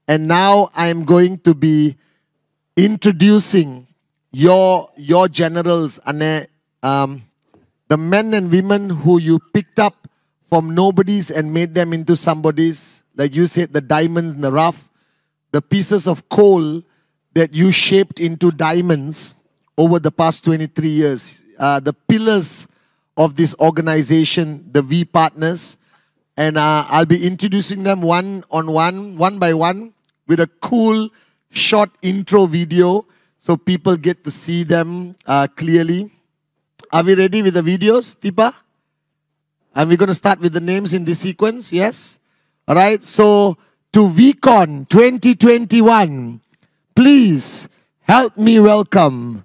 And now I'm going to be introducing your generals, the men and women who you picked up from nobodies and made them into somebodies. Like you said, the diamonds in the rough, the pieces of coal that you shaped into diamonds over the past 23 years. The pillars of this organization, the VPartners. And I'll be introducing them one by one, with a cool short intro video so people get to see them clearly. Are we ready with the videos, Tipa? Are we going to start with the names in this sequence? Yes? All right. So to Vcon 2021, please help me welcome,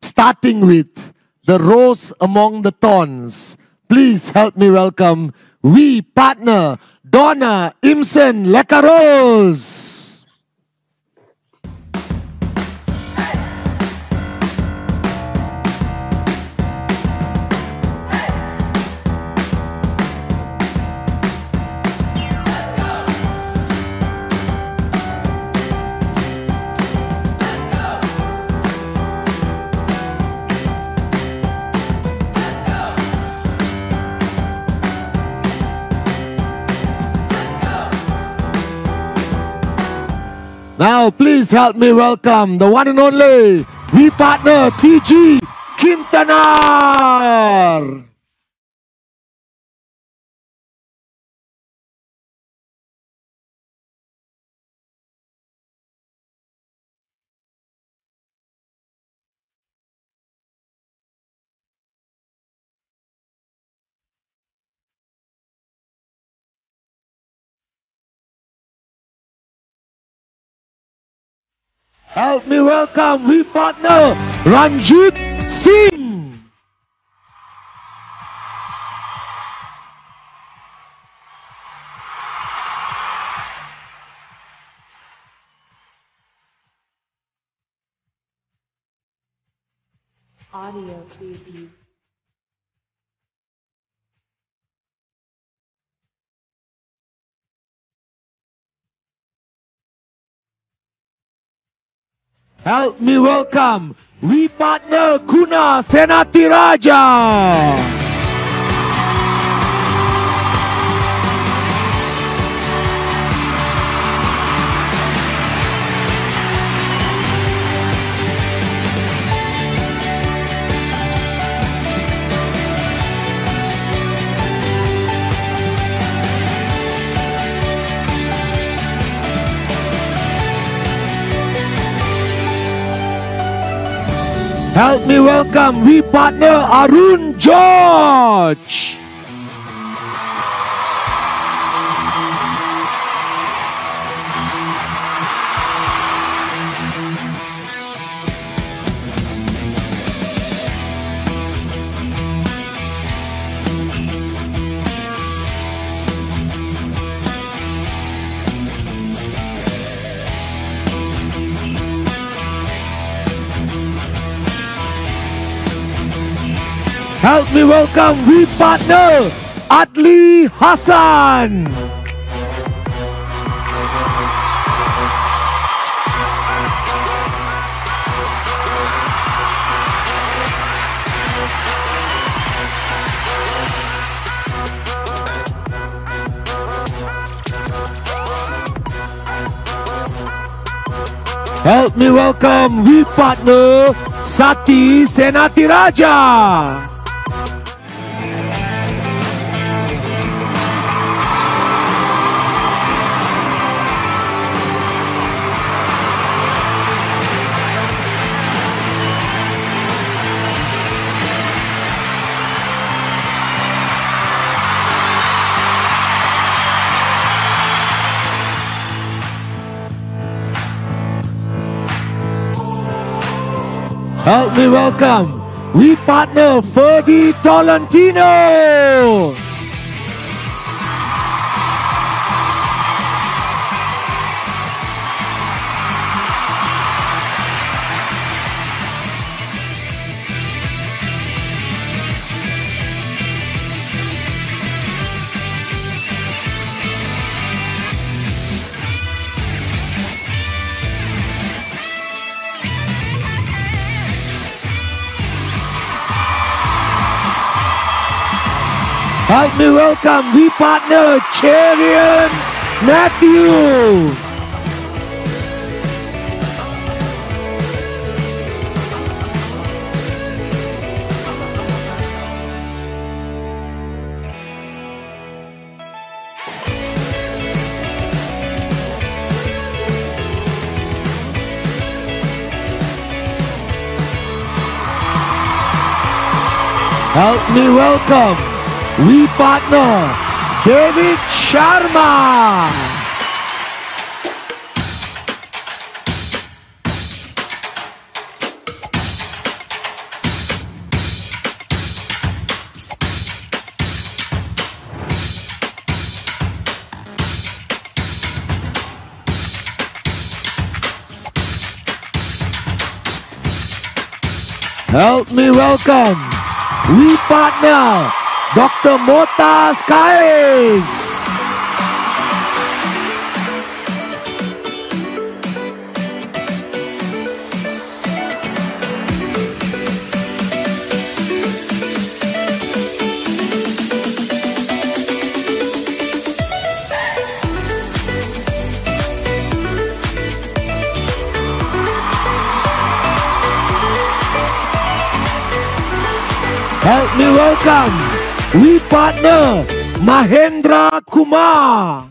starting with the rose among the thorns. Please help me welcome VPartner Donna Imson Lekaros. Now, please help me welcome the one and only VPartner TG Kintanar. Help me welcome VPartner Ranjit Singh. Audio preview. Help me welcome VPartner Kuna Senathi Raja. Help me welcome VPartner Arun George. Help me welcome VPartner Adley Hasan. Help me welcome VPartner Sathi Senathi Raja. Help me welcome VPartner Ferdi Tolentino. Help me welcome VPartner Cherian Matthew. Help me welcome VPartner David Sharma. Help me welcome VPartner Dr. Mota Skies. Help me welcome VPartner Mahendra Kumar.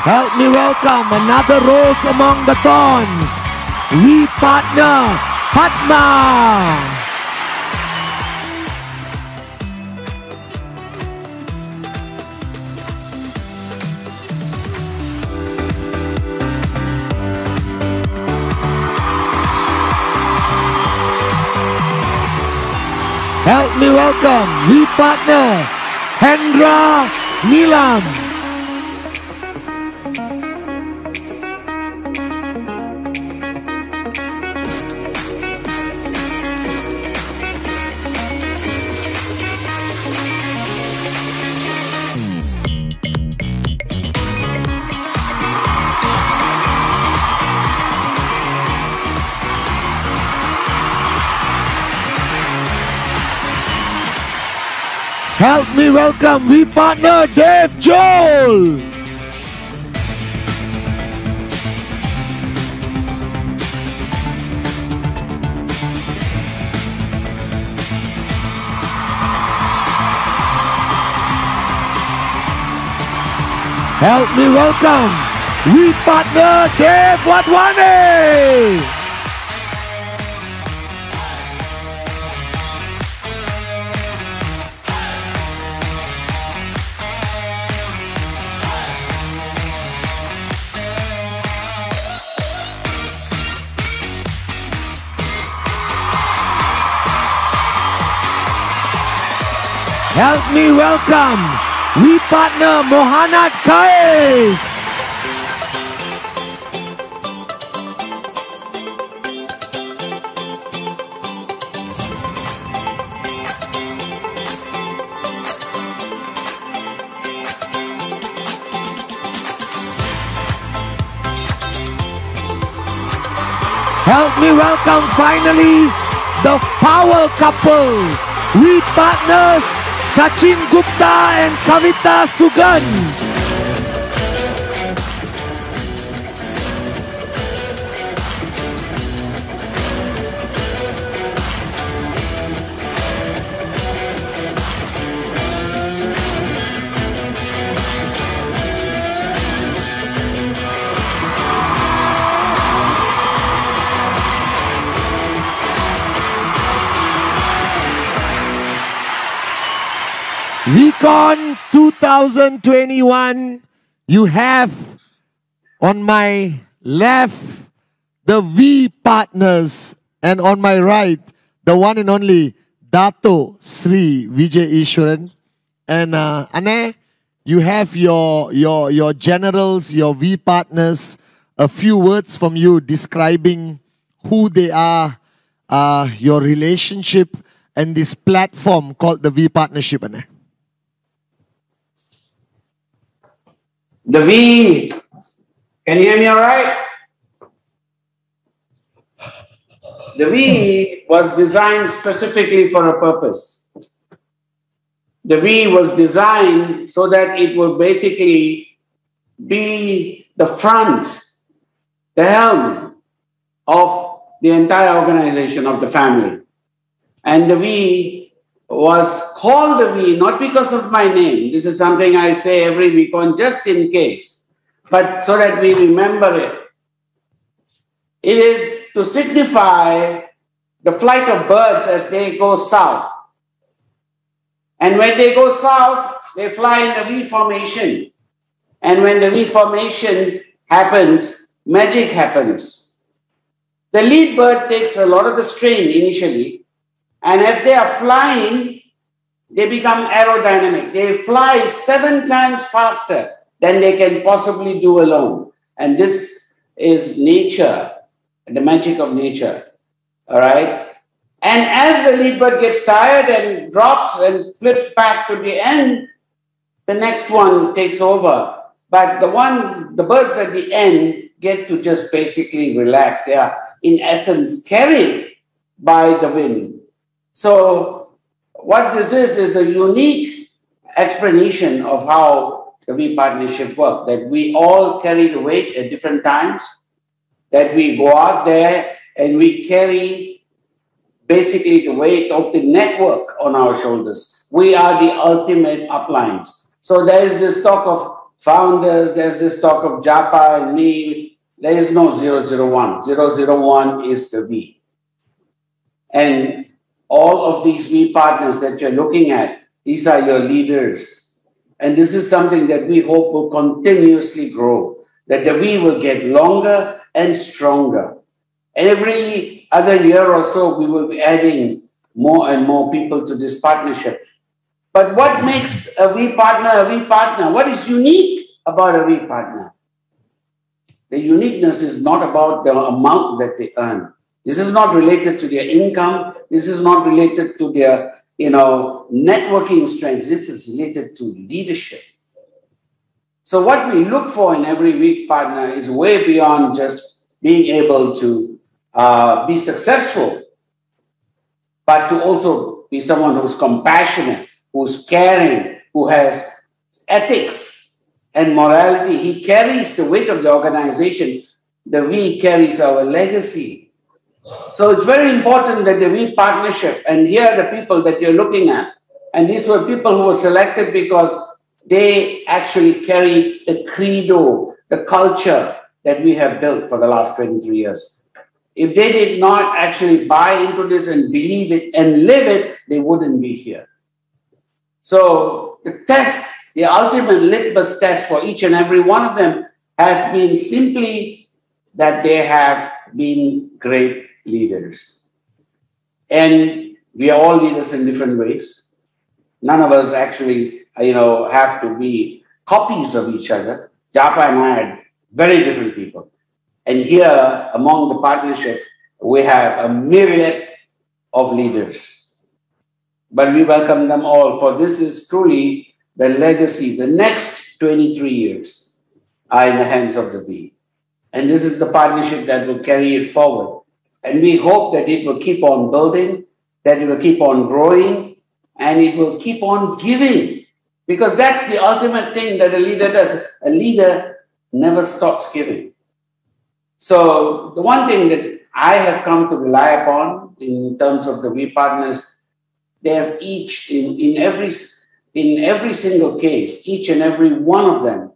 Help me welcome another rose among the thorns, VPartner Padma. Help me welcome VPartner Hendra Nilam. Help me welcome VPartner Dave Joel. Help me welcome VPartner Dave Wadwane. Help me welcome VPartner Mohanad Kais. Help me welcome finally the power couple, VPartners Sachin Gupta and Kavita Sugan. Vcon 2021, you have on my left the VPartners and on my right the one and only Dato Shri Vijay Ishwaran. And Ane, you have your generals, your VPartners, a few words from you describing who they are, your relationship, and this platform called the V Partnership? The V, can you hear me all right? The V was designed specifically for a purpose. The V was designed so that it will basically be the front, the helm of the entire organization of the family. And the V was called the V not because of my name. This is something I say every Vcon just in case, but so that we remember it. It is to signify the flight of birds as they go south. And when they go south, they fly in a V formation. And when the V formation happens, magic happens. The lead bird takes a lot of the strain initially, and as they are flying, they become aerodynamic. They fly 7 times faster than they can possibly do alone. And this is nature, the magic of nature. All right? And as the lead bird gets tired and drops and flips back to the end, the next one takes over. But the birds at the end get to just basically relax. They are, in essence, carried by the wind. So what this is a unique explanation of how the V Partnership works, that we all carry the weight at different times, that we go out there and we carry basically the weight of the network on our shoulders. We are the ultimate uplines. So there is this talk of founders, there's this talk of Japa and me. There is no 001. 001 is the V. And all of these V partners that you're looking at, these are your leaders. And this is something that we hope will continuously grow, that the V will get longer and stronger. Every other year or so, we will be adding more and more people to this partnership. But what makes a V partner a V partner? What is unique about a V partner? The uniqueness is not about the amount that they earn. This is not related to their income. This is not related to their, networking strengths. This is related to leadership. So what we look for in every V partner is way beyond just being able to be successful, but to also be someone who's compassionate, who's caring, who has ethics and morality. He carries the weight of the organization. The V carries our legacy. So it's very important that the V Partnership, and here are the people that you're looking at, and these were people who were selected because they actually carry the credo, the culture that we have built for the last 23 years. If they did not actually buy into this and believe it and live it, they wouldn't be here. So the test, the ultimate litmus test for each and every one of them has been simply that they have been great leaders. And we are all leaders in different ways. None of us actually, have to be copies of each other. Japa and I are very different people. And here, among the partnership, we have a myriad of leaders. But we welcome them all, for this is truly the legacy. The next 23 years are in the hands of the V. And this is the partnership that will carry it forward. And we hope that it will keep on building, that it will keep on growing, and it will keep on giving. Because that's the ultimate thing that a leader does. A leader never stops giving. So the one thing that I have come to rely upon in terms of the V Partners, they have each, in every single case, each and every one of them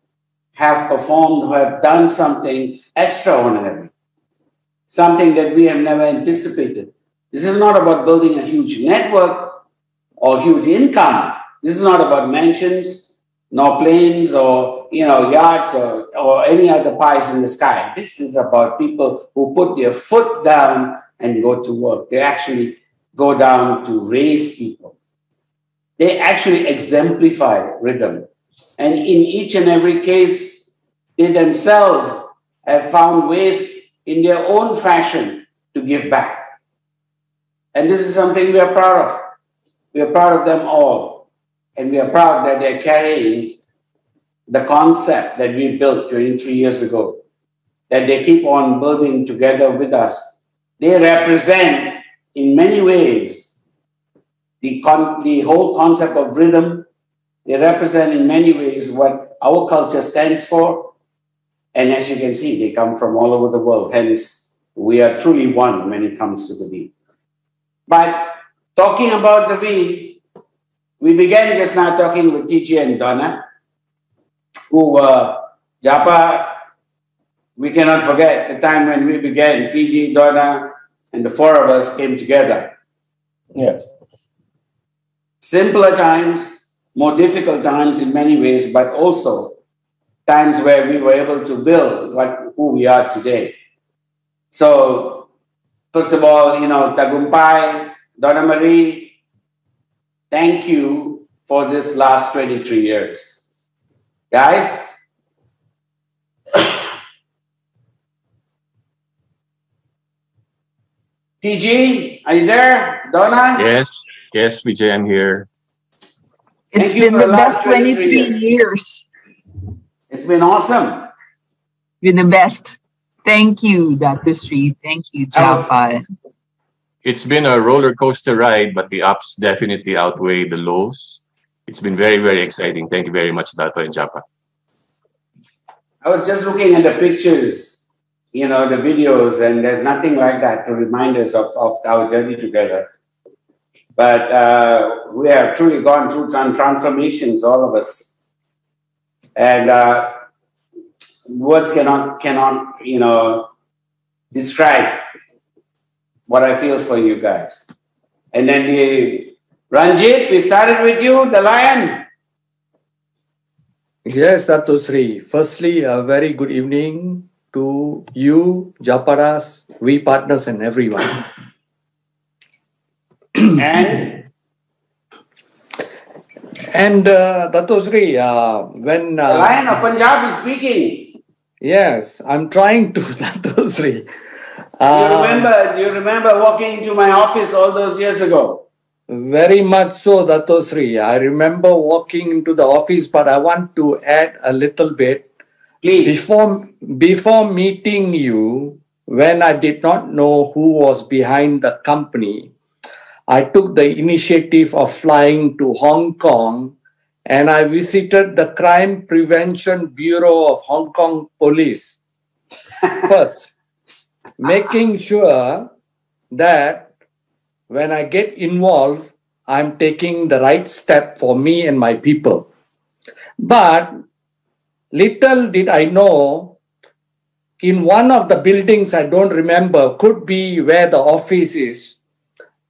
have performed, have done something extraordinary, something that we have never anticipated. This is not about building a huge network or huge income. This is not about mansions, nor planes, or yachts, or any other pies in the sky. This is about people who put their foot down and go to work. They actually go down to raise people. They actually exemplify rhythm. And in each and every case, they themselves have found ways in their own fashion to give back. And this is something we are proud of. We are proud of them all. And we are proud that they're carrying the concept that we built 23 years ago, that they keep on building together with us. They represent, in many ways, the whole concept of rhythm. They represent, in many ways, what our culture stands for. And as you can see, they come from all over the world. Hence, we are truly one when it comes to the V. But talking about the V, we began just now talking with TG and Donna, who were Japa. We cannot forget the time when we began. TG, Donna, and the four of us came together. Yeah. Simpler times, more difficult times in many ways, but also times where we were able to build who we are today. So, first of all, Tagumpay, Donna Marie, thank you for this last 23 years. Guys, TG, are you there? Donna? Yes, Vijay, I'm here. It's been the best 23 years. It's been awesome. Been the best. Thank you, Dr. Shri. Thank you, Japa. It's been a roller coaster ride, but the ups definitely outweigh the lows. It's been very, very exciting. Thank you very much, Dato and Japa. I was just looking at the pictures, the videos, and there's nothing like that to remind us of our journey together. But we have truly gone through some transformations, all of us. And words cannot describe what I feel for you guys. And then Ranjit, we started with you, the lion. Yes, Dato Sri. Firstly, a very good evening to you, Japaras, VPartners, and everyone. And Dato Sri, when the Lion of Punjab is speaking. Yes, I'm trying to, Dato Sri. You remember walking into my office all those years ago? Very much so, Dato Sri. I remember walking into the office, but I want to add a little bit. Please. Before meeting you, when I did not know who was behind the company, I took the initiative of flying to Hong Kong, and I visited the Crime Prevention Bureau of Hong Kong Police first, making sure that when I get involved, I'm taking the right step for me and my people. But little did I know, in one of the buildings, I don't remember, could be where the office is,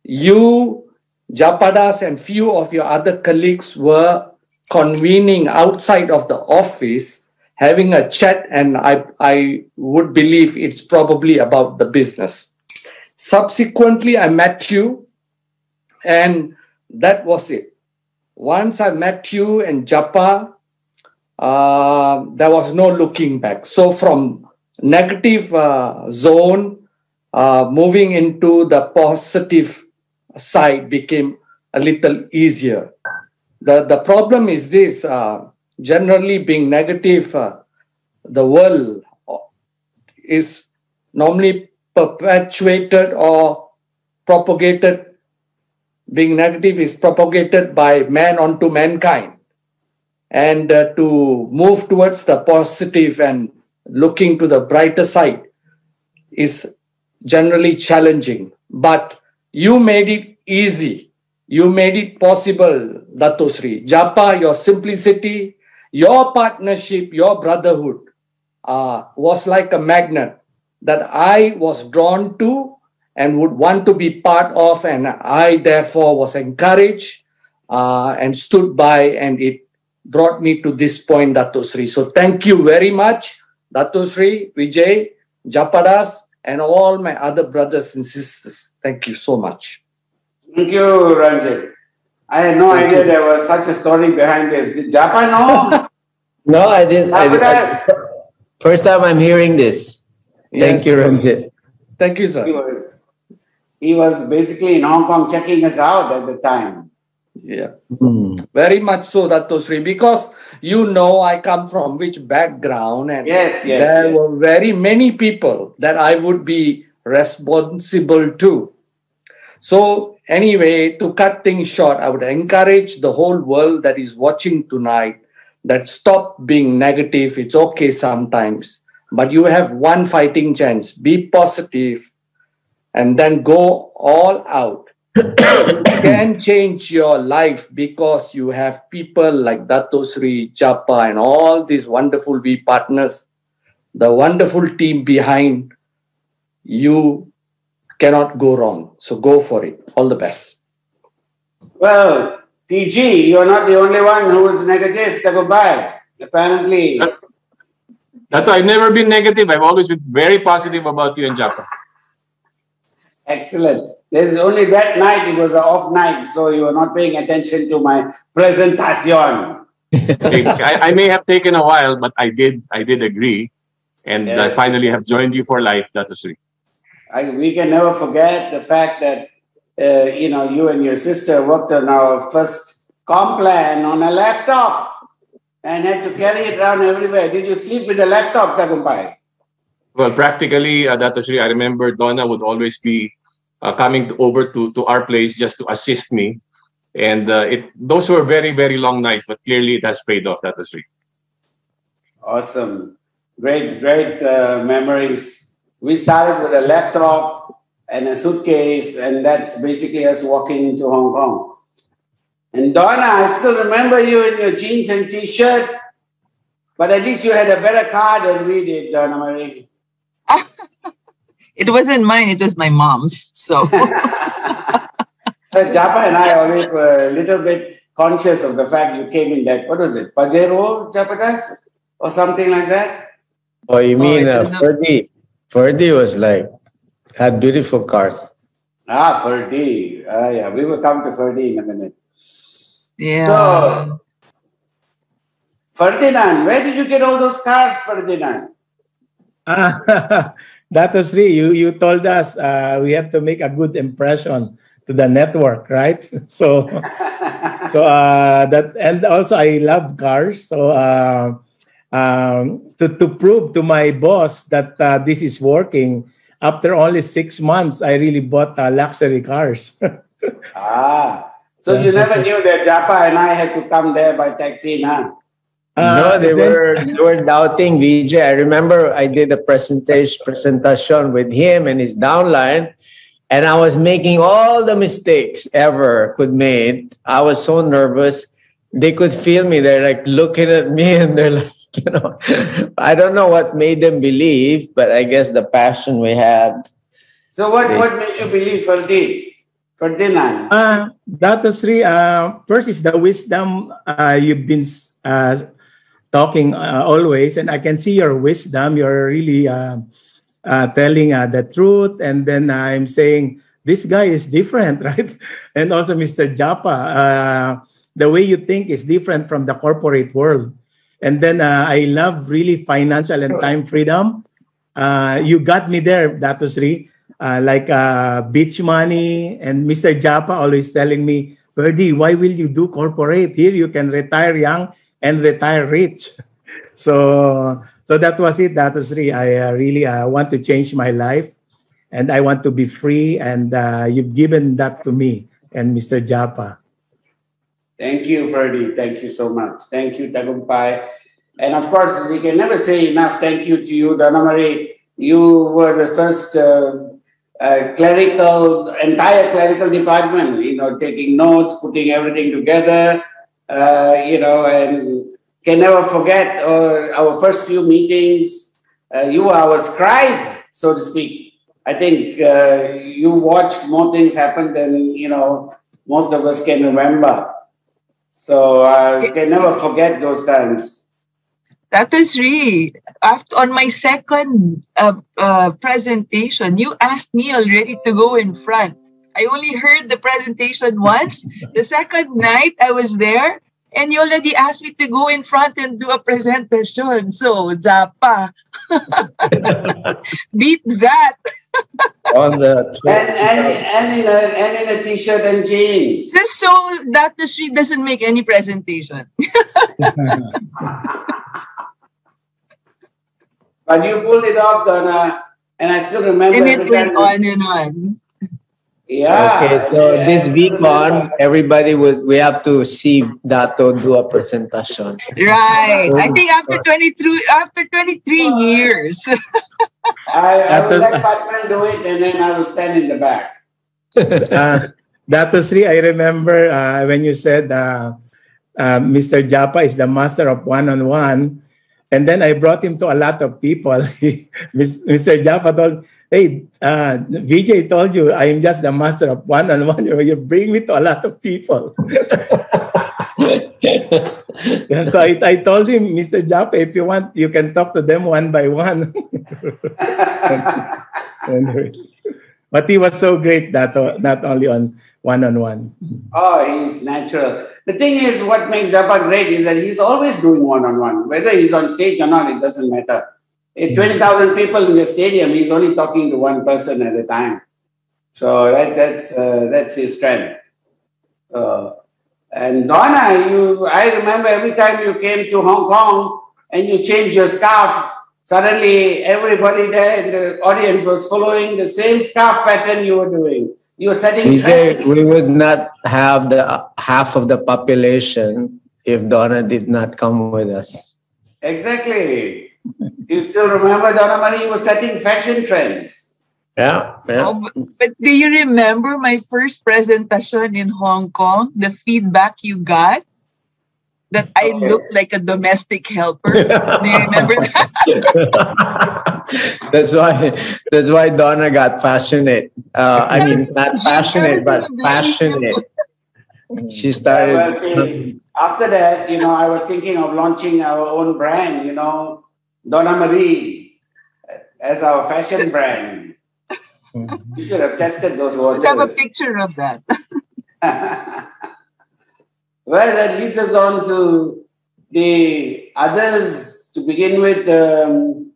you, Japadas, and few of your other colleagues were convening outside of the office, having a chat, and I would believe it's probably about the business. Subsequently, I met you, and that was it. Once I met you and Japa, there was no looking back. So from negative zone, moving into the positive side became a little easier. The problem is this, generally being negative, the world is normally perpetuated or propagated. Being negative is propagated by man onto mankind. And to move towards the positive and looking to the brighter side is generally challenging. But you made it easy. You made it possible, Dato Sri. Japa, your simplicity, your partnership, your brotherhood was like a magnet that I was drawn to and would want to be part of, and I therefore was encouraged and stood by, and it brought me to this point, Dato Sri. So thank you very much, Dato Sri, Vijay, Japadas, and all my other brothers and sisters. Thank you so much. Thank you, Ranjit. I had no idea there was such a story behind this. Did Japa know? No, I didn't. First time I'm hearing this. Thank you, Ranjit. Thank you, sir. He was basically in Hong Kong checking us out at the time. Yeah. Very much so, Dato Sri, because you know I come from which background, and there were very many people that I would be responsible to. So anyway, to cut things short, I would encourage the whole world that is watching tonight that stop being negative. It's okay sometimes, but you have one fighting chance. Be positive and then go all out. You can change your life because you have people like Dato Sri, Japa, and all these wonderful VPartners, the wonderful team behind you. Cannot go wrong. So go for it. All the best. Well, TG, you're not the only one who is negative. Goodbye. Apparently. Dato, I've never been negative. I've always been very positive about you and Japa. Excellent. There's only that night, it was an off night, so you were not paying attention to my presentation. Okay, I may have taken a while, but I did agree. And I finally have joined you for life, Dato Sri. We can never forget the fact that, you and your sister worked on our first complan on a laptop and had to carry it around everywhere. Did you sleep with the laptop, Tagumpay? Well, practically, Dato Sri, I remember Donna would always be coming over to our place just to assist me. And those were very, very long nights, but clearly it has paid off, Dato Sri. Awesome. Great memories. We started with a laptop and a suitcase, and that's basically us walking into Hong Kong. And Donna, I still remember you in your jeans and t-shirt, but at least you had a better car than we did, Donna Marie. It wasn't mine, it was my mom's. So Japa and I always were a little bit conscious of the fact you came in that, what was it, Pajero, Japadas? Or something like that? Oh, you mean Ferdy was like, had beautiful cars. Ferdy. Yeah, we will come to Ferdy in a minute. Yeah. So, Ferdinand, where did you get all those cars, Ferdinand? Dato Sri, you told us we have to make a good impression to the network, right? So that, and also I love cars. So to prove to my boss that this is working, after only 6 months, I really bought luxury cars. So you never knew that Japa and I had to come there by taxi, huh? No, they were doubting VJ. I remember I did a presentation with him and his downline, and I was making all the mistakes ever could make. I was so nervous. They could feel me. They're like looking at me and they're like, I don't know what made them believe, but I guess the passion we had. So what made you believe, Ferdinand? Dato Sri, first is the wisdom you've been talking always, and I can see your wisdom. You're really telling the truth, and then I'm saying this guy is different, right? And also Mr. Japa, the way you think is different from the corporate world. And then I love really financial and time freedom. You got me there, Dato Sri. Like beach money, and Mr. Japa always telling me, Birdie, why will you do corporate? Here you can retire young and retire rich. So that was it, Dato Sri. I really want to change my life, and I want to be free, and you've given that to me and Mr. Japa. Thank you, Ferdy. Thank you so much. Thank you, Tagumpay. And of course, we can never say enough thank you to you, Donna Marie. You were the first entire clerical department, taking notes, putting everything together, and can never forget our first few meetings. You were our scribe, so to speak. I think you watched more things happen than, most of us can remember. So can never forget those times. That is Sri. On my second presentation, you asked me already to go in front. I only heard the presentation once. The second night I was there, and you already asked me to go in front and do a presentation. So, Japa, beat that. On the and in a t-shirt and jeans. Just so that the Shri doesn't make any presentation. But you pulled it off, Donna, and I still remember. And it went on and on. Yeah. Okay, so this Vcon, we have to see Dato do a presentation. Right. I think after 23 years. I will let Padma do it, and then I will stand in the back. Dato Shri, I remember when you said Mr. Japa is the master of one-on-one, and then I brought him to a lot of people. Mr. Japa told, hey, Vijay told you I am just the master of one-on-one. You bring me to a lot of people. So I told him, Mr. Japa, if you want, you can talk to them one by one. But he was so great that not only on one-on-one. Oh, he's natural. The thing is, what makes Japa great is that he's always doing one-on-one. Whether he's on stage or not, it doesn't matter. If 20,000 people in the stadium, he's only talking to one person at a time. So that's his strength. And Donna, I remember every time you came to Hong Kong and you changed your scarf, suddenly everybody there in the audience was following the same scarf pattern you were doing. You were setting trends. We would not have the half of the population if Donna did not come with us. Exactly. You still remember, Donna Marie, you were setting fashion trends. Yeah. Oh, but do you remember my first presentation in Hong Kong? The feedback you got? That I looked like a domestic helper. Do you remember that? That's why Donna got passionate. I mean, not passionate, but passionate. She started. Well, see, after that, I was thinking of launching our own brand, Donna Marie as our fashion brand. You should have tested those waters. Let's have a picture of that. Well, that leads us on to the others. To begin with, who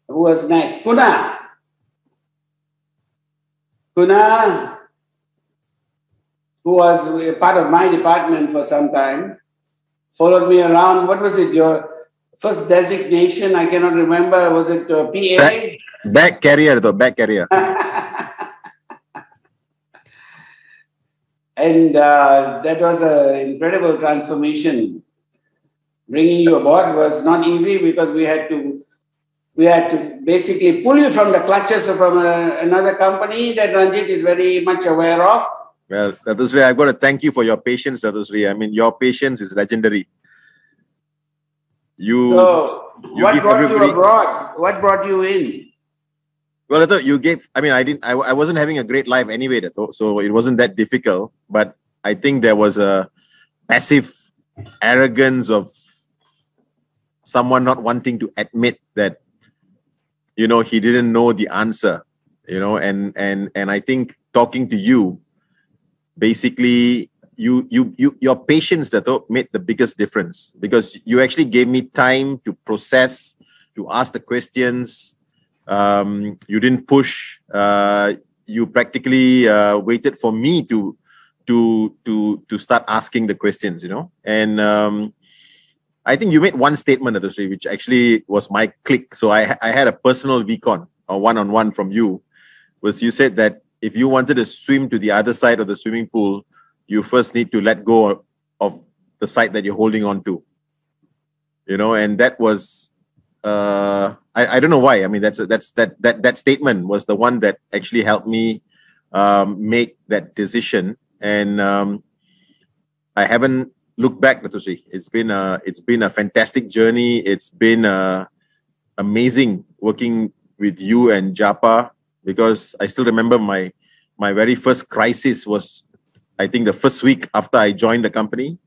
was next? Kuna. Kuna, who was a part of my department for some time, followed me around. What was it? Your first designation? I cannot remember. Was it PA? Back carrier, though. Back carrier. And that was an incredible transformation. Bringing you aboard was not easy because we had to basically pull you from the clutches from another company that Ranjit is very much aware of. Well, Dato Sri, I've got to thank you for your patience, Dato Sri. I mean, your patience is legendary. What brought you abroad? What brought you in? Well, Dato, I wasn't having a great life anyway, Dato, so it wasn't that difficult. But I think there was a passive arrogance of someone not wanting to admit that, he didn't know the answer, and I think talking to you, basically, your patience, Dato, made the biggest difference because you actually gave me time to process, to ask the questions. You didn't push. You practically waited for me to start asking the questions, And I think you made one statement, Dato Sri, which actually was my click. So I had a personal Vcon or one-on-one from you. Was you said that if you wanted to swim to the other side of the swimming pool, you first need to let go of the side that you're holding on to. And that was. I don't know why. I mean, that statement was the one that actually helped me make that decision, and I haven't looked back, Dato Sri. It's been a fantastic journey. It's been amazing working with you and Japa because I still remember my very first crisis was, I think, the first week after I joined the company.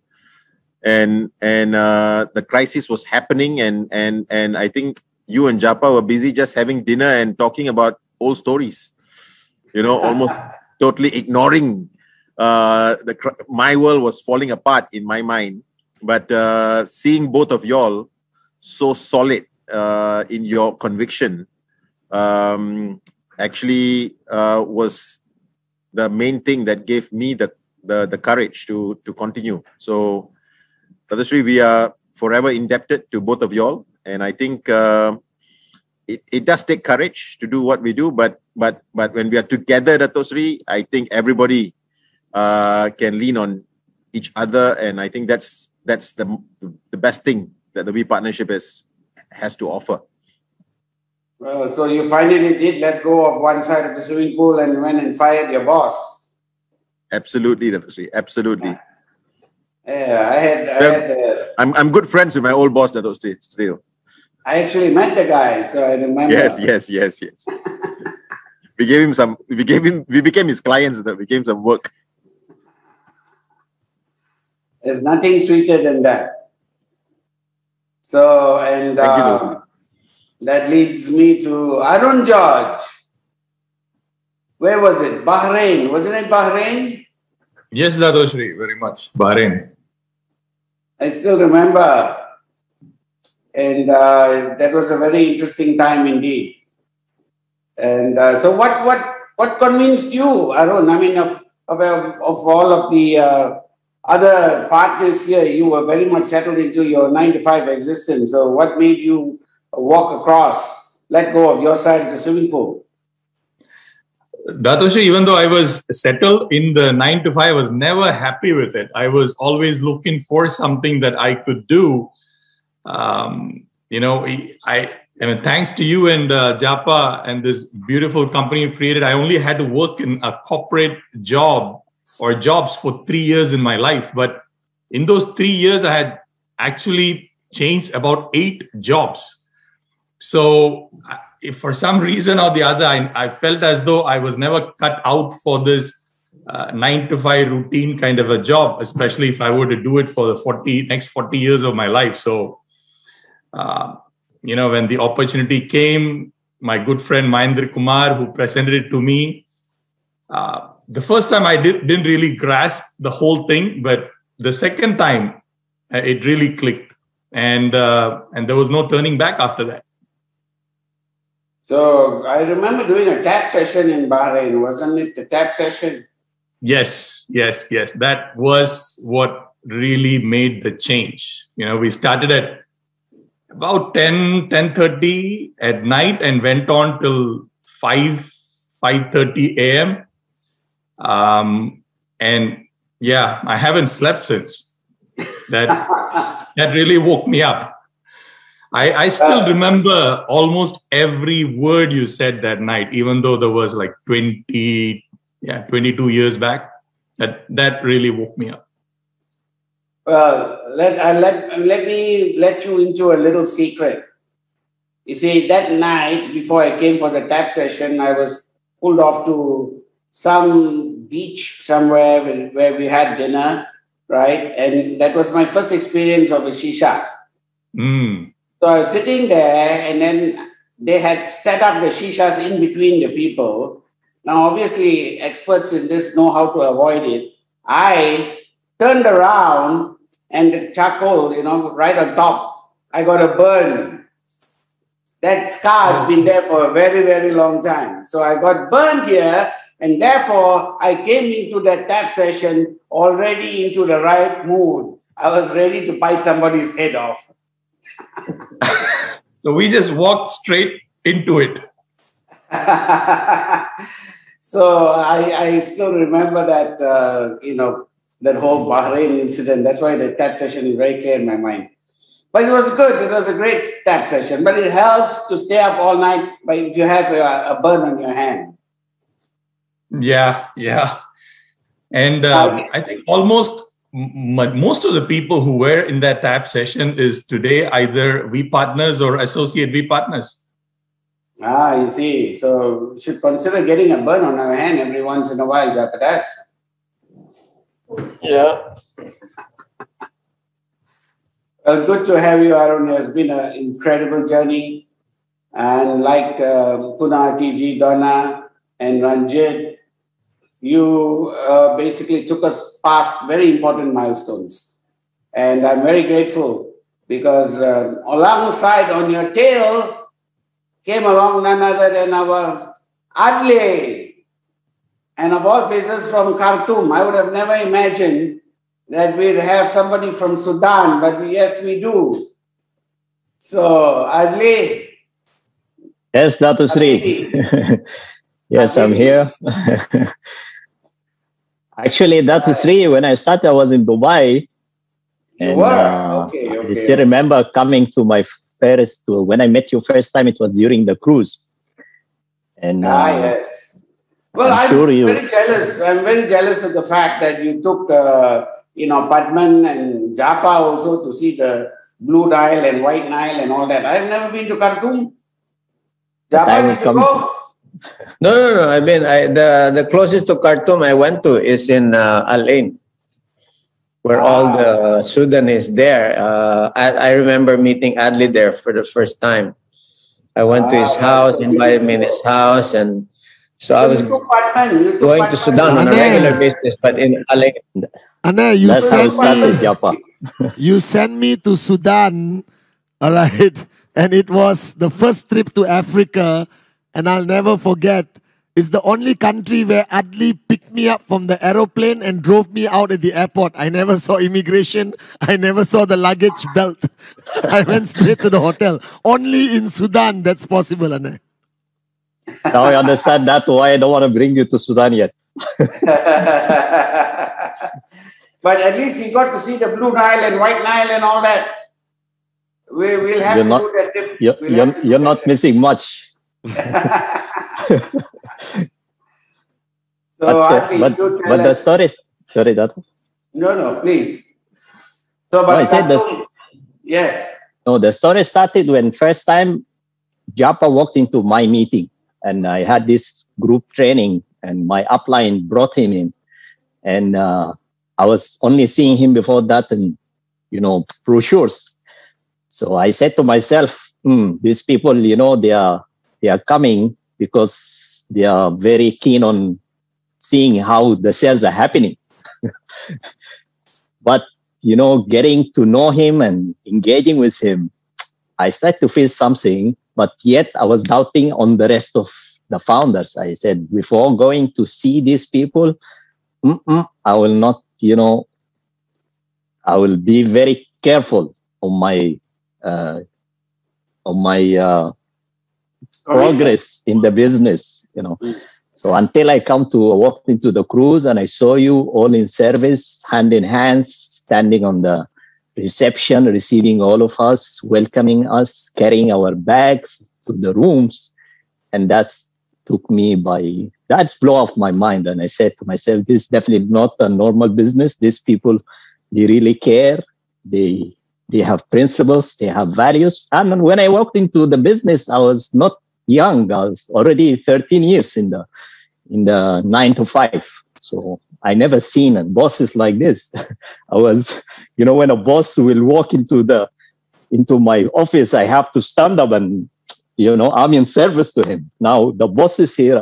And the crisis was happening, and I think you and Japa were busy just having dinner and talking about old stories, almost totally ignoring my world was falling apart in my mind. But seeing both of y'all so solid in your conviction, actually was the main thing that gave me the courage to continue. So, Dato Shri, we are forever indebted to both of y'all, and I think it does take courage to do what we do. But when we are together, Dato Shri, I think everybody can lean on each other, and I think that's the best thing that the V partnership has to offer. Well, so you finally did let go of one side of the swimming pool and went and fired your boss. Absolutely, Dato Shri. Absolutely. Yeah, I'm good friends with my old boss, Dato Shri, still. I actually met the guy, so I remember. Yes. We gave him some. We became his clients. That we gave some work. There's nothing sweeter than that. So, and that leads me to Arun George. Where was it? Bahrain. Wasn't it Bahrain? Yes, Dato Shri, very much. Bahrain. I still remember. And that was a very interesting time indeed. And so what convinced you, Arun? I mean, of all of the other partners here, you were very much settled into your 9-to-5 existence. So what made you walk across, let go of your side of the swimming pool? Dato Shri, even though I was settled in the 9-to-5, I was never happy with it. I was always looking for something that I could do. You know, I mean, thanks to you and Japa and this beautiful company you created, I only had to work in a corporate job or jobs for 3 years in my life. But in those 3 years, I had actually changed about 8 jobs. So if for some reason or the other, I felt as though I was never cut out for this 9-to-5 routine kind of a job, especially if I were to do it for the next 40 years of my life. So, you know, when the opportunity came, my good friend Mahendra Kumar, who presented it to me, the first time I didn't really grasp the whole thing, but the second time it really clicked, and there was no turning back after that. So I remember doing a tap session in Bahrain, wasn't it? The tap session. Yes. That was what really made the change. You know, we started at about 10:30 at night and went on till 5:30 a.m. And yeah, I haven't slept since. That really woke me up. I still remember almost every word you said that night, even though there was like 22 years back. That really woke me up. Well, let me let you into a little secret. You see, that night before I came for the tap session, I was pulled off to some beach somewhere where we had dinner, right? And that was my first experience of a shisha. So I was sitting there, and then they had set up the shishas in between the people. Now, obviously, experts in this know how to avoid it. I turned around, and the charcoal, you know, right on top, I got a burn. That scar has been there for a very, very long time. So I got burned here, and therefore I came into that tap session already into the right mood. I was ready to bite somebody's head off. So we just walked straight into it. So I still remember that, you know, that whole Bahrain incident. That's why the tap session is very clear in my mind. But it was good. It was a great tap session. But it helps to stay up all night if you have a burn on your hand. Yeah. And I think almost most of the people who were in that tap session is today either VPartners or associate VPartners. You see. So we should consider getting a burn on our hand every once in a while, Japadas. Yeah. Well, good to have you, Arun. It has been an incredible journey. And like Kuna, TG, Donna, and Ranjit, you basically took us past very important milestones. And I'm very grateful because alongside on your tail came along none other than our Adley, and of all places from Khartoum. I would have never imagined that we'd have somebody from Sudan, but yes, we do. So, Adley. Yes, Dato Shri. Yes, I'm here. Actually, Dato Shri, when I started, I was in Dubai. And I still remember coming to my first tour. When I met you first time, it was during the cruise. And yes. Well, I'm very jealous. I'm very jealous of the fact that you took, Padman and Japa also to see the Blue Nile and White Nile and all that. I've never been to Khartoum. Japa, did you go? No. I mean, the closest to Khartoum I went to is in Al Ain, where all the Sudanese there. I remember meeting Adley there for the first time. I went to his house, invited me in his house, and so I was going to Sudan on a regular basis, but in Al Ain. Anna, you sent me to Sudan, all right, and it was the first trip to Africa, and I'll never forget. It's the only country where Adley picked me up from the aeroplane and drove me out at the airport. I never saw immigration. I never saw the luggage belt. I went straight to the hotel. Only in Sudan that's possible, Anna. Now I understand that why I don't want to bring you to Sudan yet. But at least you got to see the Blue Nile and White Nile and all that. We'll have to do that trip. You're not missing much. But the story, sorry, Dato. No, please. So, but I said yes. No, the story started when first time Japa walked into my meeting, and I had this group training, and my upline brought him in, and I was only seeing him before that, and brochures. So I said to myself, these people, they are coming because they are very keen on seeing how the sales are happening. But, getting to know him and engaging with him, I started to feel something, but yet I was doubting on the rest of the founders. I said, before going to see these people, I will not, I will be very careful on my progress in the business, So until I walked into the cruise and I saw you all in service, hand in hand, standing on the reception, receiving all of us, welcoming us, carrying our bags to the rooms. And that's blow off my mind. And I said to myself, this is definitely not a normal business. These people, they really care. They have principles, they have values. And when I walked into the business, I was not young. I was already 13 years in the 9 to 5. So I never seen a bosses like this. I was, when a boss will walk into my office, I have to stand up and, I'm in service to him. Now the bosses here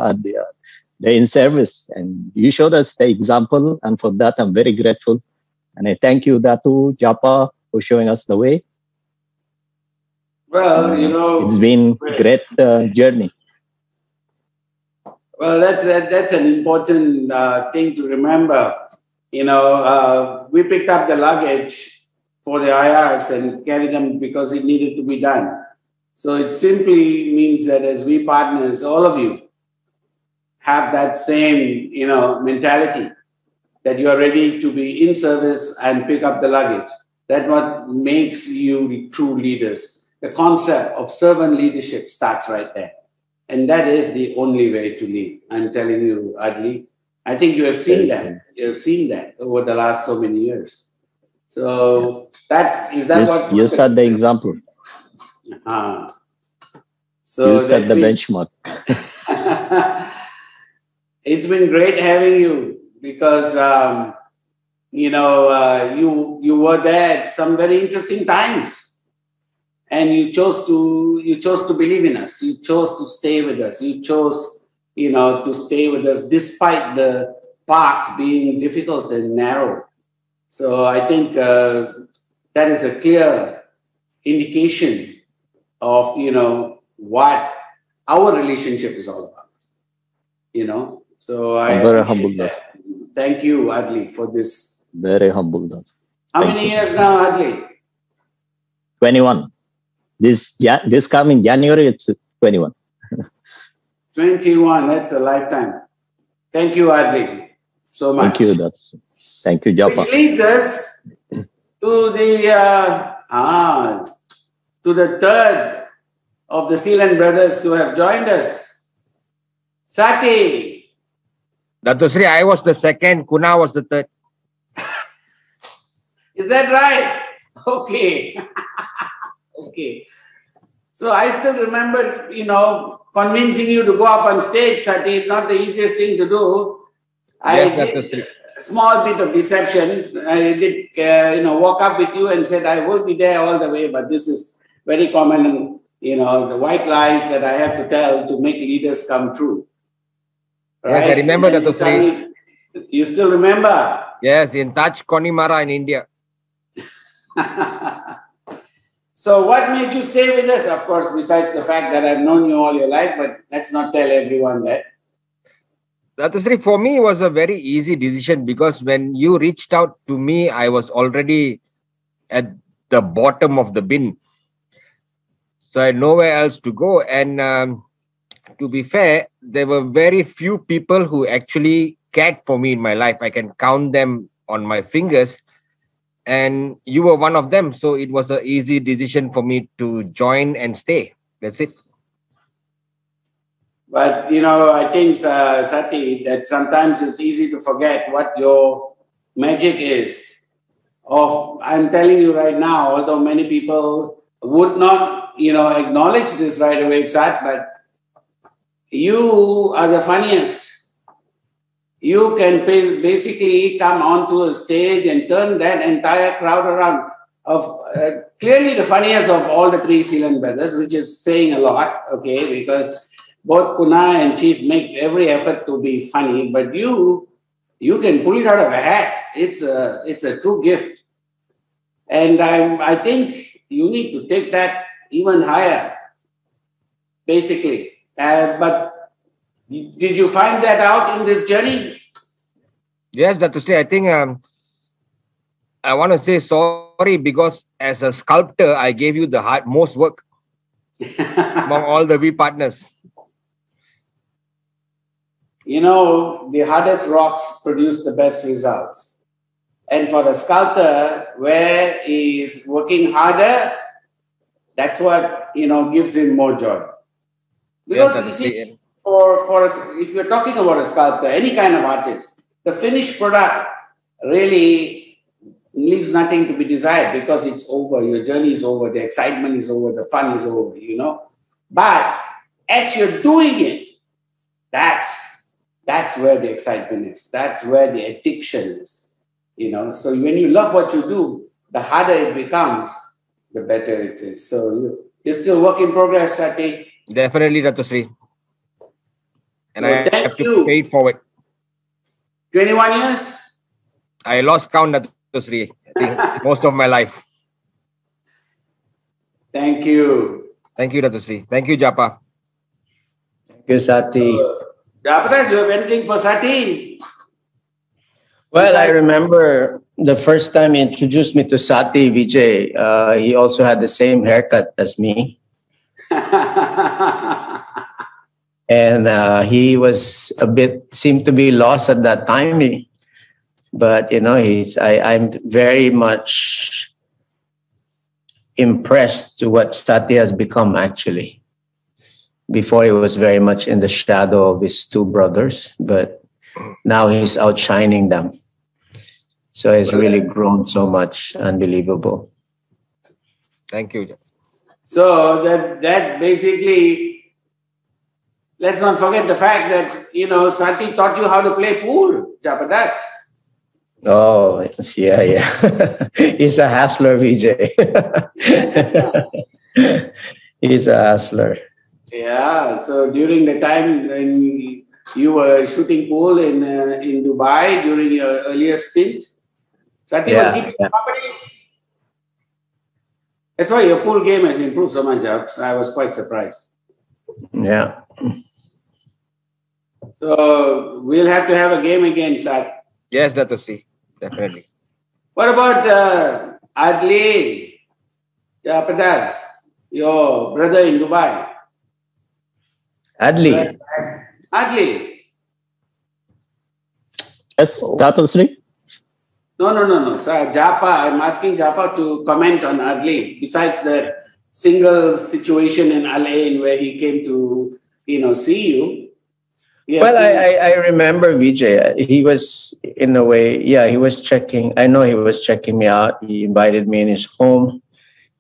they're in service, and you showed us the example. And for that, I'm very grateful. And I thank you, Dato, Japa, for showing us the way. Well, it's been a great journey. Well, that's an important thing to remember. We picked up the luggage for the IRs and carried them because it needed to be done. So it simply means that as VPartners, all of you have that same, mentality that you are ready to be in service and pick up the luggage. That's what makes you true leaders. The concept of servant leadership starts right there. And that is the only way to lead. I'm telling you, Adley. I think you have seen that. You have seen that over the last so many years. So what you set the example. So you set the benchmark. It's been great having you because you were there at some very interesting times, and you chose to believe in us. You chose to stay with us. You chose, to stay with us despite the path being difficult and narrow. So I think that is a clear indication of, what our relationship is all about. you know. So I'm very humbled. Thank you, Adley, for this. Very humbled. How many years now, Adley? 21. This coming January, it's 21. 21, that's a lifetime. Thank you, Adley, so much. Thank you, Dato. Thank you, Japa. Which leads us to the third of the Sealand brothers to have joined us. Sathi. Dato Shri, I was the second, Kuna was the third. Is that right? Okay. Okay. So I still remember, convincing you to go up on stage, Sathi. It's not the easiest thing to do. Yes, I did a small bit of deception. I did, walk up with you and said, I will be there all the way, but this is very common, the white lies that I have to tell to make leaders come true. Right? Yes, I remember that. You still remember? Yes, in Taj Connemara in India. So what made you stay with us? Of course, besides the fact that I've known you all your life, but let's not tell everyone that. Dato Shri, for me, it was a very easy decision because when you reached out to me, I was already at the bottom of the bin. So I had nowhere else to go. And to be fair, there were very few people who actually cared for me in my life. I can count them on my fingers. And you were one of them. So it was an easy decision for me to join and stay. That's it. But, I think, Sathi, that sometimes it's easy to forget what your magic is. I'm telling you right now, although many people would not, acknowledge this right away, Sat, but you are the funniest. You can basically come onto a stage and turn that entire crowd around. Clearly the funniest of all the three Sealand brothers, which is saying a lot, okay, because both Kuna and Chief make every effort to be funny, but you can pull it out of a hat. It's a true gift. And I think you need to take that even higher, basically. But did you find that out in this journey? Yes, Dato Shri, I think I want to say sorry because as a sculptor, I gave you the most work among all the VPartners. The hardest rocks produce the best results. And for a sculptor, where he is working harder, that's what, gives him more joy. Because you see, if you're talking about a sculptor, any kind of artist, the finished product really leaves nothing to be desired because it's over, your journey is over, the excitement is over, the fun is over, But as you're doing it, that's where the excitement is. That's where the addiction is, So when you love what you do, the harder it becomes, the better it is. So you're still work in progress, Sathi. Definitely, Dato Shri. And So I have to pay it forward. 21 years? I lost count, Dato Shri. I think most of my life. Thank you. Thank you, Dato Shri. Thank you, Japa. Thank you, Sathi. Japa, you have anything for Sathi? Well, I remember the first time he introduced me to Sathi, Vijay, he also had the same haircut as me. And he was seemed to be lost at that time. But, I'm very much impressed to what Sathi has become, actually. Before, he was very much in the shadow of his two brothers, but now he's outshining them. So he's really grown so much. Unbelievable. Thank you. So that basically, let's not forget the fact that, Sathi taught you how to play pool, Japadas. Oh, yeah. He's a hustler, Vijay. He's a hustler. Yeah, so during the time when you were shooting pool in Dubai during your earlier stint, Sathi was keeping you company. That's why your pool game has improved so much, I was quite surprised. Yeah. So we'll have to have a game again, sir. Yes, Dato Sri, definitely. What about Adley, Padas, your brother in Dubai? Adley. Adley. Yes, Dato Sri. No, sir. Japa, I'm asking Japa to comment on Adley, besides the single situation in LA where he came to, see you. Yes, Well, I remember Vijay. He was, in a way, he was checking. I know he was checking me out. He invited me in his home.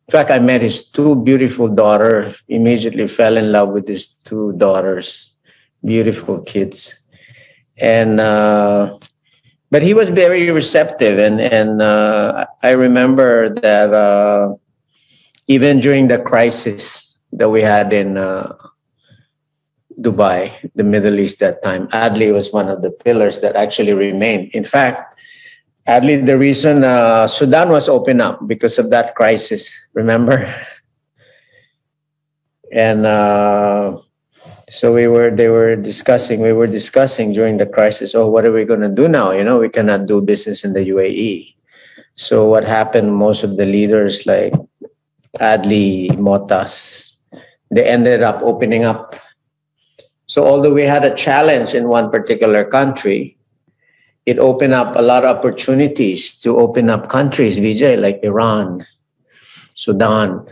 In fact, I met his two beautiful daughters, immediately fell in love with his two daughters, beautiful kids. And, but he was very receptive. And I remember that even during the crisis that we had in Dubai, the Middle East that time, Adley was one of the pillars that actually remained. In fact, Adley, the reason Sudan was opened up because of that crisis, remember? And so we were discussing during the crisis, oh, what are we going to do now? We cannot do business in the UAE. So what happened, most of the leaders like Adley, Motas, they ended up opening up. So although we had a challenge in one particular country, it opened up a lot of opportunities to open up countries, Vijay, like Iran, Sudan.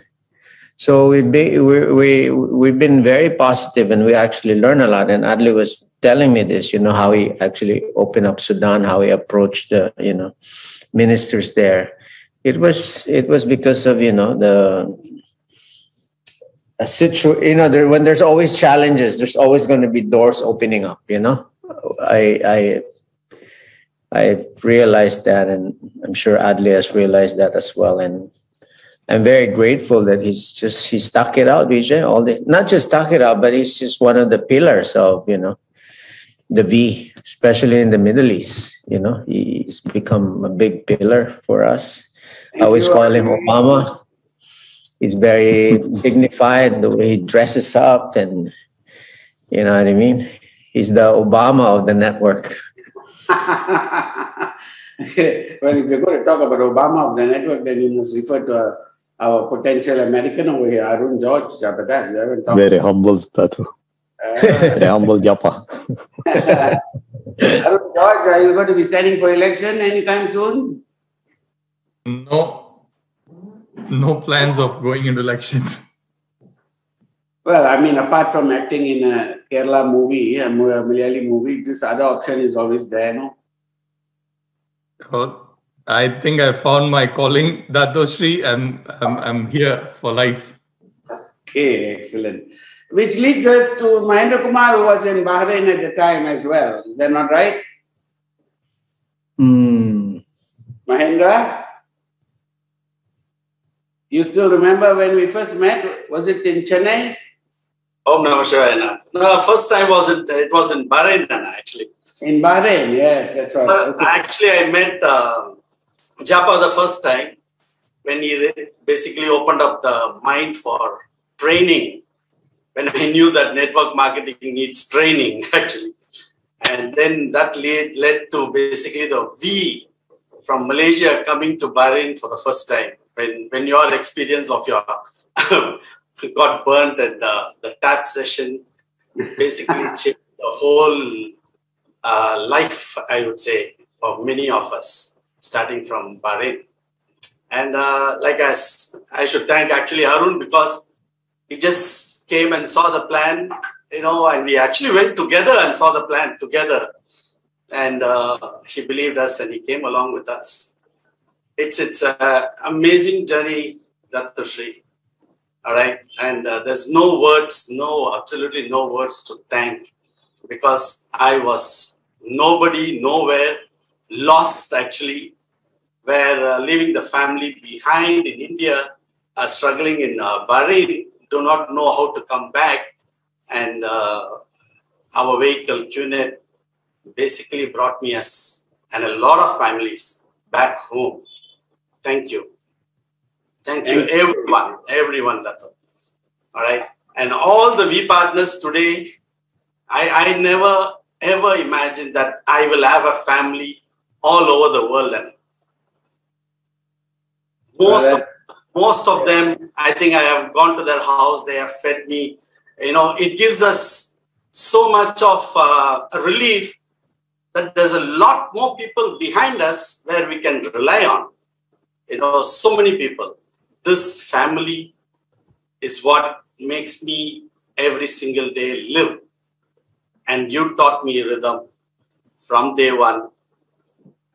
So we've been very positive, and we actually learned a lot. And Adley was telling me this, how he actually opened up Sudan, how he approached the, ministers there. It was because of, when there's always challenges, there's always going to be doors opening up, I've realized that, and I'm sure Adley has realized that as well. And I'm very grateful that he stuck it out, Vijay, not just stuck it out, but he's just one of the pillars of, the V, especially in the Middle East. He's become a big pillar for us. I always call him Obama. He's very dignified, the way he dresses up, and you know what I mean? He's the Obama of the network. Well, if you're going to talk about Obama of the network, then you must refer to our potential American over here, Arun George. Very humble, Dato. Very humble Japa. Arun George, are you going to be standing for election anytime soon? No plans of going into elections. Well, I mean, apart from acting in a Kerala movie, a Malayali movie, this other option is always there, no? Well, I think I found my calling, Dato Shri, and I'm here for life. Okay, excellent. Which leads us to Mahendra Kumar, who was in Bahrain at the time as well. Is that not right? Mahendra? You still remember when we first met? Was it in Chennai? Oh, no, sure. No, first time it was in Bahrain, actually. In Bahrain, yes, that's right. Okay. Actually, I met Japa the first time when he basically opened up the mind for training, when I knew that network marketing needs training, actually. And then that led to basically the V from Malaysia coming to Bahrain for the first time. When your experience of your got burnt and the tap session basically changed the whole life, I would say, for many of us, starting from Bahrain. And I should thank actually Arun, because he just came and saw the plan, and we actually went together and saw the plan together. And he believed us and he came along with us. It's an amazing journey, Dato Shri. All right. And there's absolutely no words to thank, because I was nobody, nowhere, lost actually, where leaving the family behind in India, struggling in Bahrain, do not know how to come back. And our vehicle, QNet, basically brought me and a lot of families back home. Thank you. Thank you, everyone, Dato. All right. And all the VPartners today, I never ever imagined that I will have a family all over the world. And most of them, I think I have gone to their house, they have fed me. You know, it gives us so much of a relief that there's a lot more people behind us where we can rely on. You know, so many people. This family is what makes me every single day live. And you taught me rhythm from day one,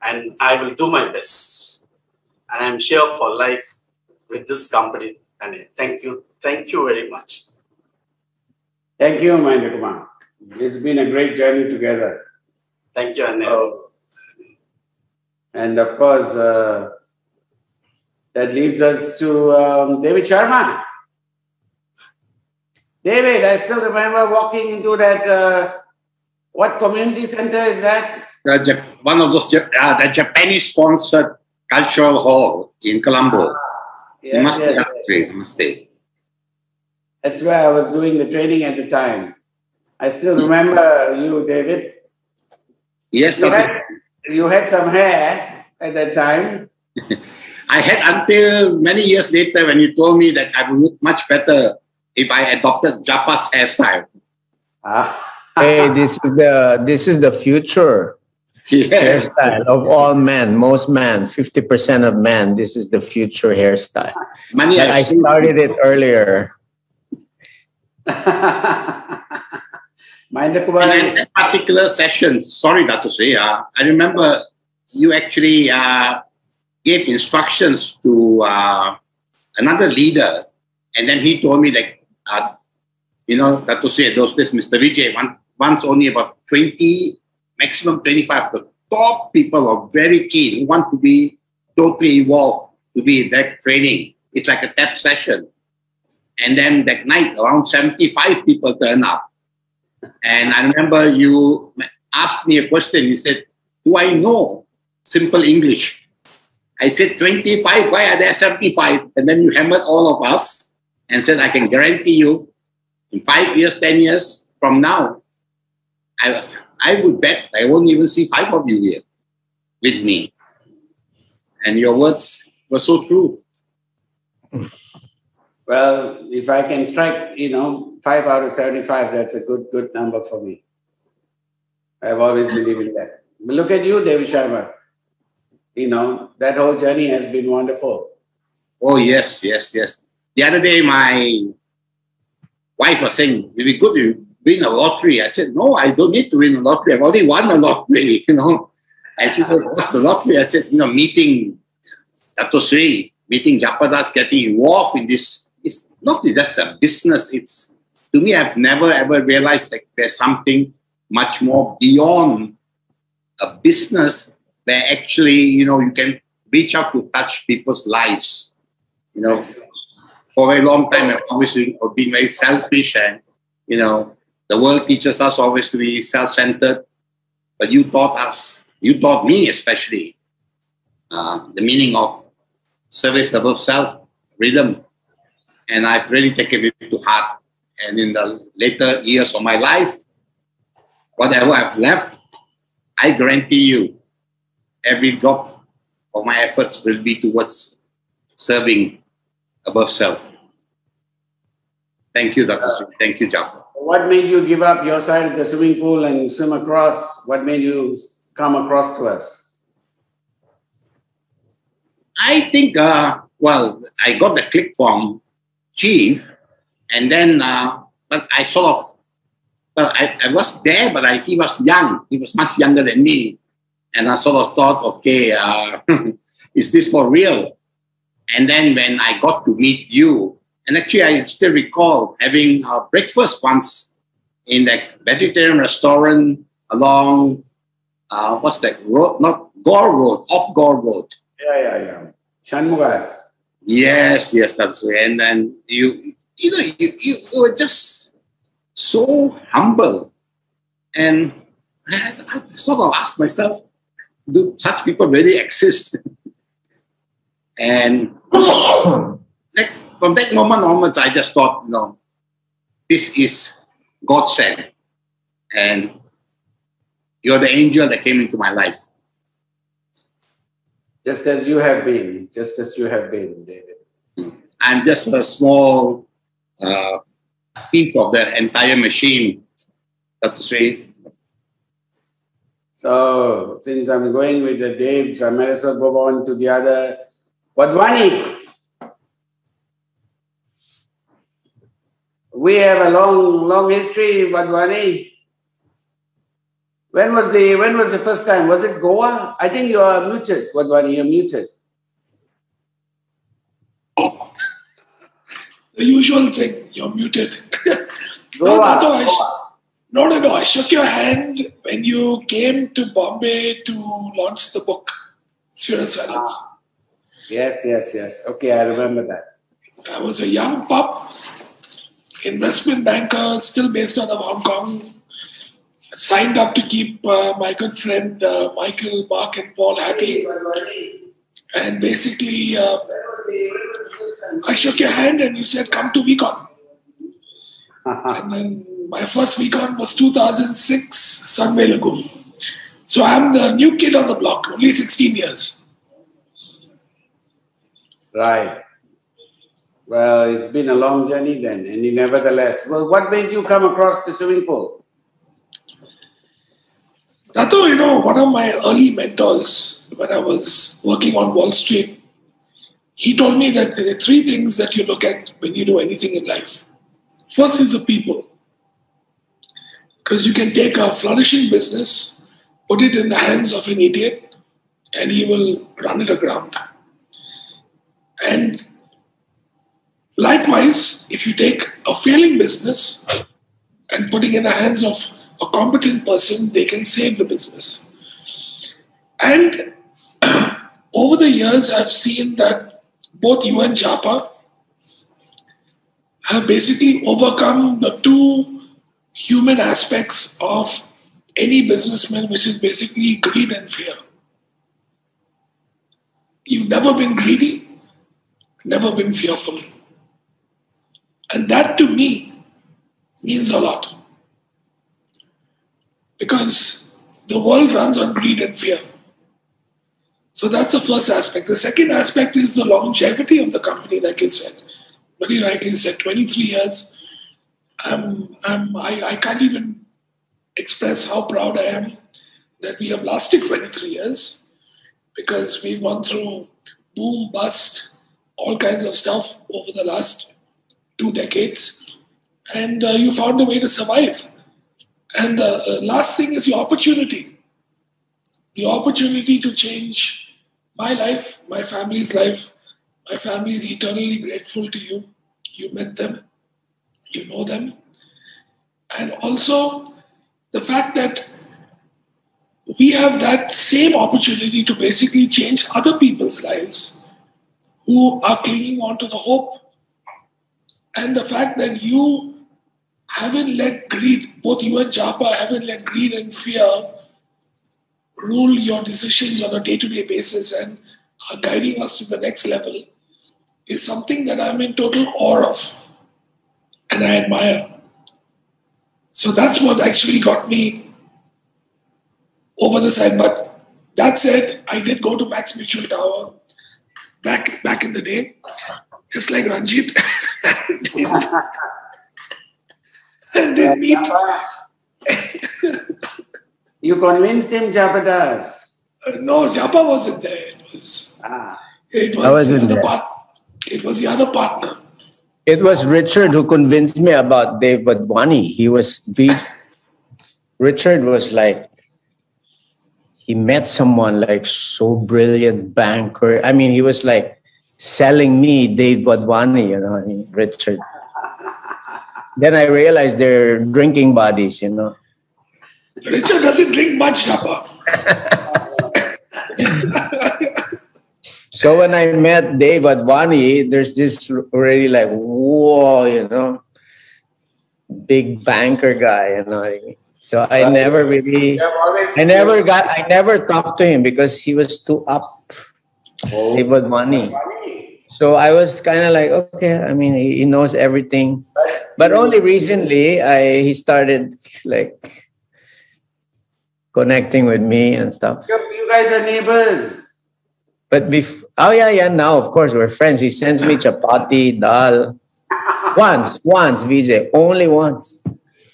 and I will do my best. And I'm here for life with this company. And thank you very much. Thank you, Mahendra Kumar. It's been a great journey together. Thank you, Anil. And of course, that leads us to David Sharma. David, I still remember walking into that, what community center is that? One of those, the Japanese-sponsored cultural hall in Colombo. Namaste. That's where I was doing the training at the time. I still remember you, David. Yes, you had some hair at that time. I had until many years later when you told me that I would look much better if I adopted Japa's hairstyle. Hey, this is the future hairstyle of all men, most men, 50% of men. This is the future hairstyle. I started it earlier. In that particular session, sorry, Dato Sri, I remember you actually gave instructions to another leader, and then he told me that, you know, Dato Sri, those days, Mr. Vijay, once only about 20, maximum 25, the top people are very keen, who want to be totally involved, to be in that training. It's like a tap session. And then that night, around 75 people turn up. And I remember you asked me a question. You said, do I know simple English? I said, 25, why are there 75? And then you hammered all of us and said, I can guarantee you, in 5 years, 10 years from now, I would bet I won't even see 5 of you here with me. And your words were so true. Well, if I can strike, 5 out of 75, that's a good number for me. I've always believed in that. But look at you, David Sharma. That whole journey has been wonderful. Oh, yes. The other day, my wife was saying, it'd be good to win a lottery. I said, no, I don't need to win a lottery. I've already won a lottery, And she said, what's the lottery? I said, meeting Dato Sri, meeting Japadas, getting involved in this. It's not just a business. It's, to me, I've never ever realized that there's something much more beyond a business where actually, you can reach out to touch people's lives. For a very long time, I've always been very selfish and, the world teaches us always to be self-centered. But you taught me especially, the meaning of service above self, rhythm. And I've really taken it to heart. And in the later years of my life, whatever I've left, I guarantee you, every drop of my efforts will be towards serving above self. Thank you, Dr. Sri. Thank you, Japa. What made you give up your side of the swimming pool and swim across? What made you come across to us? I think, I got the click from Chief, and then, but I I was there, but he was young. He was much younger than me. And I sort of thought, okay, is this for real? And then when I got to meet you, and actually I still recall having breakfast once in that vegetarian restaurant along, what's that road? Not Gore Road, off Gore Road. Yeah. Shanmugas. Yes, that's right. And then you were just so humble. And I sort of asked myself, do such people really exist? And from that moment onwards, I just thought, this is God sent. And You're the angel that came into my life. Just as you have been, David. I'm just a small piece of the entire machine, Dr. Shri. So, since I'm going with the Daves, I might as well go on to the other. Wadhwani. We have a long history, Wadhwani. When was the first time? Was it Goa? I think you are muted, Wadhwani, you're muted. The usual thing, you're muted. Goa. No. I shook your hand when you came to Bombay to launch the book, Sphere Silence. Yes. Okay, I remember that. I was a young pup, investment banker, still based out of Hong Kong. Signed up to keep my good friend Michael, Mark, and Paul happy. And basically, I shook your hand and you said, come to Vcon. And then my first Vcon was 2006, Sunway Lagoon. So I'm the new kid on the block, only 16 years. Right. Well, it's been a long journey then, and nevertheless. Well, what made you come across the swimming pool? Dato, one of my early mentors, when I was working on Wall Street, he told me that there are three things that you look at when you do anything in life. First is the people. Because you can take a flourishing business, put it in the hands of an idiot, and he will run it aground. And likewise, if you take a failing business and put it in the hands of a competent person, they can save the business. And over the years, I've seen that both you and Japa have basically overcome the two human aspects of any businessman, which is basically greed and fear. You've never been greedy, never been fearful. And that to me means a lot. Because the world runs on greed and fear. So that's the first aspect. The second aspect is the longevity of the company, like you said. Very rightly said, 23 years. I can't even express how proud I am that we have lasted 23 years because we've gone through boom, bust, all kinds of stuff over the last 2 decades. And you found a way to survive. And the last thing is the opportunity. The opportunity to change my life, my family's life. My family is eternally grateful to you. You met them. You know them. And also the fact that we have that same opportunity to basically change other people's lives who are clinging on to the hope. And the fact that you haven't let greed, both you and Japa haven't let greed and fear rule your decisions on a day-to-day basis and are guiding us to the next level is something that I'm in total awe of and I admire. So that's what actually got me over the side. But that said, I did go to Max Mutual Tower back in the day, just like Ranjit. And then meet. You convinced him, Japa Das? No, Japa wasn't there. It was the other partner. It was Richard who convinced me about Dave Wadhwani. Richard was like, he met someone like so brilliant banker. I mean, he was like selling me Dave Wadhwani, Richard. Then I realized they're drinking buddies, Richard doesn't drink much, Japa. So when I met Dave Wadhwani, there's this already like, whoa, big banker guy, So I never talked to him because he was too up. Dave Wadhwani. So I was kind of like, okay, I mean, he knows everything. But only recently, he started like connecting with me and stuff. You guys are neighbors. But oh yeah, now of course we're friends. He sends me chapati, dal. Once, Vijay, only once.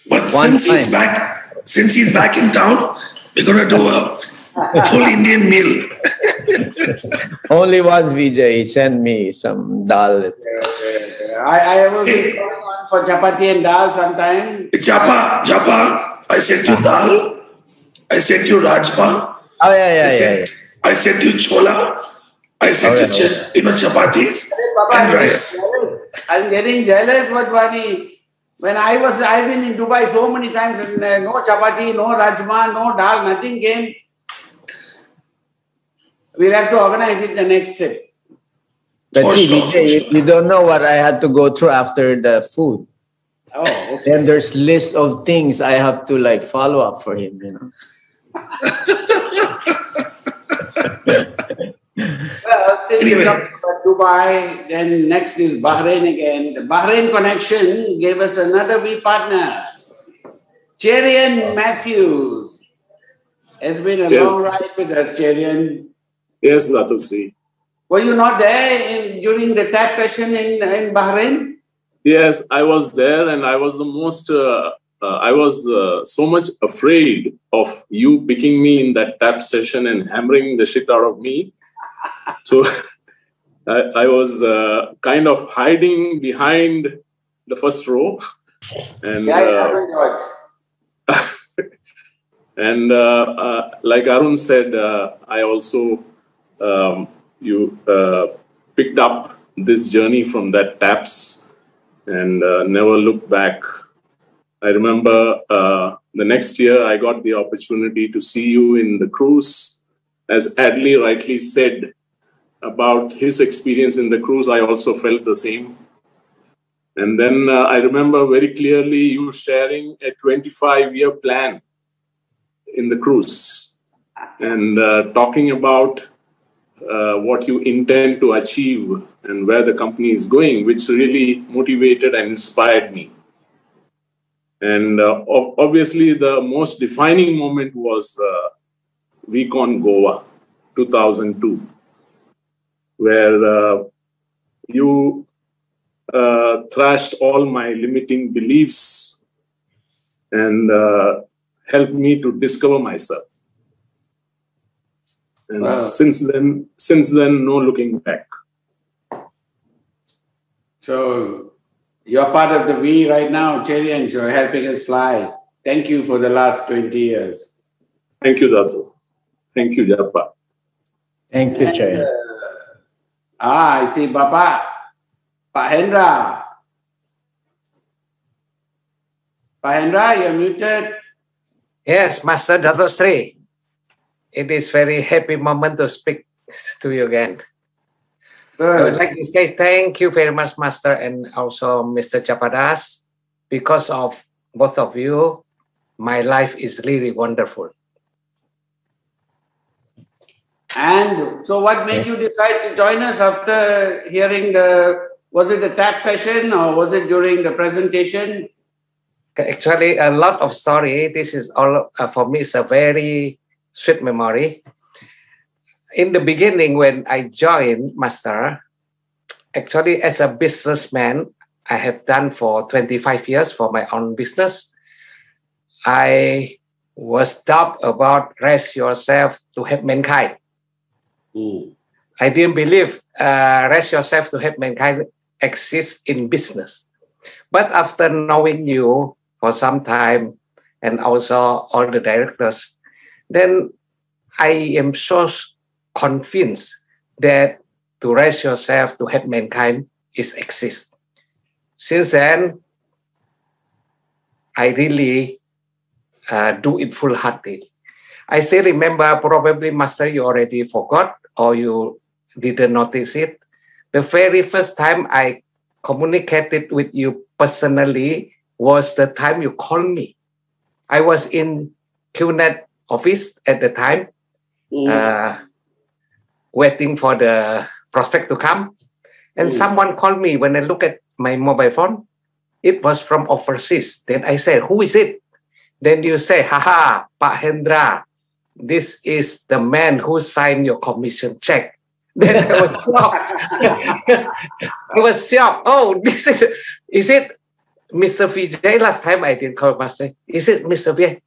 But since he's back in town, we're gonna do a full Indian meal. Only once, Vijay, he sent me some dal. I will be going on for chapati and dal sometime. Japa, I sent you dal. I sent you rajma. Oh yeah. I sent you chola. I sent you chapatis and rice. I'm getting jealous, Wadwani. When I've been in Dubai so many times and no chapati, no rajma, no dal, nothing came. We'll have to organize it the next trip. But you don't know what I had to go through after the food. Oh, okay. Then there's list of things I have to like follow up for him, you know. Well, since you talked about Dubai, then next is Bahrain again. The Bahrain connection gave us another VPartner. Cherian Matthews has been a long ride with us, Cherian. Yes, Dato Shri. Were you not there during the tax session in Bahrain? Yes, I was there, and I was the most. I was so much afraid of you picking me in that tap session and hammering the shit out of me. So I was kind of hiding behind the first row, and and like Arun said, I also you picked up this journey from that taps and never looked back. I remember the next year I got the opportunity to see you in the cruise. As Adley rightly said about his experience in the cruise, I also felt the same. And then I remember very clearly you sharing a 25-year plan in the cruise and talking about what you intend to achieve and where the company is going, which really motivated and inspired me. And obviously, the most defining moment was Vcon Goa 2002, where you thrashed all my limiting beliefs and helped me to discover myself. And since then, no looking back. So you're part of the V right now, Cherian, so helping us fly. Thank you for the last 20 years. Thank you, Dato. Thank you, Japa. Thank you, Cherian. I see Baba. Pahendra. Pahendra, you're muted. Yes, Master Dato Shri. It is very happy moment to speak to you again. Good. I would like to say thank you very much, Master, and also Mr. Chapadas. Because of both of you, my life is really wonderful. And so what made you decide to join us after hearing was it the tax session or was it during the presentation? Actually, a lot of story. This is all, for me, it's a very sweet memory. In the beginning, when I joined Master, actually as a businessman, I have done for 25 years for my own business. I was taught about raise yourself to help mankind. I didn't believe raise yourself to help mankind exists in business. But after knowing you for some time and also all the directors, then I am so convinced that to raise yourself to help mankind is exist. Since then, I really do it full-heartedly. I still remember, probably Master, you already forgot or you didn't notice it. The very first time I communicated with you personally was the time you called me. I was in QNet office at the time, waiting for the prospect to come. And someone called me. When I look at my mobile phone, it was from overseas. Then I said, who is it? Then you say, haha, Pak Hendra, this is the man who signed your commission check. Then I was shocked. I was shocked. Oh, is it Mr. Vijay? Last time I didn't call Master. Is it Mr. Vijay?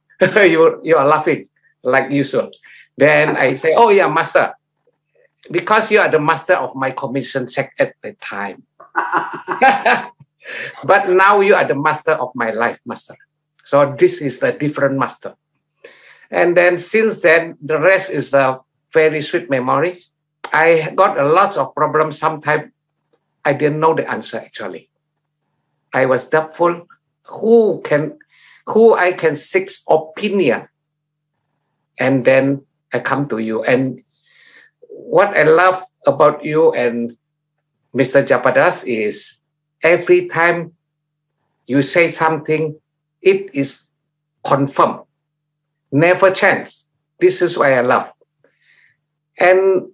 you are laughing like usual. Then I say, oh yeah, Master. Because you are the master of my commission check at the time. But now you are the master of my life, Master. So this is a different master. And then since then, the rest is a very sweet memory. I got a lot of problems. Sometimes I didn't know the answer actually. I was doubtful who I can seek opinion. And then I come to you. And what I love about you and Mr. Japadas is every time you say something, it is confirmed, never change. This is why I love. And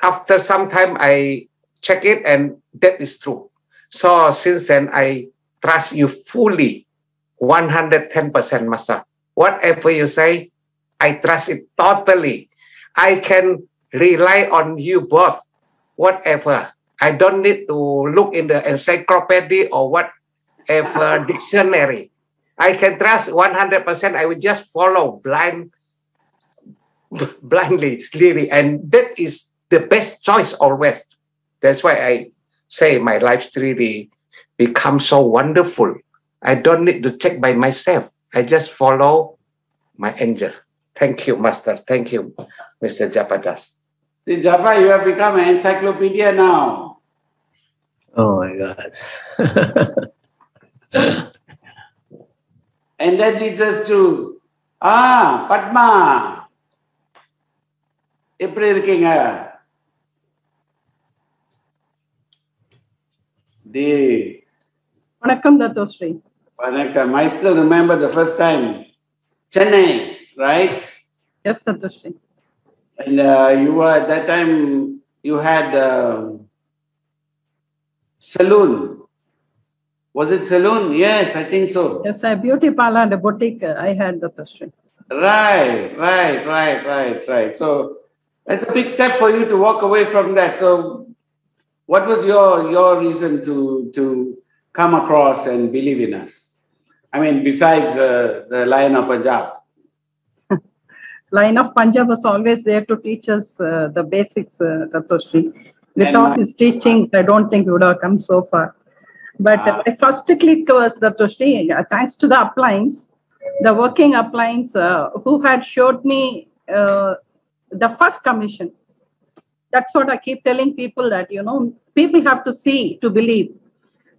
after some time, I check it and that is true. So since then, I trust you fully, 110%, Master. Whatever you say, I trust it totally. I can rely on you both, whatever. I don't need to look in the encyclopedia or whatever dictionary. I can trust 100%. I will just follow blindly, slowly. And that is the best choice always. That's why I say my life really becomes so wonderful. I don't need to check by myself. I just follow my angel. Thank you, Master. Thank you, Mr. Japadas. See, Japa, you have become an encyclopedia now. Oh my God. And that leads us to, Padma. எப்படி இருக்கீங்க? Vanakkam, Dato Shri. Vanakkam. I still remember the first time, Chennai, right? Yes, Dato Shri. And you were, at that time, you had saloon. Was it saloon? Yes, I think so. Yes, a beauty parlor and a boutique I had, Dato Shri. Right. So that's a big step for you to walk away from that. So what was your reason to come across and believe in us? I mean, besides the Lion of Punjab. Lion of Punjab was always there to teach us the basics, Dato Shri. Without his teachings, I don't think we would have come so far. But my first click was Dato Shri, thanks to the uplines, the working uplines who had showed me the first commission. That's what I keep telling people, that, people have to see to believe.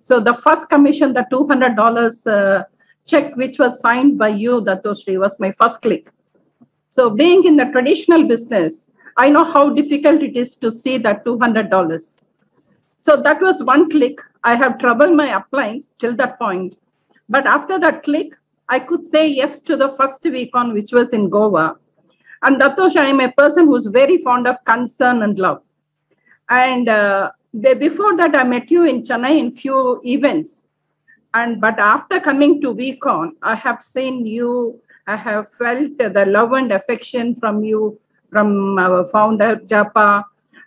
So the first commission, the $200 check, which was signed by you, Dato Shri, was my first click. So being in the traditional business, I know how difficult it is to see that $200. So that was one click. I have troubled my uplines till that point. But after that click, I could say yes to the first Vcon, which was in Goa. And Dato Shri, I am a person who's very fond of concern and love. And before that, I met you in Chennai in few events. But after coming to Vcon, I have seen you. I have felt the love and affection from you, from our founder, Japa,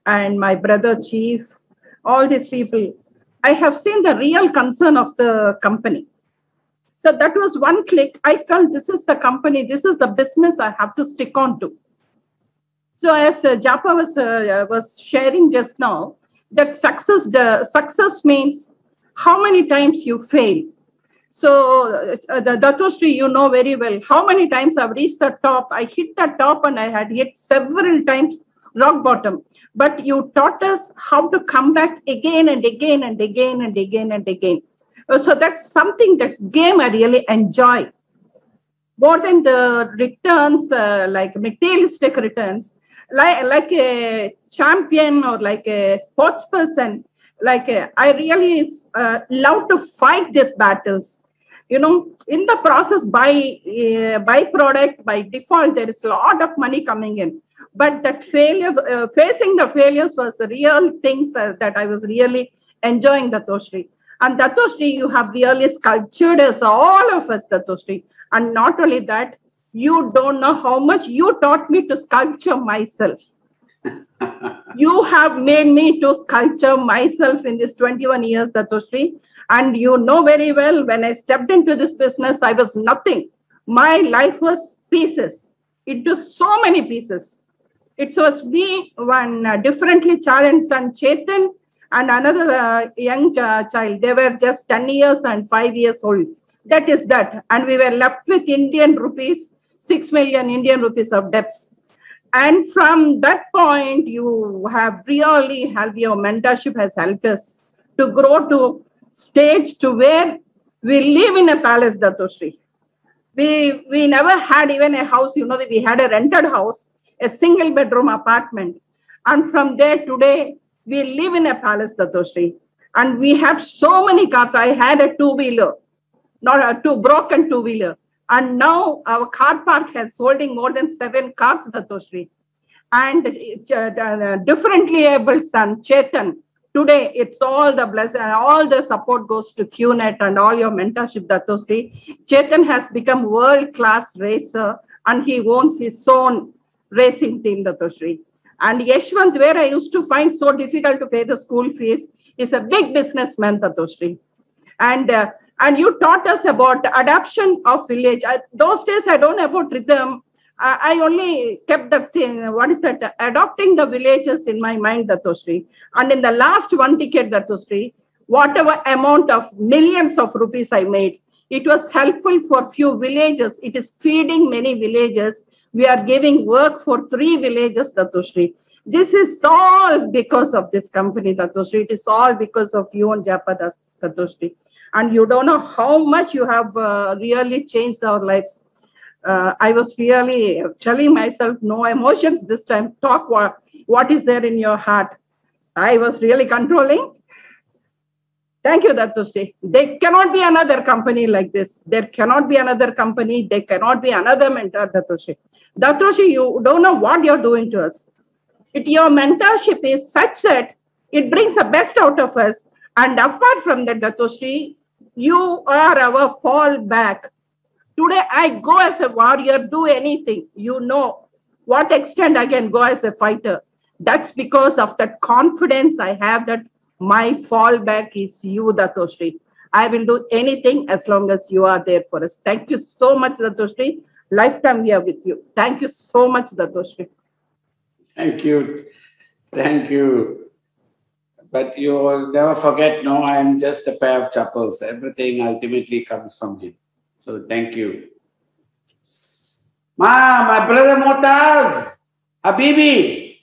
and my brother, Chief, all these people. I have seen the real concern of the company. So that was one click. I felt this is the company, this is the business I have to stick on to. So as Japa was sharing just now, that success means how many times you fail. So the Dato Shri, you know very well how many times I've reached the top. I hit the top and I had hit several times rock bottom. But you taught us how to come back again and again and again and again and again. So that's something, that game I really enjoy. More than the returns, like materialistic returns, like a champion or like a sports person, I really love to fight these battles. In the process, by product, by default, there is a lot of money coming in. But that failure, facing the failures was the real things that I was really enjoying, Dato Shri. And Dato Shri, you have really sculptured us, all of us, Dato Shri. And not only that, You don't know how much you taught me to sculpture myself. You have made me to sculpture myself in this 21 years, Dato Shri. And you know very well, when I stepped into this business, I was nothing. My life was pieces. Into so many pieces. It was me, one differently challenged son, Chetan, and another young child. They were just 10 years and 5 years old. That is that. And we were left with Indian rupees, 6 million Indian rupees of debts. And from that point, you have really helped, your mentorship has helped us to grow to stage to where we live in a palace, Dato Shri. We never had even a house, you know, that we had a rented house, a single bedroom apartment. And from there today, we live in a palace, Dato Shri. And we have so many cars. I had a two-wheeler, not a broken two-wheeler. And now our car park has holding more than 7 cars, Dato Shri. And differently able son, Chetan, today it's all the blessing, all the support goes to QNet and all your mentorship, Dato Shri. Chetan has become world-class racer and he owns his own racing team, Dato Shri. And Yeshwant, where I used to find so difficult to pay the school fees, is a big businessman, Dato Shri. And you taught us about adoption of village. Those days, I don't know about rhythm. I only kept that thing, what is that? Adopting the villages in my mind, Dato Shri. And in the last 1 decade, Dato Shri, whatever amount of millions of rupees I made, it was helpful for few villages. It is feeding many villages. We are giving work for 3 villages, Dato Shri. This is all because of this company, Dato Shri. It is all because of you and Japa, Dato Shri. And you don't know how much you have really changed our lives. I was really telling myself, no emotions this time. Talk what is there in your heart. I was really controlling. Thank you, Dato Shri. There cannot be another company like this. There cannot be another company. There cannot be another mentor, Dato Shri. Dato Shri, you don't know what you're doing to us. Your mentorship is such that it brings the best out of us. And apart from that, Dato Shri, you are our fallback. Today, I go as a warrior, do anything. You know what extent I can go as a fighter. That's because of that confidence I have that my fallback is you, Dato Shri. I will do anything as long as you are there for us. Thank you so much, Dato Shri. Lifetime we are with you. Thank you so much, Dato Shri. Thank you. Thank you. But you will never forget, no, I am just a pair of chappals. Everything ultimately comes from him. So thank you. My brother Motaz, Habibi,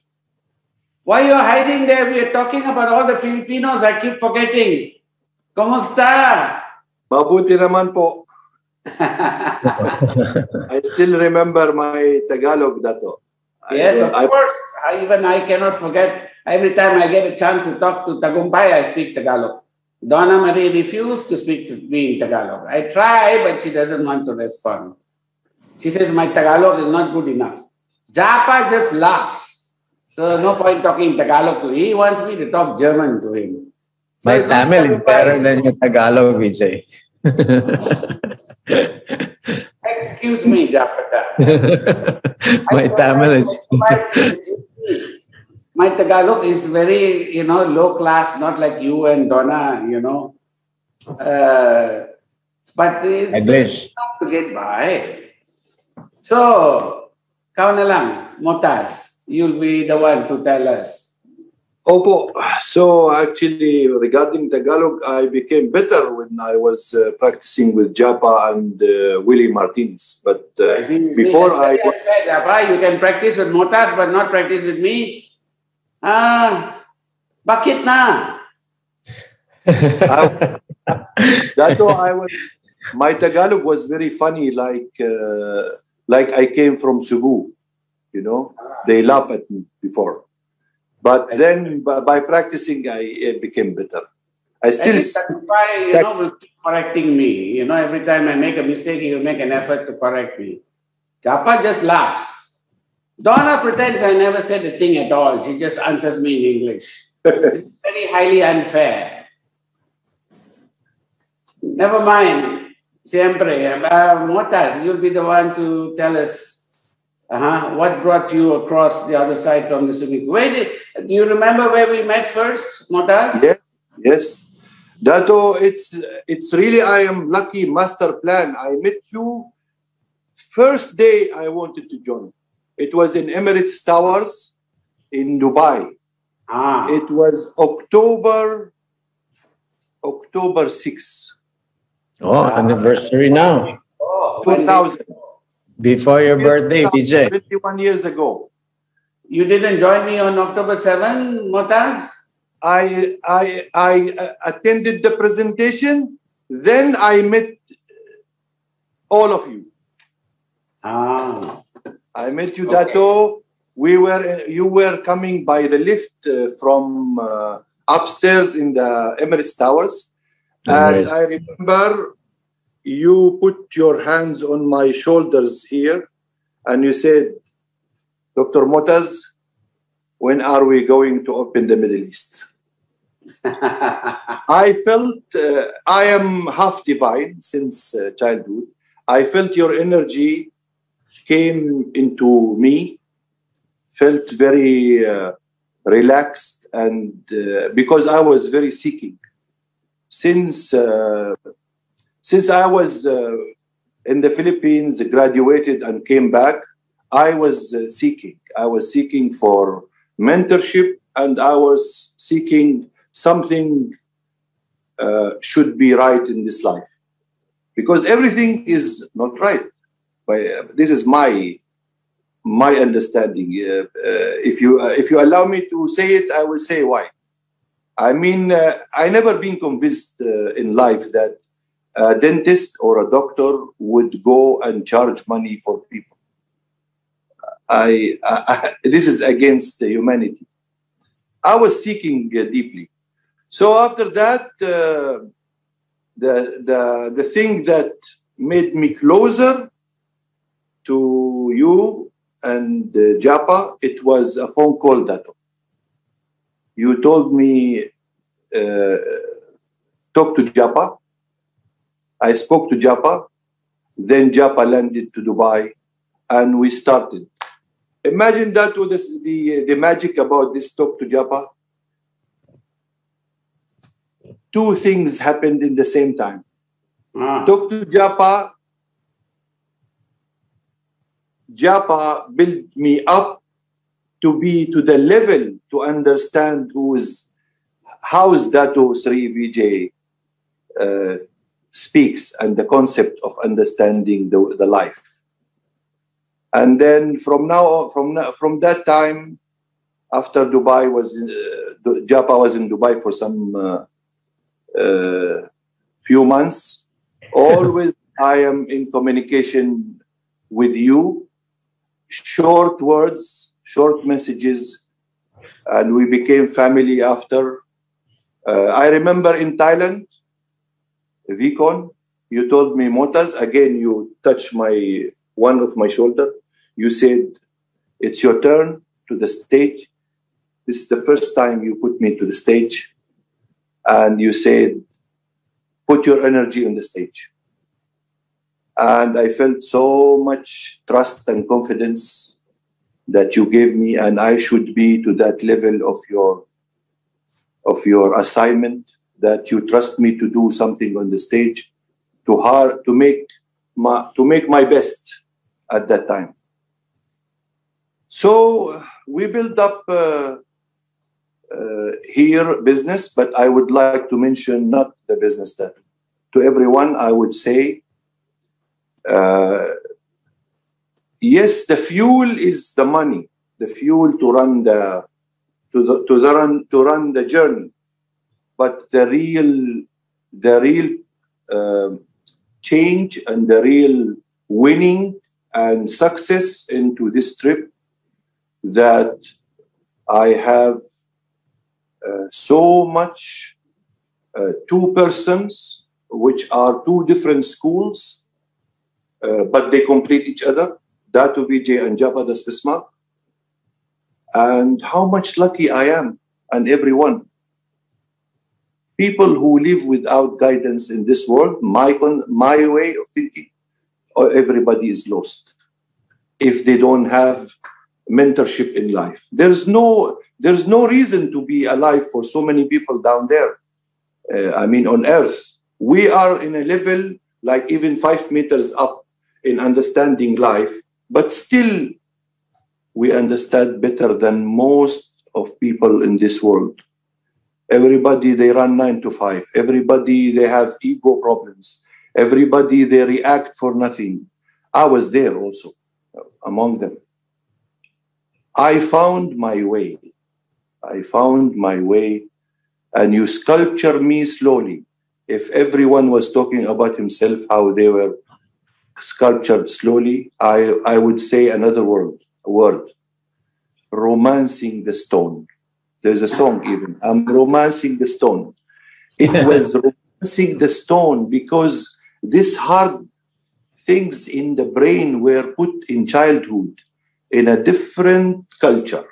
why are you hiding there? We are talking about all the Filipinos. I keep forgetting. Kumusta? Mabuti naman po. I still remember my Tagalog, Dato. Yes, of course. Even I cannot forget. Every time I get a chance to talk to Tagumpay, I speak Tagalog. Donna Marie refused to speak to me in Tagalog. I try, but she doesn't want to respond. She says my Tagalog is not good enough. Japa just laughs. So no point talking Tagalog to him. He wants me to talk German to him. So my Tamil is better than your Tagalog, Vijay. Excuse me, Japata. My Tamil is... My Tagalog is very, low class, not like you and Donna, But it's enough to get by. So, kau na lang, Motas, you'll be the one to tell us. Opo. So actually, regarding Tagalog, I became better when I was practicing with Japa and Willie Martinez. But before I... Japa, you can practice with Motas, but not practice with me. Bakit na? Dato, my Tagalog was very funny, like I came from Cebu, They laugh at me before. But then by practicing, I became better. I still... will keep correcting me. Every time I make a mistake, he will make an effort to correct me. Japa just laughs. Donna pretends I never said a thing at all. She just answers me in English. It's very highly unfair. Never mind. Siempre. Motas, you'll be the one to tell us what brought you across the other side from the swimming pool. Do you remember where we met first, Motas? Yes, yes. Dato, it's really, I am lucky, master plan. I met you first day I wanted to join. It was in Emirates Towers in Dubai. It was October 6. Oh, anniversary now. 2000. Before your birthday, VJ. 21 years ago. You didn't join me on October 7, Motas? I attended the presentation, then I met all of you. I met you, Dato. You were coming by the lift from upstairs in the Emirates Towers. And I remember you put your hands on my shoulders here and you said, Dr. Motas, when are we going to open the Middle East? I felt, I am half divine since childhood. I felt your energy came into me, felt very relaxed, and because I was very seeking. Since I was in the Philippines, graduated and came back, I was seeking. I was seeking for mentorship, and I was seeking something should be right in this life, because everything is not right. This is my understanding. If you allow me to say it, I will say why. I mean, I never been convinced in life that a dentist or a doctor would go and charge money for people. This is against humanity. I was seeking deeply. So after that, the thing that made me closer to you and Japa, it was a phone call, Dato. You told me, talk to Japa. I spoke to Japa. Then Japa landed to Dubai, and we started. Imagine that with the magic about this talk to Japa. Two things happened in the same time. Talk to Japa. Japa built me up to be to the level to understand how Dato Sri Vijay speaks, and the concept of understanding the life. And then from that time, after Dubai Japa was in Dubai for some few months. Always I am in communication with you, short words, short messages, and we became family after. I remember in Thailand, Vcon, you told me, Motas, again you touched one of my shoulder. You said, it's your turn to the stage. This is the first time you put me to the stage. And you said, put your energy on the stage. And I felt so much trust and confidence that you gave me, and I should be to that level of your assignment, that you trust me to do something on the stage, to make my best at that time. So we built up here business, but I would like to mention not the business that to everyone I would say, yes, the fuel is the money, the fuel to run the journey, but the real change and the real winning and success into this trip, that I have so much two persons which are two different schools, but they complete each other, Dato Vijay and Japa Das Bismarck, and how much lucky I am, and everyone. people who live without guidance in this world, my way of thinking, everybody is lost if they don't have mentorship in life. There's no reason to be alive for so many people down there. I mean, on earth, we are in a level like even 5 meters up in understanding life, but still we understand better than most of people in this world. Everybody, they run 9 to 5. Everybody, they have ego problems. Everybody, they react for nothing. I was there also among them. I found my way. I found my way, and you sculpture me slowly. If everyone was talking about himself, how they were sculptured slowly, I would say another word, romancing the stone. There's a song even, I'm romancing the stone. It was romancing the stone because these hard things in the brain were put in childhood in a different culture.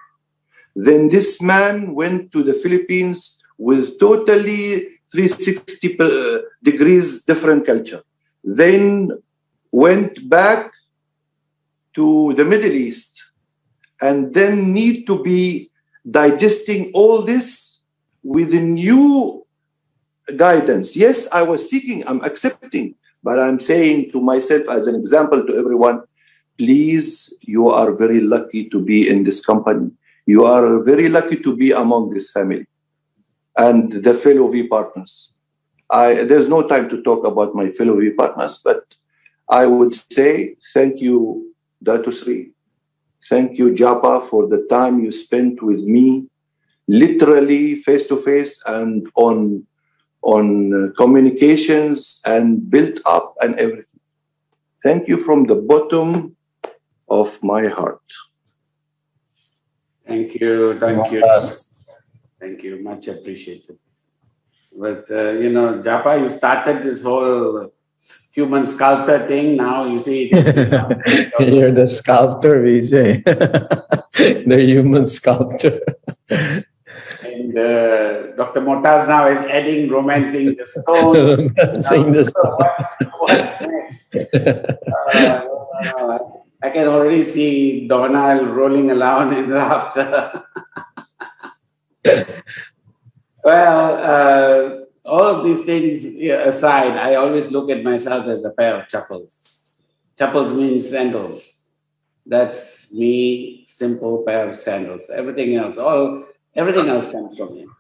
Then this man went to the Philippines with totally 360 degrees different culture. Then went back to the Middle East and then need to be digesting all this with a new guidance. Yes, I was seeking, I'm accepting, but I'm saying to myself as an example to everyone, please, you are very lucky to be in this company. You are very lucky to be among this family and the fellow VPartners. There's no time to talk about my fellow VPartners, but I would say thank you, Dato Shri. Thank you, Japa, for the time you spent with me, literally face-to-face and on communications and built up and everything. Thank you from the bottom of my heart. Thank you. Thank you. Thank you. Much appreciated. But, you know, Japa, you started this whole human sculptor thing. Now you see you're the sculptor, Vijay. The human sculptor. And Dr. Motaz now is adding romancing the stone. Romancing the stone. What's next? I can already see Donald rolling around in laughter. Well, all of these things aside, I always look at myself as a pair of chappals. Chappals means sandals. That's me, simple pair of sandals. Everything else comes from him.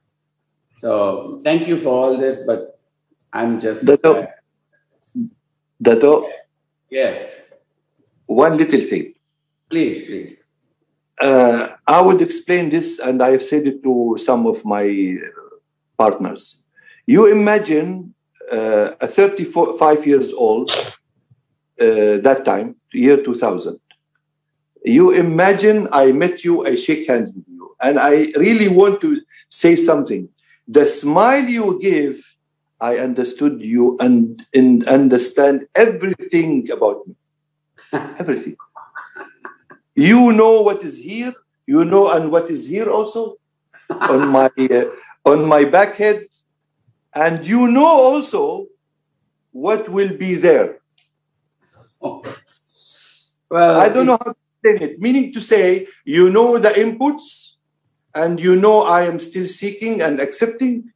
So thank you for all this, but I'm just... Dato? Yes. One little thing. Please, please. I would explain this, and I have said it to some of my partners. You imagine a 35 years old, that time, year 2000. You imagine I met you, I shake hands with you, and I really want to say something. The smile you give, I understood you and understand everything about me. Everything. You know what is here, you know, and what is here also on my back head. And you know also what will be there. Oh. Well, I don't know how to explain it. Meaning to say, you know the inputs, and you know I am still seeking and accepting,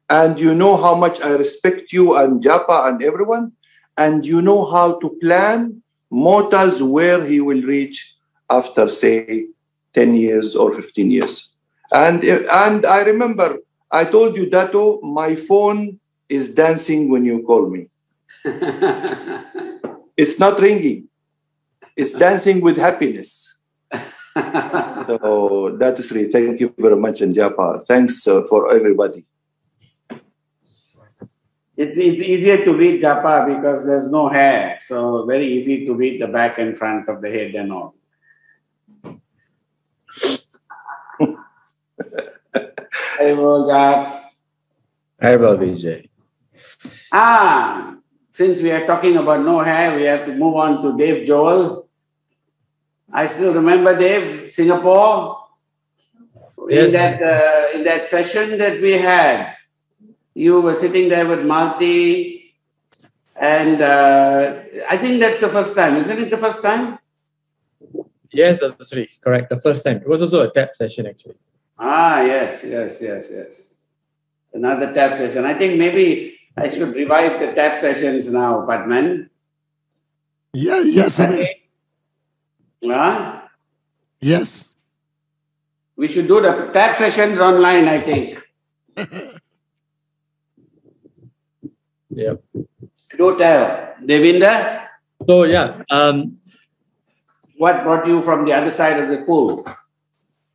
and you know how much I respect you and Japa and everyone, and you know how to plan Motaz where he will reach after, say, 10 years or 15 years. And I remember, I told you, Dato, my phone is dancing when you call me. It's not ringing. It's dancing with happiness. So, Dato Shri, thank you very much, and Japa. Thanks for everybody. It's easier to read Japa because there's no hair. So very easy to read the back and front of the head and all. Hey, Japs. Hi, Vijay. Since we are talking about no hair, we have to move on to Dave Joel. I still remember Dave, Singapore. Yes. In that session that we had, You were sitting there with Malti, and I think that's the first time. Isn't it the first time? Yes, that's Shri. Correct. The first time. It was also a tap session, actually. Ah, yes. Another tap session. I think maybe I should revive the tap sessions now, Padman. Yeah, yes. Yes. We should do the tap sessions online, I think. Yeah. Do tell. Devinder? So, yeah. What brought you from the other side of the pool?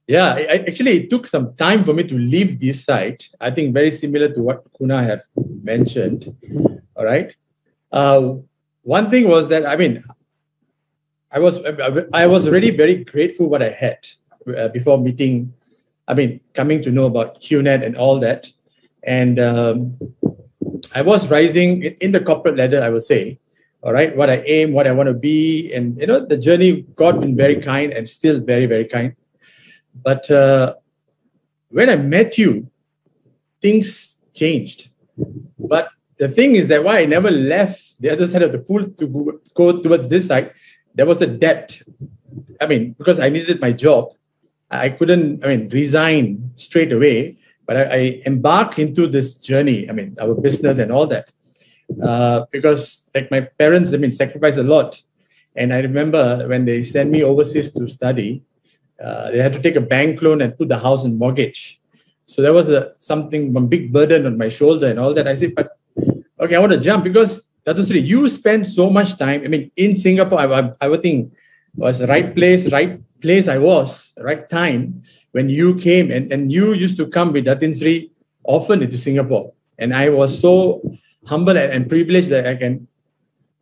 Yeah, actually, it took some time for me to leave this site. I think very similar to what Kuna have mentioned. All right. One thing was that, I mean, I was already very grateful what I had before meeting, coming to know about QNet and all that. And I was rising in the corporate ladder, I would say. All right, what I aim, what I want to be. And, the journey, God been very kind and still very, very kind. But when I met you, things changed. But the thing is that why I never left the other side of the pool to go towards this side, there was a debt. Because I needed my job, I couldn't, resign straight away. But I embarked into this journey, our business and all that. Because like my parents, sacrificed a lot. And I remember when they sent me overseas to study, they had to take a bank loan and put the house in mortgage. So there was a big burden on my shoulder and all that. I said, but okay, I want to jump because Dato Shri, you spend so much time. In Singapore, I would think was the right place I was, right time when you came and you used to come with Datin Shri often into Singapore. And I was so humble and privileged that I can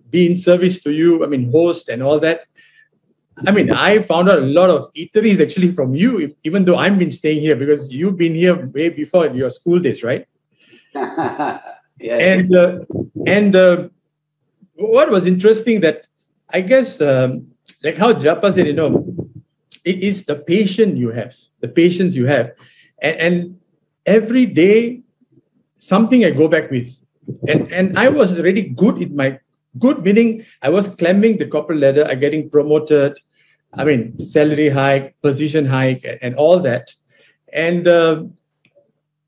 be in service to you, host and all that. I found out a lot of eateries actually from you, even though I've been staying here because you've been here way before your school days, right? Yes. And what was interesting that I guess, like how Japa said, it is the patience you have. And every day, something I go back with. And I was already good in my good, meaning I was climbing the corporate ladder, I getting promoted, salary hike, position hike, and all that. And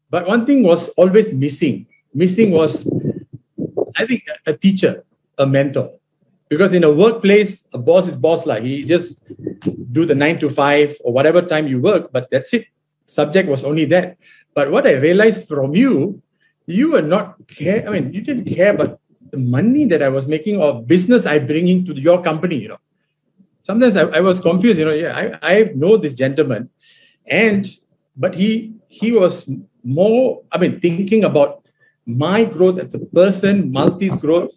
but one thing was always missing. Missing was, I think, a teacher, a mentor. Because in a workplace, a boss is boss like he just do the 9 to 5 or whatever time you work, but that's it. Subject was only that. But what I realized from you, you were not care. You didn't care about the money that I was making or business I bringing to your company. Sometimes I was confused. I know this gentleman, but he was more. Thinking about my growth as a person, Malti's growth.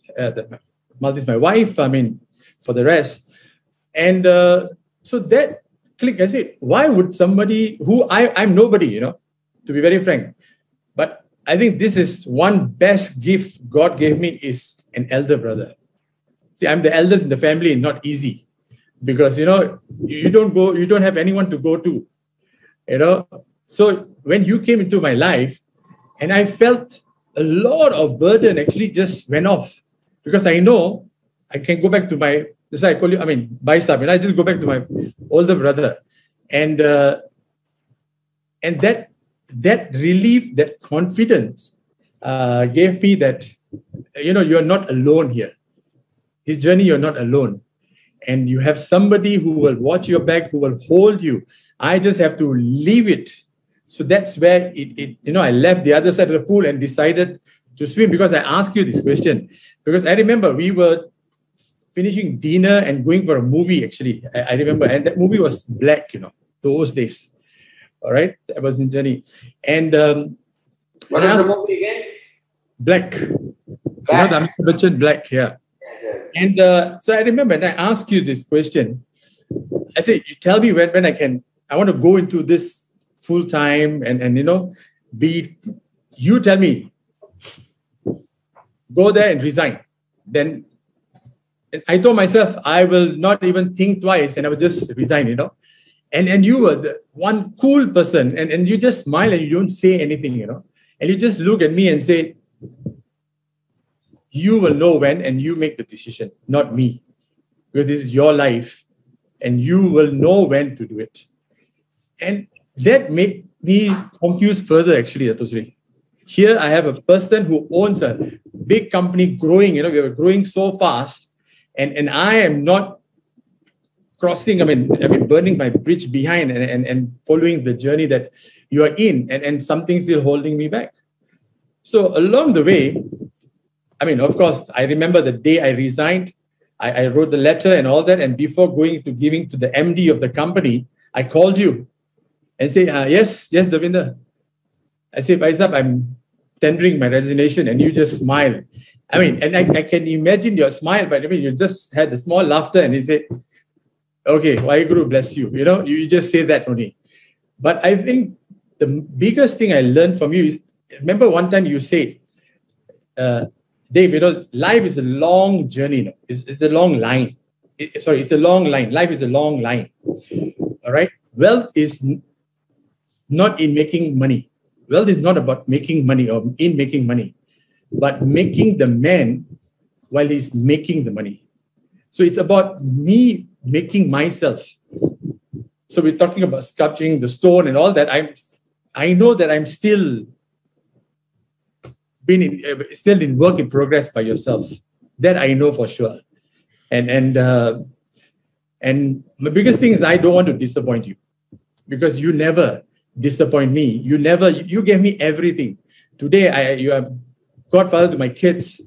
Malti's my wife. For the rest, and so that click. I said, why would somebody who I'm nobody, to be very frank, but I think this is one best gift God gave me is an elder brother. See, I'm the eldest in the family, not easy because, you don't have anyone to go to, So when you came into my life and I felt a lot of burden actually just went off because I know I can go back to my, that's why I call you, Baisab, and I just go back to my older brother. And that relief, that confidence gave me that, you're not alone here. This journey, you're not alone. And you have somebody who will watch your back, who will hold you. I just have to leave it. So that's where I left the other side of the pool and decided to swim because I asked you this question. Because I remember we were finishing dinner and going for a movie, actually. I remember. And that movie was black, those days. All right, that was in journey, and what is the movie again? Black. The Amitabh Bachchan Black, yeah. And so I remember, and I asked you this question. I said, "You tell me when I want to go into this full time, and be. You tell me, go there and resign. Then I told myself I will not even think twice, and I will just resign. And you were the one cool person, and you just smile and you don't say anything, And you just look at me and say, you will know when, and you make the decision, not me. Because this is your life, and you will know when to do it. And that made me confused further, actually, Dato' Sri. Here I have a person who owns a big company growing, we are growing so fast, and I am not crossing, burning my bridge behind and following the journey that you are in, and something's still holding me back. So along the way, of course, I remember the day I resigned, I wrote the letter and all that, and before giving to the MD of the company, I called you and say, yes, Davinder. I say, Paisap, I'm tendering my resignation, and you just smile. And I can imagine your smile, but you just had a small laughter, and you say, okay, Waheguru bless you. You just say that only. But I think the biggest thing I learned from you is, remember one time you said, Dave, life is a long journey. It's a long line. It's a long line. Life is a long line. All right. Wealth is not in making money. Wealth is not about making money or in making money, but making the man while he's making the money. So it's about me making myself. So we're talking about sculpturing the stone and all that. I know that I'm still in work in progress by yourself. That I know for sure. And my biggest thing is I don't want to disappoint you, because you never disappoint me. You gave me everything. Today you are godfather to my kids.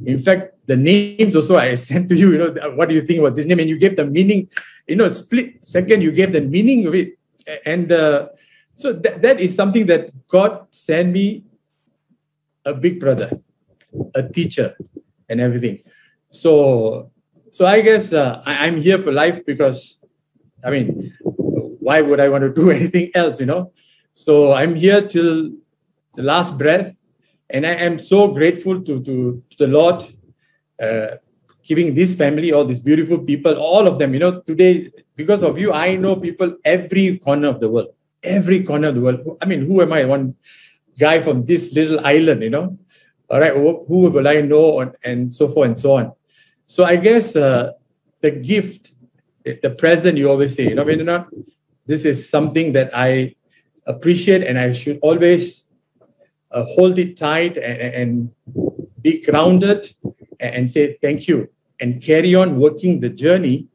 In fact, the names also I sent to you. What do you think about this name? And you gave the meaning. Split second you gave the meaning of it. And so that is something that God sent me. A big brother, a teacher, and everything. So I guess I'm here for life, because, why would I want to do anything else, So I'm here till the last breath, and I am so grateful to the Lord, giving this family, all these beautiful people, all of them, today, because of you, I know people every corner of the world. Who am I? One guy from this little island, all right, who will I know, and so forth and so on. So I guess the gift, the present, you always say, this is something that I appreciate, and I should always hold it tight and be grounded and say thank you and carry on working the journey.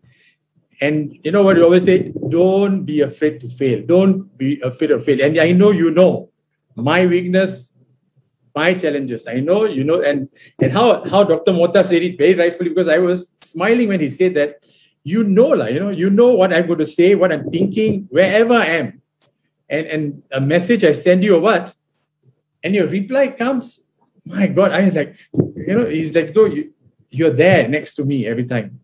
And you know what you always say, don't be afraid to fail. Don't be afraid of fail. And I know my weakness, my challenges. I know, and how Dr. Mota said it very rightfully, because I was smiling when he said that, you know what I'm going to say, what I'm thinking, wherever I am. And a message I send you or what, and your reply comes, my God, I like, it's like though you're there next to me every time.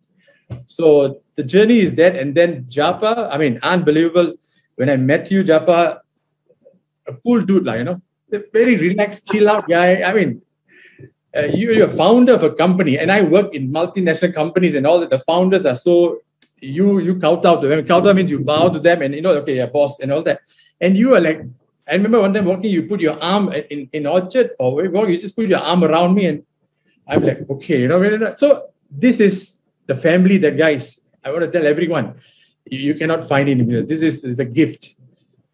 So the journey is that, and then Japa, unbelievable. When I met you, Japa, a cool dude, a very relaxed, chill out guy. You're a founder of a company, and I work in multinational companies and all that. The founders are so, you kowtow to them. Kowtow means you bow to them, and okay, yeah, boss and all that. And you are like, I remember one time walking, you put your arm in Orchard or where you walk, you just put your arm around me, and I'm like, okay, So this is the family that, guys, I want to tell everyone, you cannot find it. This is a gift.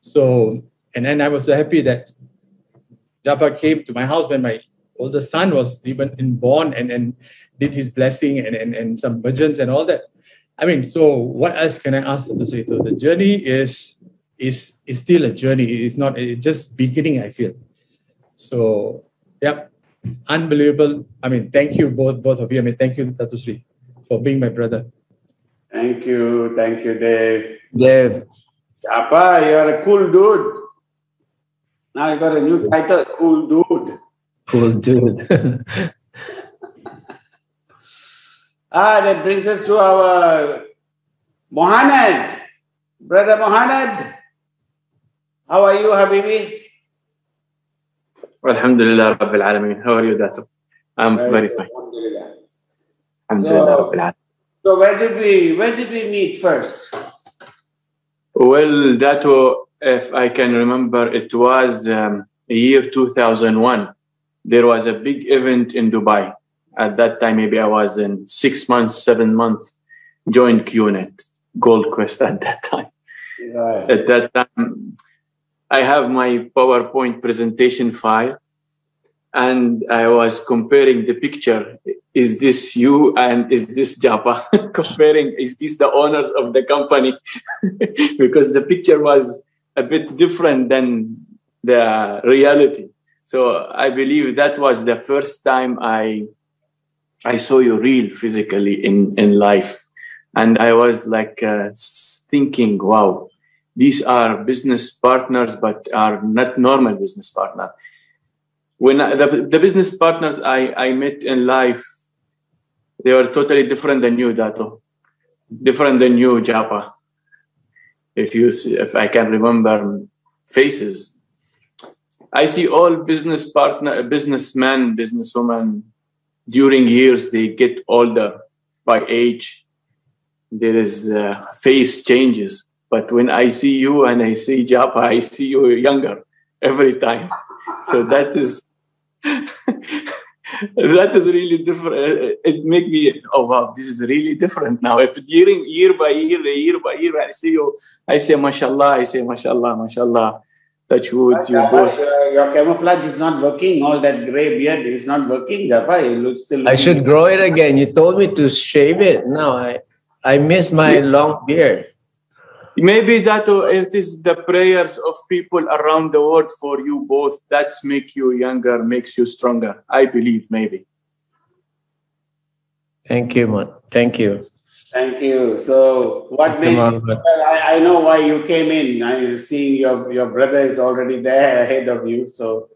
So, and then I was so happy that Japa came to my house when my older son was even born, and did his blessing and some bhajans and all that. So what else can I ask to say? So the journey is still a journey. It's just beginning, I feel. So, yeah, unbelievable. Thank you both of you. Thank you, Dato' Sri, for being my brother. Thank you, Dave. Japa, you're a cool dude. Now you got a new title, cool dude. Cool dude. That brings us to our Mohanad. Brother Mohanad, how are you, Habibi? Alhamdulillah Rabbil Alameen. How are you, Dato? I'm very fine. Alhamdulillah Rabbil Alameen. So where did we meet first? Well, Dato, if I can remember, it was in year 2001, there was a big event in Dubai. At that time, maybe I was in 6 months, 7 months, joined QNet, Gold Quest at that time. Right. At that time, I have my PowerPoint presentation file, and I was comparing the picture. Is this you and is this Japa? Comparing, is this the owners of the company? Because the picture was a bit different than the reality. So I believe that was the first time I saw you real physically in life. And I was like thinking, wow, these are business partners, but are not normal business partners. When the business partners I met in life, they were totally different than you, Dato. Different than you, Japa. If I can remember faces. I see all businessmen, businesswomen, during years, they get older by age. There is face changes. But when I see you and I see Japa, I see you younger every time. So that is that is really different. It makes me, oh wow, this is really different now. If during year by year, I see you, I say mashallah, mashallah. Touch wood, you both. Your camouflage is not working. All that gray beard is not working, Japa. It looks still. I should grow it again. You told me to shave it. No, I miss my long beard. Maybe that it is the prayers of people around the world for you both. That's make you younger, makes you stronger. I believe maybe. Thank you, man. Thank you. Thank you. So what made I know why you came in. I seeing your brother is already there ahead of you. So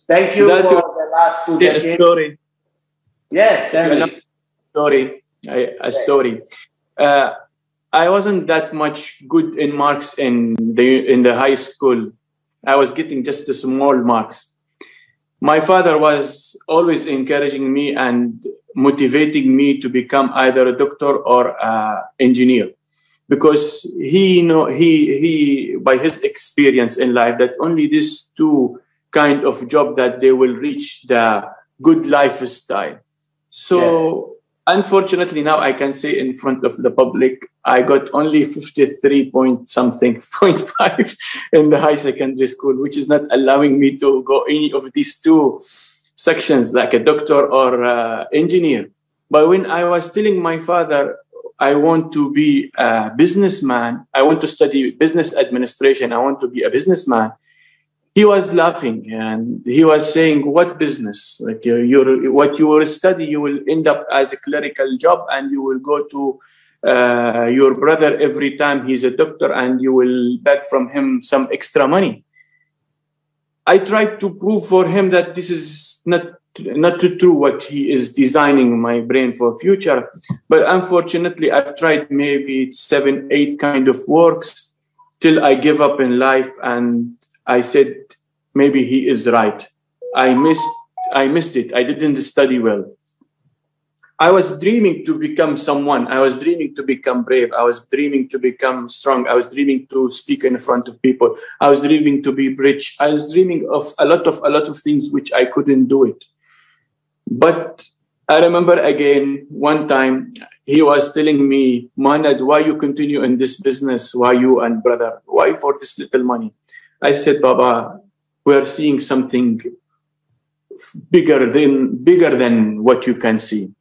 thank you for the last 2 decades. Story. Yes, tell me. Story. A story. I wasn't that much good in marks in the high school. I was getting just the small marks. My father was always encouraging me and motivating me to become either a doctor or an engineer, because he by his experience in life that only these two kind of job that they will reach the good lifestyle. So. Yes. Unfortunately, now I can say in front of the public, I got only 53.5 in the high secondary school, which is not allowing me to go any of these two sections, like a doctor or engineer. But when I was telling my father, I want to be a businessman, I want to study business administration, I want to be a businessman, he was laughing and he was saying, what business? Like what you will study, you will end up as a clerical job and you will go to your brother every time he's a doctor and you will beg from him some extra money. I tried to prove for him that this is not true what he is designing my brain for future. But unfortunately, I've tried maybe 7, 8 kind of works till I give up in life and I said, maybe he is right. I missed it. I didn't study well. I was dreaming to become someone. I was dreaming to become brave. I was dreaming to become strong. I was dreaming to speak in front of people. I was dreaming to be rich. I was dreaming of a lot of things which I couldn't do it. But I remember again, one time he was telling me, Manad, why you continue in this business? Why you and brother? Why for this little money? I said, Baba, we are seeing something bigger than what you can see.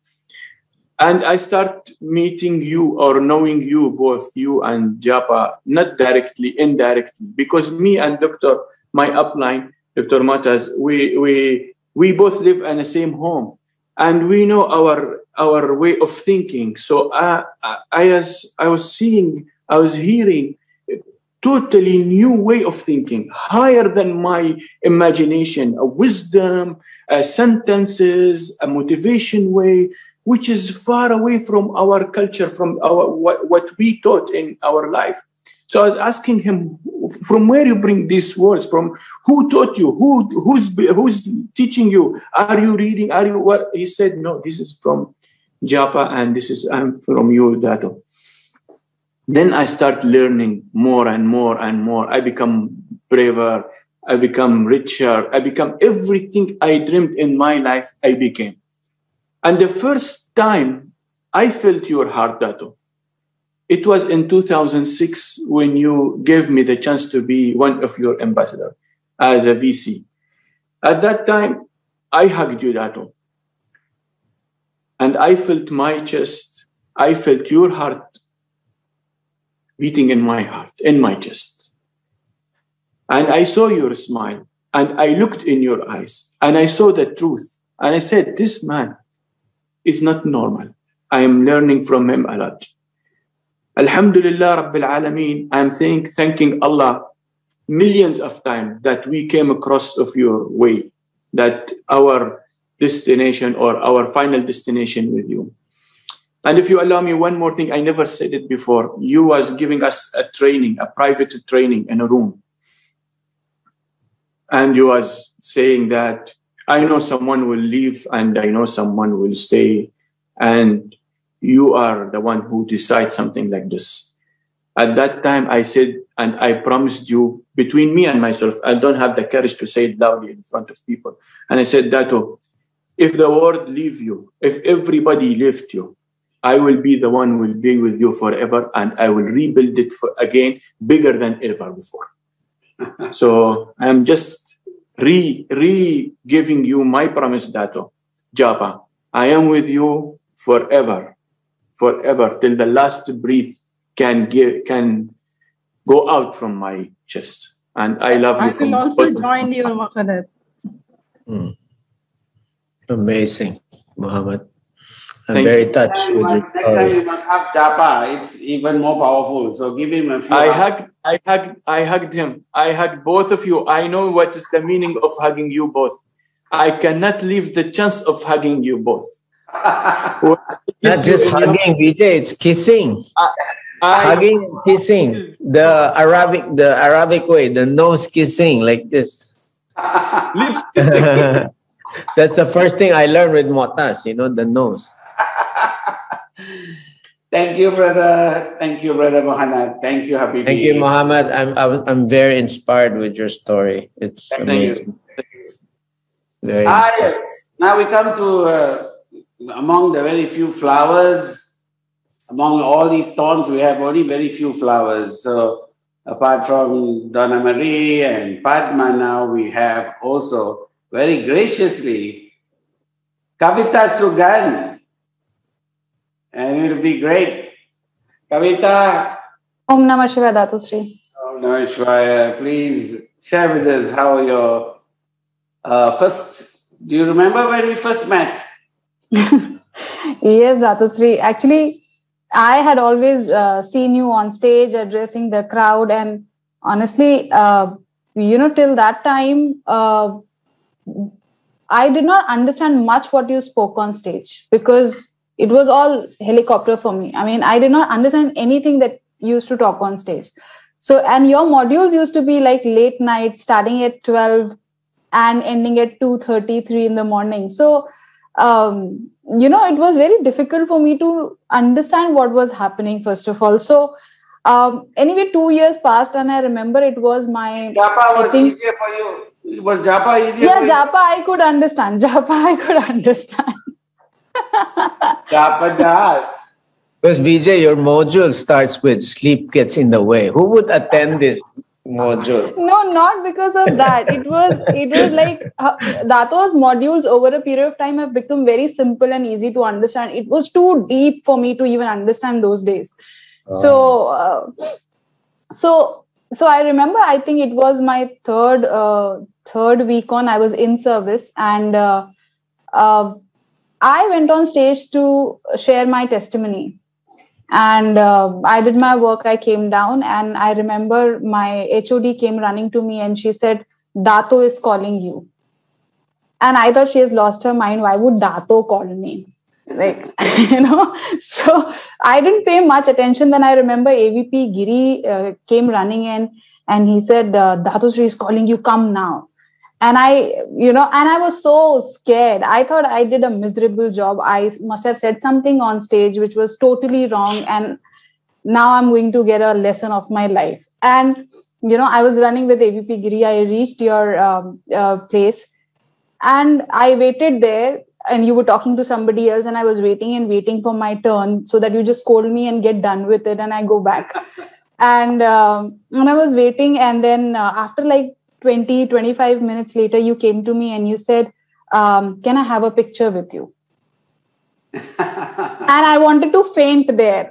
And I start meeting you or knowing you, both you and Japa, not directly, indirectly, because me and my upline, Dr. Matas, we both live in the same home and we know our way of thinking. So I was hearing totally new way of thinking, higher than my imagination, a wisdom, sentences, a motivation way, which is far away from our culture, from what we taught in our life. So I was asking him, from where you bring these words from? Who taught you? Who's teaching you? Are you reading? Are you what? He said, no, this is from Japa and I'm from you, Dato. Then I start learning more and more and more. I become braver, I become richer, I become everything I dreamed in my life, I became. And the first time I felt your heart, Dato, it was in 2006 when you gave me the chance to be one of your ambassadors as a VC. At that time, I hugged you, Dato. And I felt my chest, I felt your heart beating in my heart, in my chest. And I saw your smile, and I looked in your eyes, and I saw the truth. And I said, this man is not normal. I am learning from him a lot. Alhamdulillah Rabbil Alameen, I am thanking Allah millions of times that we came across of your way, that our destination or our final destination with you. And if you allow me one more thing, I never said it before. You was giving us a training, a private training in a room. And you was saying that I know someone will leave and I know someone will stay. And you are the one who decides something like this. At that time, I said, and I promised you, between me and myself, I don't have the courage to say it loudly in front of people. And I said, Dato, if the world leave you, if everybody left you, I will be the one who will be with you forever, and I will rebuild it again, bigger than ever before. So I'm just giving you my promise, Dato. Japa, I am with you forever, forever, till the last breath can go out from my chest. And I love you. I will also join you, Muhammad. Amazing, Muhammad. I'm very touched with your Next time you must have Japa. It's even more powerful. So give him a few. I hugged him. I hugged both of you. I know what is the meaning of hugging you both. I cannot leave the chance of hugging you both. Not just hugging, Vijay, it's kissing. Hugging and kissing. The Arabic way, the nose kissing like this. Lips kissing. That's the first thing I learned with Motas, the nose. Thank you, brother. Thank you, brother Muhammad. Thank you, Habibi. Thank you, Muhammad. I'm very inspired with your story. It's amazing. Very yes. Now we come to among the very few flowers. Among all these thorns, we have only very few flowers. So apart from Donna Marie and Padma, now we have also very graciously Kavita Sugan. And it will be great. Kavita. Om Namah Shivaya, Dato Shri. Om Namah Shivaya. Please share with us how your do you remember when we first met? Yes, Dato Shri. Actually, I had always seen you on stage addressing the crowd, and honestly, till that time, I did not understand much what you spoke on stage because it was all helicopter for me. I mean, I did not understand anything that you used to talk on stage. So, and your modules used to be like late night, starting at 12 and ending at 2:30, 3 in the morning. So, it was very difficult for me to understand what was happening, first of all. So, anyway, 2 years passed, and I remember it was my... Japa was easier for you. Was Japa easier for you? Yeah, Japa I could understand. Japa does. Because Vijay, your module starts with sleep gets in the way. Who would attend this module? No, not because of that. It was like Dato's modules over a period of time have become very simple and easy to understand. It was too deep for me to even understand those days. So I remember, I think it was my third Vcon. I was in service, and I went on stage to share my testimony. And I did my work, I came down, and I remember my HOD came running to me and she said, Dato is calling you. And I thought she has lost her mind. Why would Dato call me? Like, so I didn't pay much attention. Then I remember AVP Giri came running in and he said, Dato Shri is calling you, come now. And I was so scared. I thought I did a miserable job. I must have said something on stage which was totally wrong. And now I'm going to get a lesson of my life. And I was running with AVP Giri. I reached your place and I waited there, and you were talking to somebody else, and I was waiting and waiting for my turn so that you just scold me and get done with it and I go back. And when I was waiting, and then after like 20-25 minutes later, you came to me and you said, can I have a picture with you? And I wanted to faint there.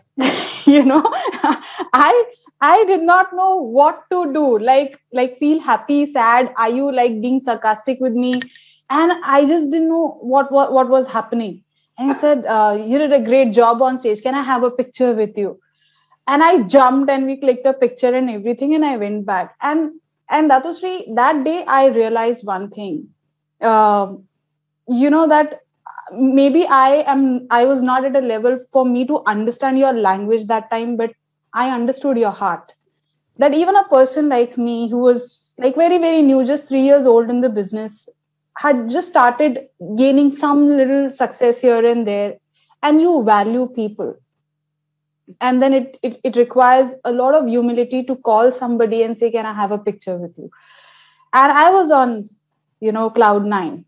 I did not know what to do, like feel happy, sad. Are you like being sarcastic with me? And I just didn't know what was happening. And he said, you did a great job on stage. Can I have a picture with you? And I jumped and we clicked a picture and everything, and I went back. And Dato Shri, that day I realized one thing, that maybe I was not at a level for me to understand your language that time, but I understood your heart. That even a person like me, who was like very, very new, just 3 years old in the business, had just started gaining some little success here and there, and you value people. And then it requires a lot of humility to call somebody and say, can I have a picture with you? And I was on, cloud 9.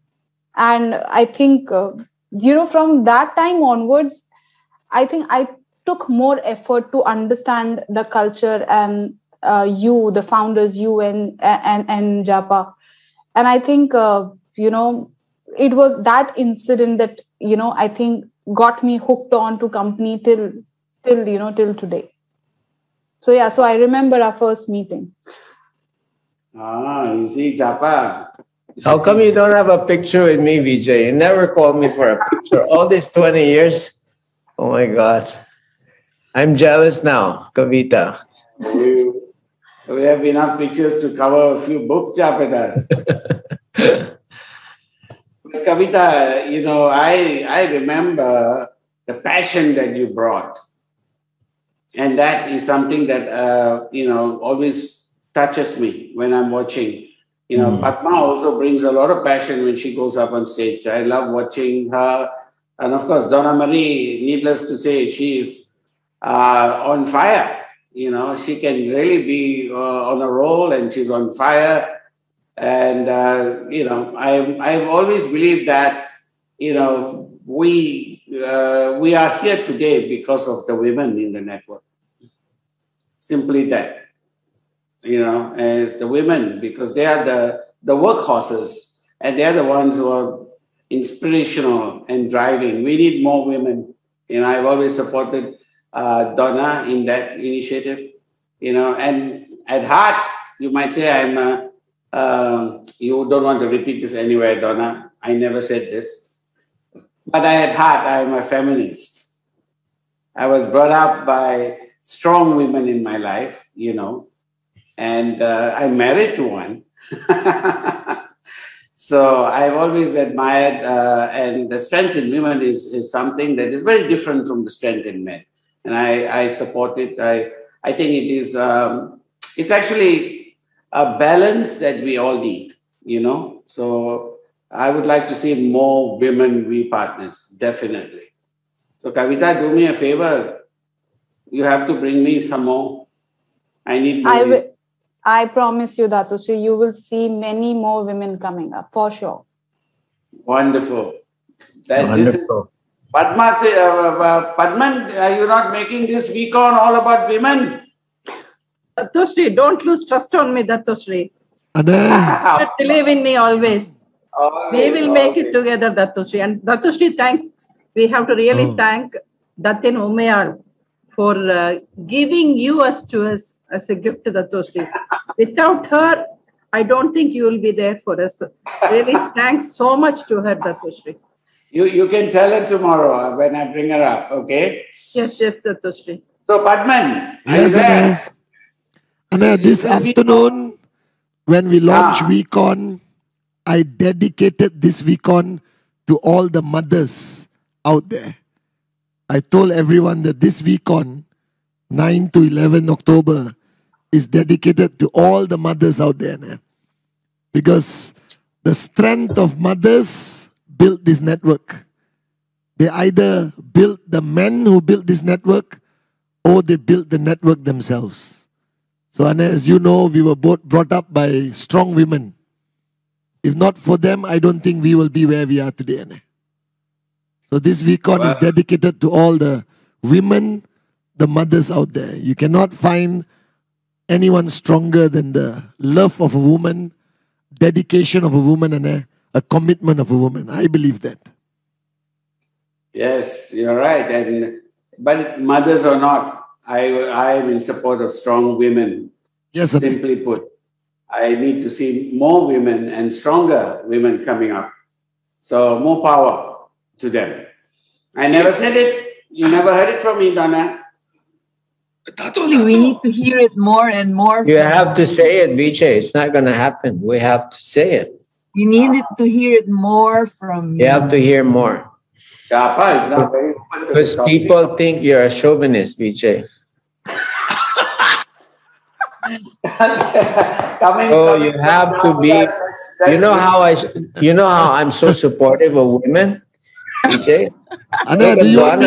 And I think, from that time onwards, I think I took more effort to understand the culture and you, the founders, you and Japa. And I think, it was that incident that, I think got me hooked on to company till today. So yeah, so I remember our first meeting. You see, Japa. How come you don't have a picture with me, Vijay? You never called me for a picture all these 20 years. Oh my God. I'm jealous now, Kavita. We have enough pictures to cover a few books, Japadas. Kavita, I remember the passion that you brought. And that is something that, always touches me when I'm watching. Padma also brings a lot of passion when she goes up on stage. I love watching her. And of course, Donna Marie, needless to say, she's on fire. She can really be on a roll, and she's on fire. And, I've always believed that, we are here today because of the women in the network. Simply that. As the women, because they are the workhorses, and they are the ones who are inspirational and driving. We need more women. I've always supported Donna in that initiative. And at heart, you might say you don't want to repeat this anywhere, Donna. I never said this. But at heart, I'm a feminist. I was brought up by strong women in my life, and I'm married to one. So I've always admired, and the strength in women is something that is very different from the strength in men. And I support it. I think it is, it's actually a balance that we all need, So I would like to see more women VPartners, definitely. So Kavita, do me a favor. You have to bring me some more. I need more. I promise you, Dato Shri, you will see many more women coming up, for sure. Wonderful. Wonderful. This is Padma. Padman, are you not making this Vcon all about women? Dato Shri, don't lose trust on me, Dato Shri. Believe in me always. We will make it together, Dato Shri. And Dato Shri, thanks. We have to really thank Datin Umayal for giving you to us as a gift to Dato Shri. Without her, I don't think you will be there for us. Really, thanks so much to her, Dato Shri. You can tell her tomorrow when I bring her up, okay? Yes, Dato Shri. So, Padman, yes, Anna, this afternoon, when we launched Vcon, I dedicated this Vcon to all the mothers out there. I told everyone that this Vcon, 9 to 11 October, is dedicated to all the mothers out there. Because the strength of mothers built this network. They either built the men who built this network, or they built the network themselves. So, and as you know, we were both brought up by strong women. If not for them, I don't think we will be where we are today, Anne. So this Vcon is dedicated to all the women, the mothers out there. You cannot find anyone stronger than the love of a woman, dedication of a woman, and a commitment of a woman. I believe that. Yes, you're right. But mothers or not, I am in support of strong women. Yes, simply put, I need to see more women and stronger women coming up. So more power to them. I never said it. You never heard it from me, Donna. We need to hear it more and more. You have to say it, Vijay. It's not going to happen. We have to say it. We need to hear it more from you. You have to hear more. Japa is not very open to because people think you're a chauvinist, Vijay. You have to be. You know how I'm so supportive of women, Vijay. Anna, do you want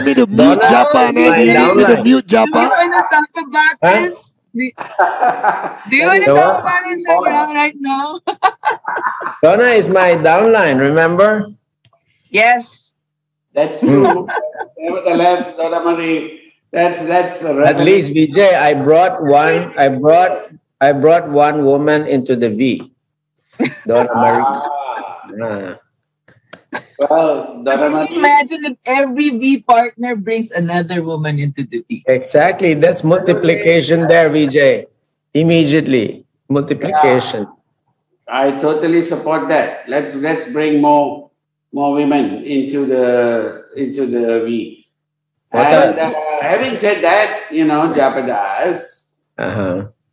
me to mute Japa? Anna, do you need me to mute Japa? Do you want to talk about this? Do you want to talk about this right now? Donna is my downline, remember? Yes. That's true. Nevertheless, Donna Marie, that's at least, Vijay, I brought one woman into the V. Donna Marie. Well, Can you imagine if every V partner brings another woman into the V? Exactly. That's multiplication there, Vijay. Immediately. Multiplication. Yeah. I totally support that. Let's bring more women into the V. And having said that, Japa does.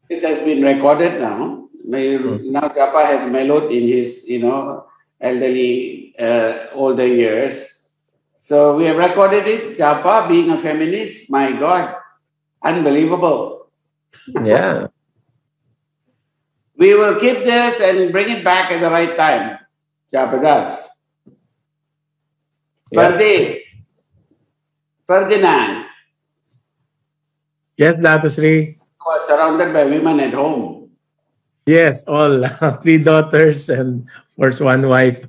This has been recorded now. Now Japa has mellowed in his, elderly, older years. So we have recorded it. Japa, being a feminist, my God, unbelievable. Yeah. We will keep this and bring it back at the right time. Japa does. Yeah. Ferdinand. Yes, Dato Shri. Was surrounded by women at home. Yes, all 3 daughters and of course 1 wife.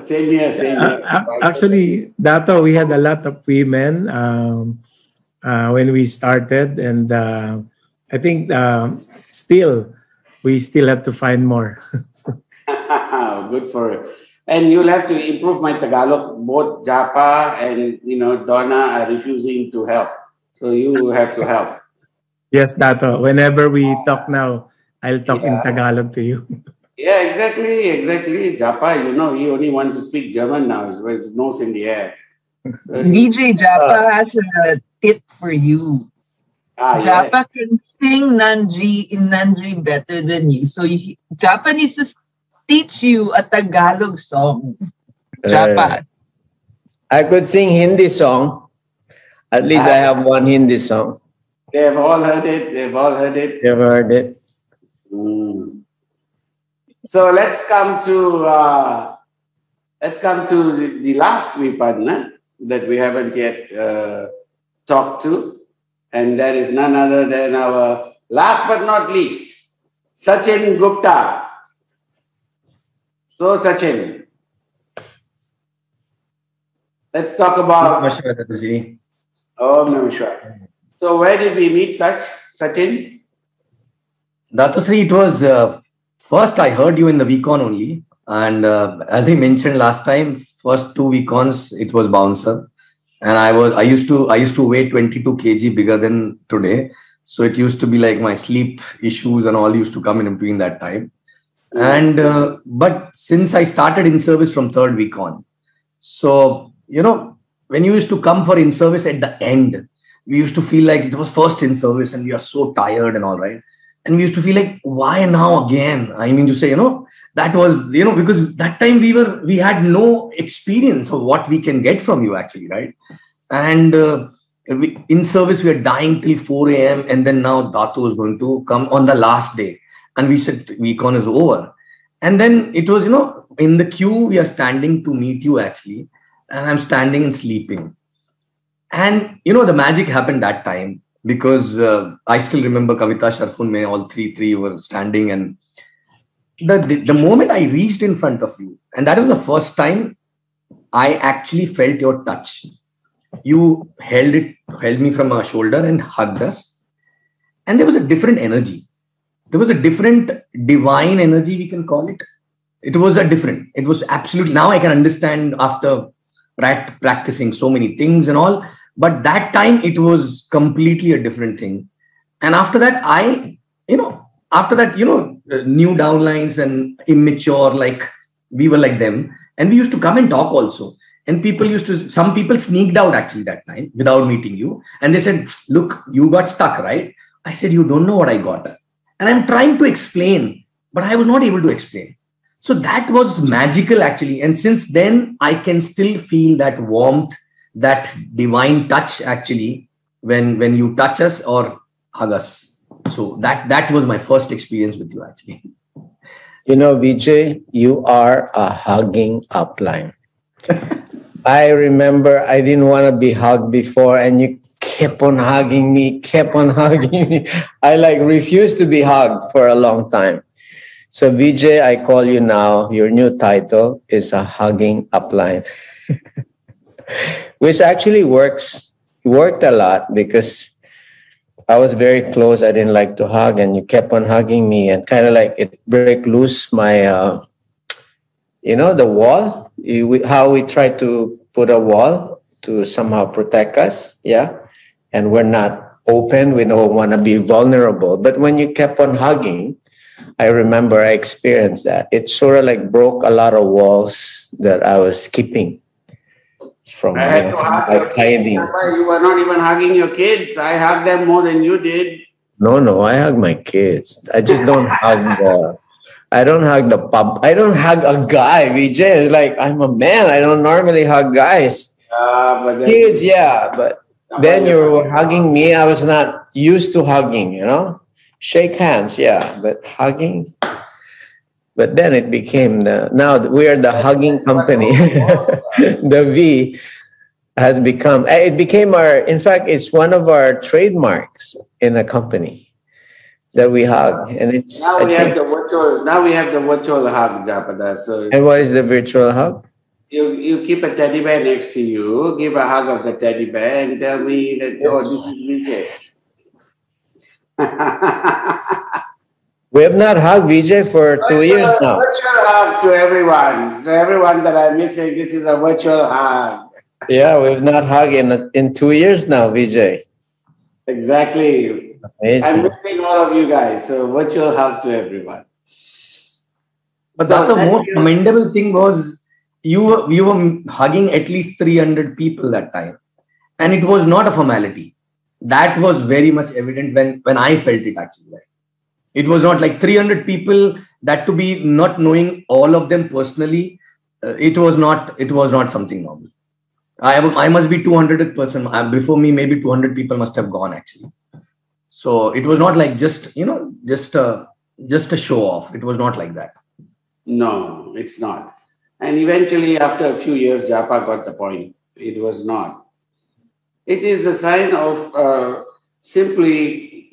Same here. Actually, Dato, we had a lot of women when we started, and I think we still have to find more. Good for it. And you'll have to improve my Tagalog. Both Japa and Donna are refusing to help. So you have to help. Yes, Dato. Whenever we talk now, I'll talk in Tagalog to you. Yeah, exactly. Japa, he only wants to speak German now. His nose in the air. DJ Japa has a tip for you. Japa can sing in Nandri better than you. So Japa needs to teach you a Tagalog song. Japa. I could sing Hindi song. At least I have one Hindi song. They have all heard it. They've heard it. So let's come to the last VPartner that we haven't yet talked to, and that is none other than our last but not least, Sachin Gupta. So Sachin, let's talk about. Om Namah Shivaya. So where did we meet Sachin? Dato Shri, it was first I heard you in the Vcon only, and as I mentioned last time, first 2 Vcons it was bouncer, and I used to weigh 22 kg bigger than today, so it used to be like my sleep issues and all used to come in between that time. And but since I started in service from 3rd Vcon, so when you used to come for in service at the end, we used to feel like it was first in service and we are so tired and all, right? And we used to feel like, why now again? I mean to say, that was, because that time we had no experience of what we can get from you actually, right? And in service, we are dying till 4 a.m. And then now Dato is going to come on the last day. And we said, Vcon is over. And then it was, in the queue, we are standing to meet you actually. And I'm standing and sleeping. And, the magic happened that time. because I still remember Kavita, Sharfun, Mein, all three were standing, and the moment I reached in front of you, and that was the first time I actually felt your touch. You held me from our shoulder and hugged us, and there was a different energy. There was a different divine energy, we can call it. It was absolutely, now I can understand after practicing so many things and all, but that time it was completely a different thing. And after that, new downlines and immature, like we were like them, and we used to come and talk also. And some people sneaked out actually that time without meeting you. And they said, look, you got stuck, right? I said, you don't know what I got. And I'm trying to explain, but I was not able to explain. So that was magical actually. And since then, I can still feel that warmth, that divine touch actually, when you touch us or hug us. So that was my first experience with you actually. You know, Vijay, you are a hugging upline. I remember I didn't want to be hugged before, and you kept on hugging me. I refused to be hugged for a long time. So Vijay, I call you now, your new title is a hugging upline, which actually worked a lot because I was very close. I didn't like to hug, and you kept on hugging me, and kind of like it break loose my, the wall. How we try to put a wall to somehow protect us, yeah? And we're not open, we don't want to be vulnerable. But when you kept on hugging, I remember I experienced that. It sort of like broke a lot of walls that I was keeping from hiding. You were not even hugging your kids. I hugged them more than you did. No, I hug my kids. I just don't hug I don't hug the pub. I don't hug a guy, Vijay. It's like, I'm a man. I don't normally hug guys. Kids, yeah. But then you were hugging me. I was not used to hugging, Shake hands, yeah. But hugging. But then it became now we are the hugging company. The V has become, it became in fact, it's one of our trademarks in a company. That we hug, and it's now we have the virtual hug, Japada. So and what is the virtual hug? You keep a teddy bear next to you, give a hug of the teddy bear, and tell me that this is Vijay. We have not hugged Vijay for 2 years now. Virtual hug to everyone. So everyone that I'm missing, this is a virtual hug. Yeah, we've not hugged in 2 years now, Vijay. Exactly. Amazing. I'm missing all of you guys. So virtual hug to everyone. But that's the most commendable thing was you were hugging at least 300 people that time. And it was not a formality. That was very much evident when I felt it actually. It was not like 300 people, that to be not knowing all of them personally, it was not something normal. I must be 200th person. Before me, maybe 200 people must have gone actually. So it was not like just a show off. It was not like that. No, it's not. And eventually, after a few years, Japa got the point. It was not. It is a sign of simply,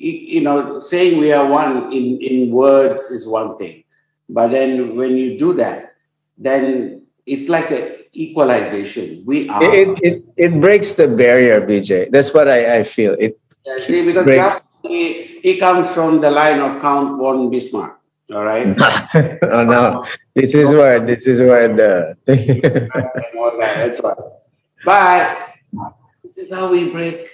saying we are one in words is one thing. But then when you do that, then it's like an equalization. We are. It breaks the barrier, Vijay. That's what I feel. See, because he comes from the line of Count von Bismarck. All right. Oh no, this is where the all that. That's right. But this is how we break.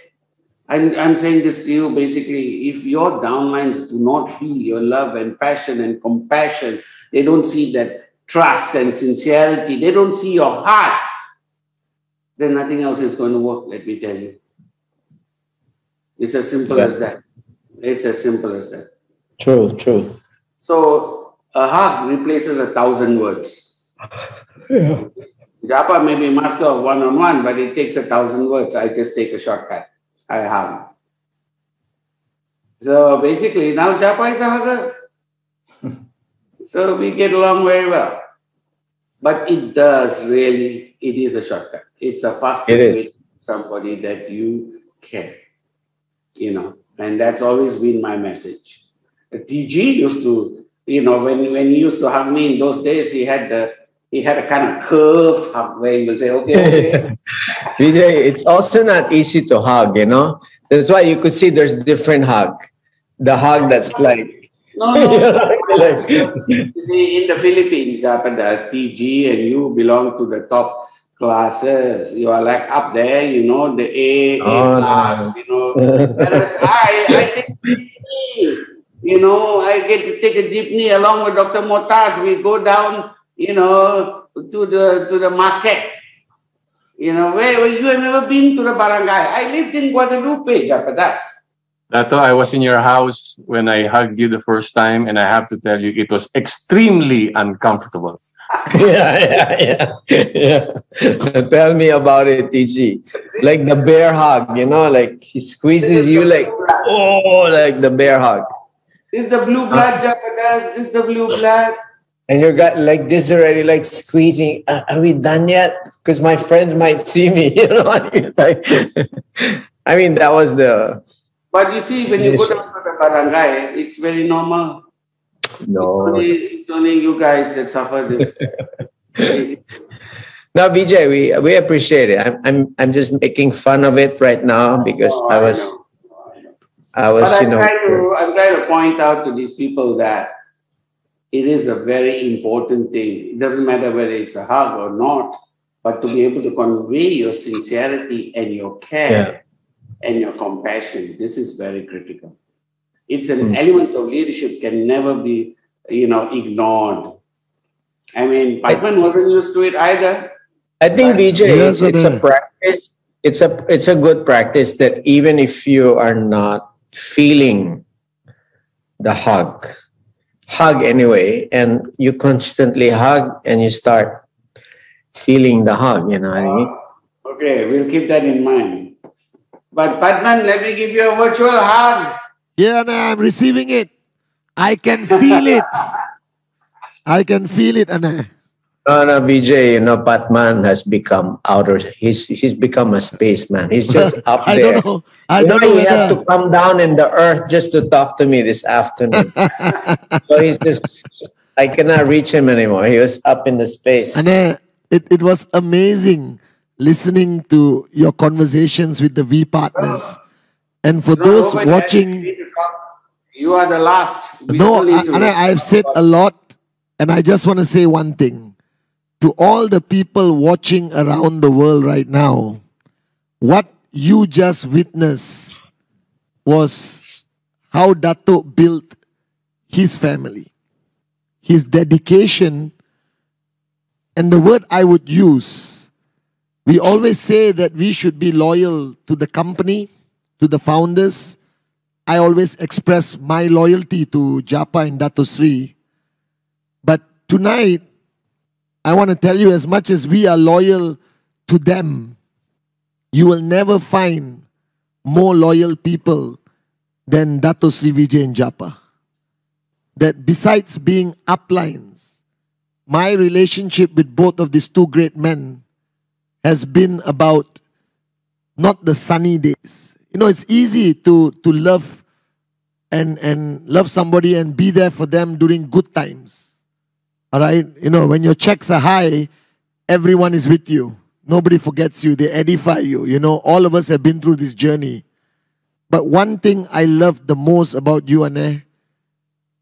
I'm saying this to you basically. If your downlines do not feel your love and passion and compassion, they don't see that trust and sincerity, they don't see your heart, then nothing else is going to work. Let me tell you. It's as simple as that. It's as simple as that. True. So a hug replaces 1,000 words. Yeah. Japa may be master of one-on-one, but it takes 1,000 words. I just take a shortcut. I hug. So basically, now Japa is a hugger. So we get along very well. But it is a shortcut. It's a fastest way to somebody that you care. you know, and that's always been my message. TG used to, you know, when he used to hug me in those days, he had a kind of curved hug where he will say, okay. Vijay, it's also not easy to hug, you know. That's why you could see there's different hug. The hug that's like No. You see, in the Philippines, Japanese, TG and you belong to the top classes. You are like up there, you know, the A class, you know. Whereas I take a jeepney, you know, I get to take a jeepney along with Dr. Motas. We go down, you know, to the market. You know, where you have never been to the barangay. I lived in Guadalupe, Japanese. Dato, I was in your house when I hugged you the first time, and I have to tell you, it was extremely uncomfortable. Yeah. Tell me about it, TG. Like the bear hug, you know, like he squeezes you like, oh, like the bear hug. This is the blue blood, Japanese. This is the blue blood. And you got like this already, like squeezing. Are we done yet? Because my friends might see me, you know. I mean, that was the. But you see, when you go down to the barangay, it's very normal. No. It's only you guys that suffer this. No, Vijay, we appreciate it. I'm just making fun of it right now because I was, But you know. I'm trying to point out to these people that it is a very important thing. It doesn't matter whether it's a hug or not, but to be able to convey your sincerity and your care and your compassion. This is very critical. It's an element of leadership can never be, you know, ignored. I mean, Padman wasn't used to it either. I think Vijay, it's a practice. It's a good practice that even if you are not feeling the hug anyway, and you constantly hug and you start feeling the hug, you know what I mean? Okay, we'll keep that in mind. But Padman, let me give you a virtual hug. Yeah, no, I'm receiving it. I can feel it. I can feel it, Anna. No, Vijay, you know, Padman has become he's become a spaceman. He's just up there. I don't know. I don't know he had to come down in the earth just to talk to me this afternoon. So he's just, I cannot reach him anymore. He was up in the space. Anna, it was amazing listening to your conversations with the VPartners. And for those watching... You are the last. No, Anna, I've said a lot, and I just want to say one thing. To all the people watching around the world right now, what you just witnessed was how Dato built his family, his dedication, and the word I would use, we always say that we should be loyal to the company, to the founders. I always express my loyalty to Japa and Dato Sri. But tonight, I want to tell you, as much as we are loyal to them, you will never find more loyal people than Dato Sri Vijay and Japa. That besides being uplines, my relationship with both of these two great men has been about not the sunny days. You know, it's easy to love and love somebody and be there for them during good times. All right? You know, when your checks are high, everyone is with you. Nobody forgets you. They edify you. You know, all of us have been through this journey. But one thing I love the most about you, Anne,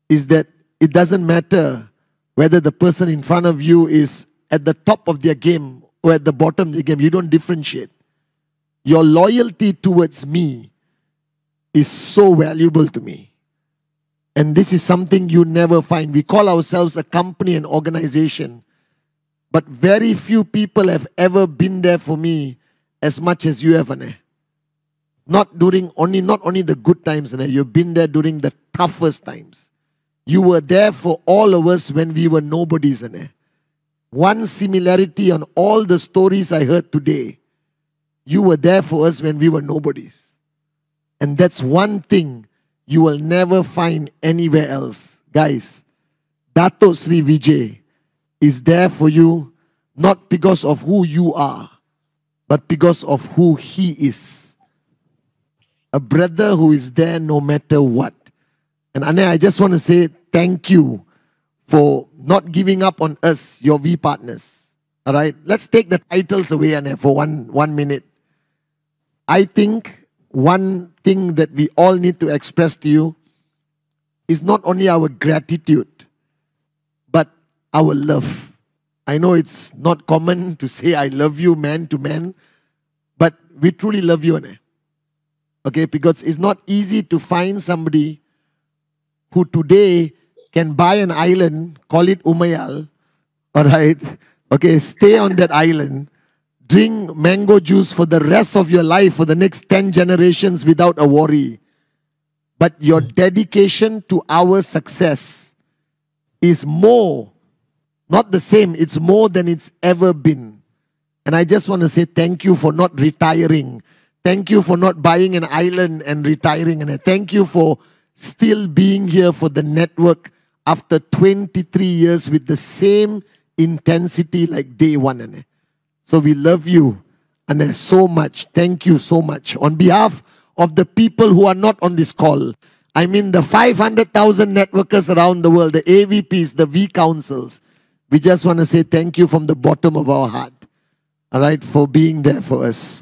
is that it doesn't matter whether the person in front of you is at the top of their game or at the bottom of the game. You don't differentiate. Your loyalty towards me is so valuable to me. And this is something you never find. We call ourselves a company and organization, but very few people have ever been there for me as much as you have, Anne. Not only the good times, Anne. You've been there during the toughest times. You were there for all of us when we were nobodies, Anne. One similarity on all the stories I heard today, you were there for us when we were nobodies. And that's one thing you will never find anywhere else. Guys, Dato Sri Vijay is there for you not because of who you are, but because of who he is. a brother who is there no matter what. And Ane, I just want to say thank you for not giving up on us, your V partners. All right, let's take the titles away, Ane, for one minute. I think one thing that we all need to express to you is not only our gratitude, but our love. I know it's not common to say I love you man to man, but we truly love you, Ane. Okay, because it's not easy to find somebody who today can buy an island, call it Umayal, all right? Okay, stay on that island, drink mango juice for the rest of your life, for the next 10 generations without a worry. But your dedication to our success is more, not the same, it's more than it's ever been. And I just want to say thank you for not retiring. Thank you for not buying an island and retiring. And thank you for still being here for the network after 23 years with the same intensity like day one, Ane. So we love you, Ane, so much. Thank you so much. On behalf of the people who are not on this call, I mean the 500,000 networkers around the world, the AVPs, the V councils, we just want to say thank you from the bottom of our heart, all right, for being there for us.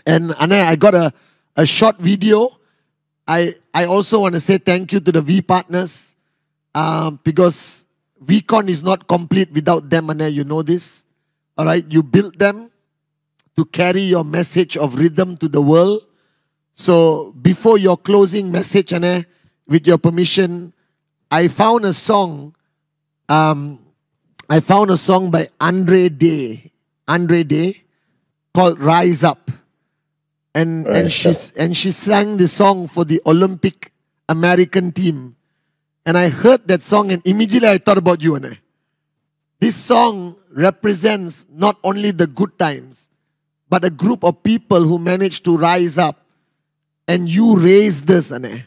And Ane, I got a short video. I also want to say thank you to the V partners because Vcon is not complete without them, Ane, you know this. All right, you built them to carry your message of rhythm to the world. So before your closing message, Ane, with your permission, I found a song. I found a song by Andre Day called "Rise Up," and she sang the song for the Olympic American team. And I heard that song, and immediately I thought about you, Ane. This song represents not only the good times, but a group of people who managed to rise up. And you raised us, Ane,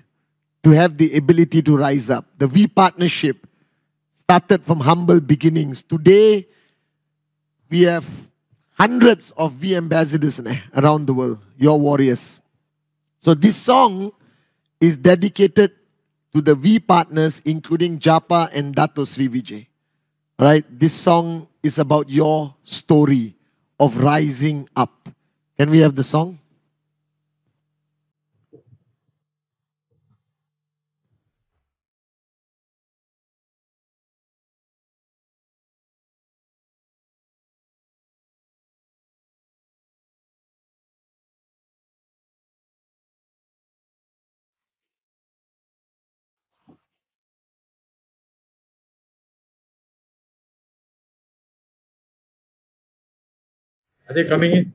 to have the ability to rise up. The V partnership started from humble beginnings. Today, we have hundreds of V ambassadors, Ane, around the world, your warriors. So this song is dedicated to the V partners, including Japa and Dato Sri Vijay. Right? This song is about your story of rising up. Can we have the song? Are they coming in?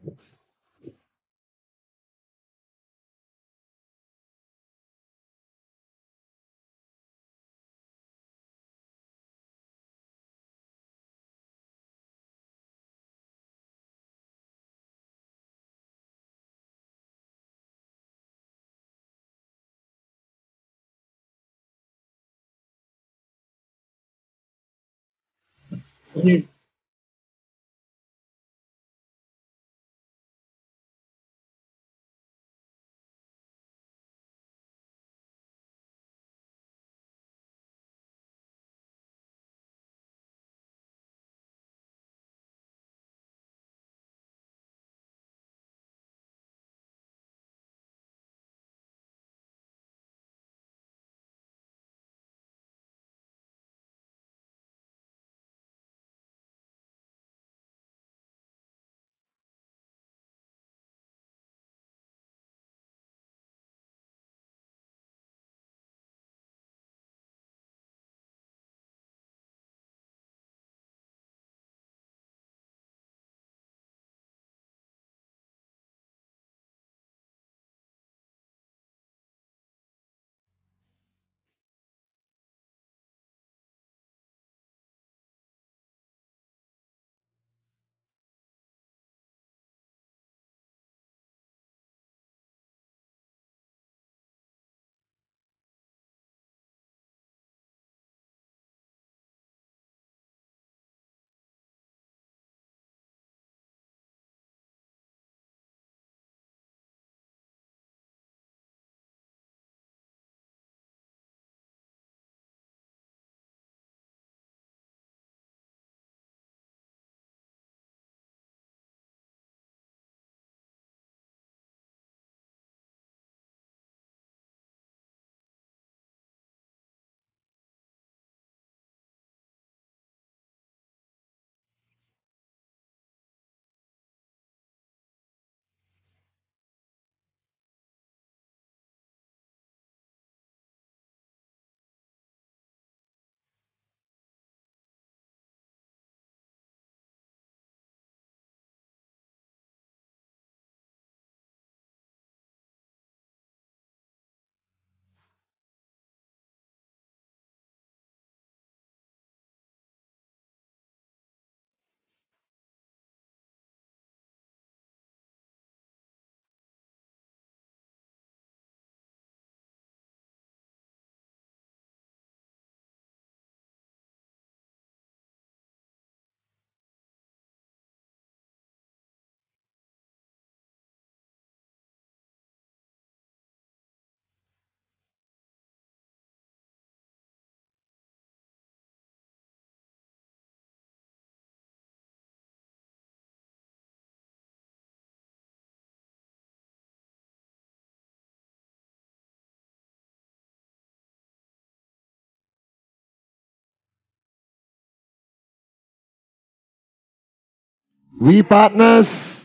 VPartners,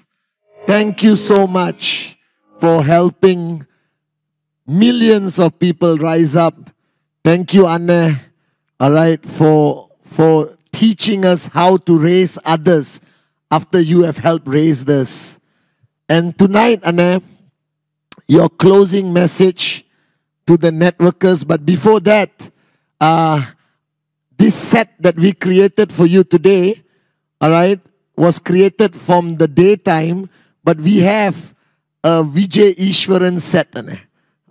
thank you so much for helping millions of people rise up. Thank you, Anne, all right, for teaching us how to raise others after you have helped raise us. And tonight, Anne, your closing message to the networkers. But before that, this set that we created for you today, all right, was created from the daytime, but we have a Vijay Ishwaran set, Anne.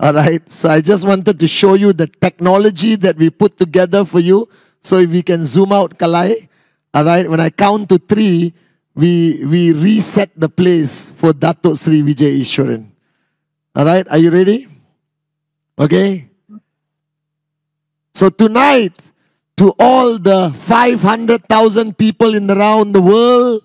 All right, so I just wanted to show you the technology that we put together for you. So if we can zoom out, Kalai. All right, when I count to 3, we reset the place for Dato Sri Vijay Ishwaran. All right, are you ready? Okay. So tonight, to all the 500,000 people around the world,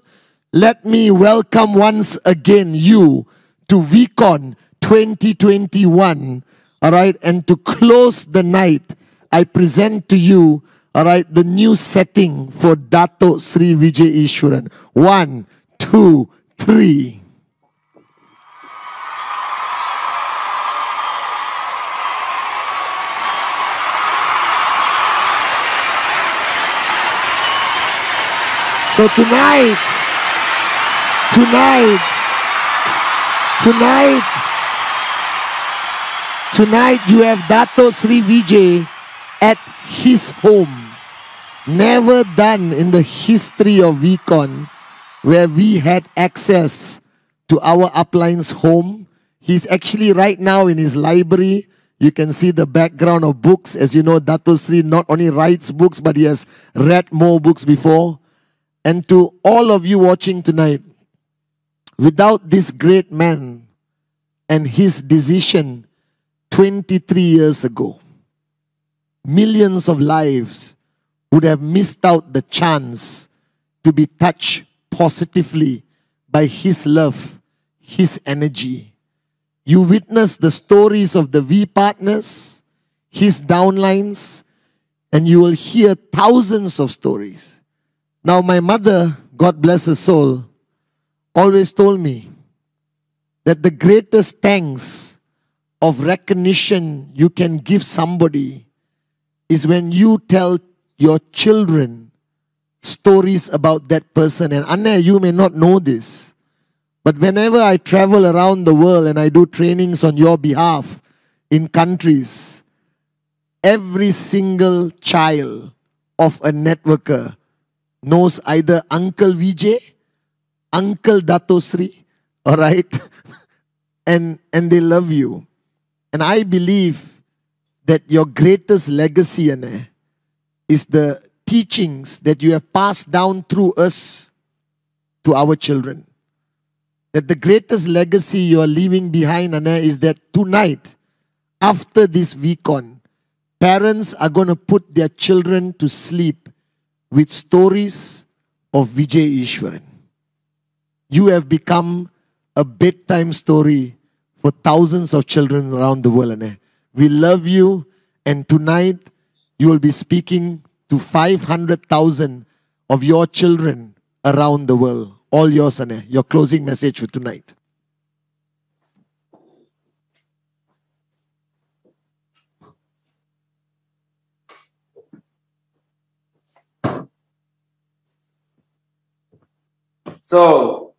let me welcome once again you to Vcon 2021, all right, and to close the night, I present to you, all right, the new setting for Dato Sri Vijay Ishwaran. 1, 2, 3. So tonight, you have Dato Sri Vijay at his home. Never done in the history of Vcon where we had access to our upline's home. He's actually right now in his library. You can see the background of books. As you know, Dato Sri not only writes books, but he has read more books before. And to all of you watching tonight, without this great man and his decision 23 years ago, millions of lives would have missed out the chance to be touched positively by his love, his energy. You witness the stories of the VPartners, his downlines, and you will hear thousands of stories. Now, my mother, God bless her soul, always told me that the greatest thanks of recognition you can give somebody is when you tell your children stories about that person. And Anna, you may not know this, but whenever I travel around the world and I do trainings on your behalf in countries, every single child of a networker knows either Uncle Vijay, Uncle Dato Sri, all right? and they love you. And I believe that your greatest legacy, Anne, is the teachings that you have passed down through us to our children. That the greatest legacy you are leaving behind, Anne, is that tonight, after this Vcon, parents are going to put their children to sleep with stories of Vijay Ishwaran. You have become a bedtime story for thousands of children around the world, Anne. We love you, and tonight you will be speaking to 500,000 of your children around the world. All yours, Anne. Your closing message for tonight. So,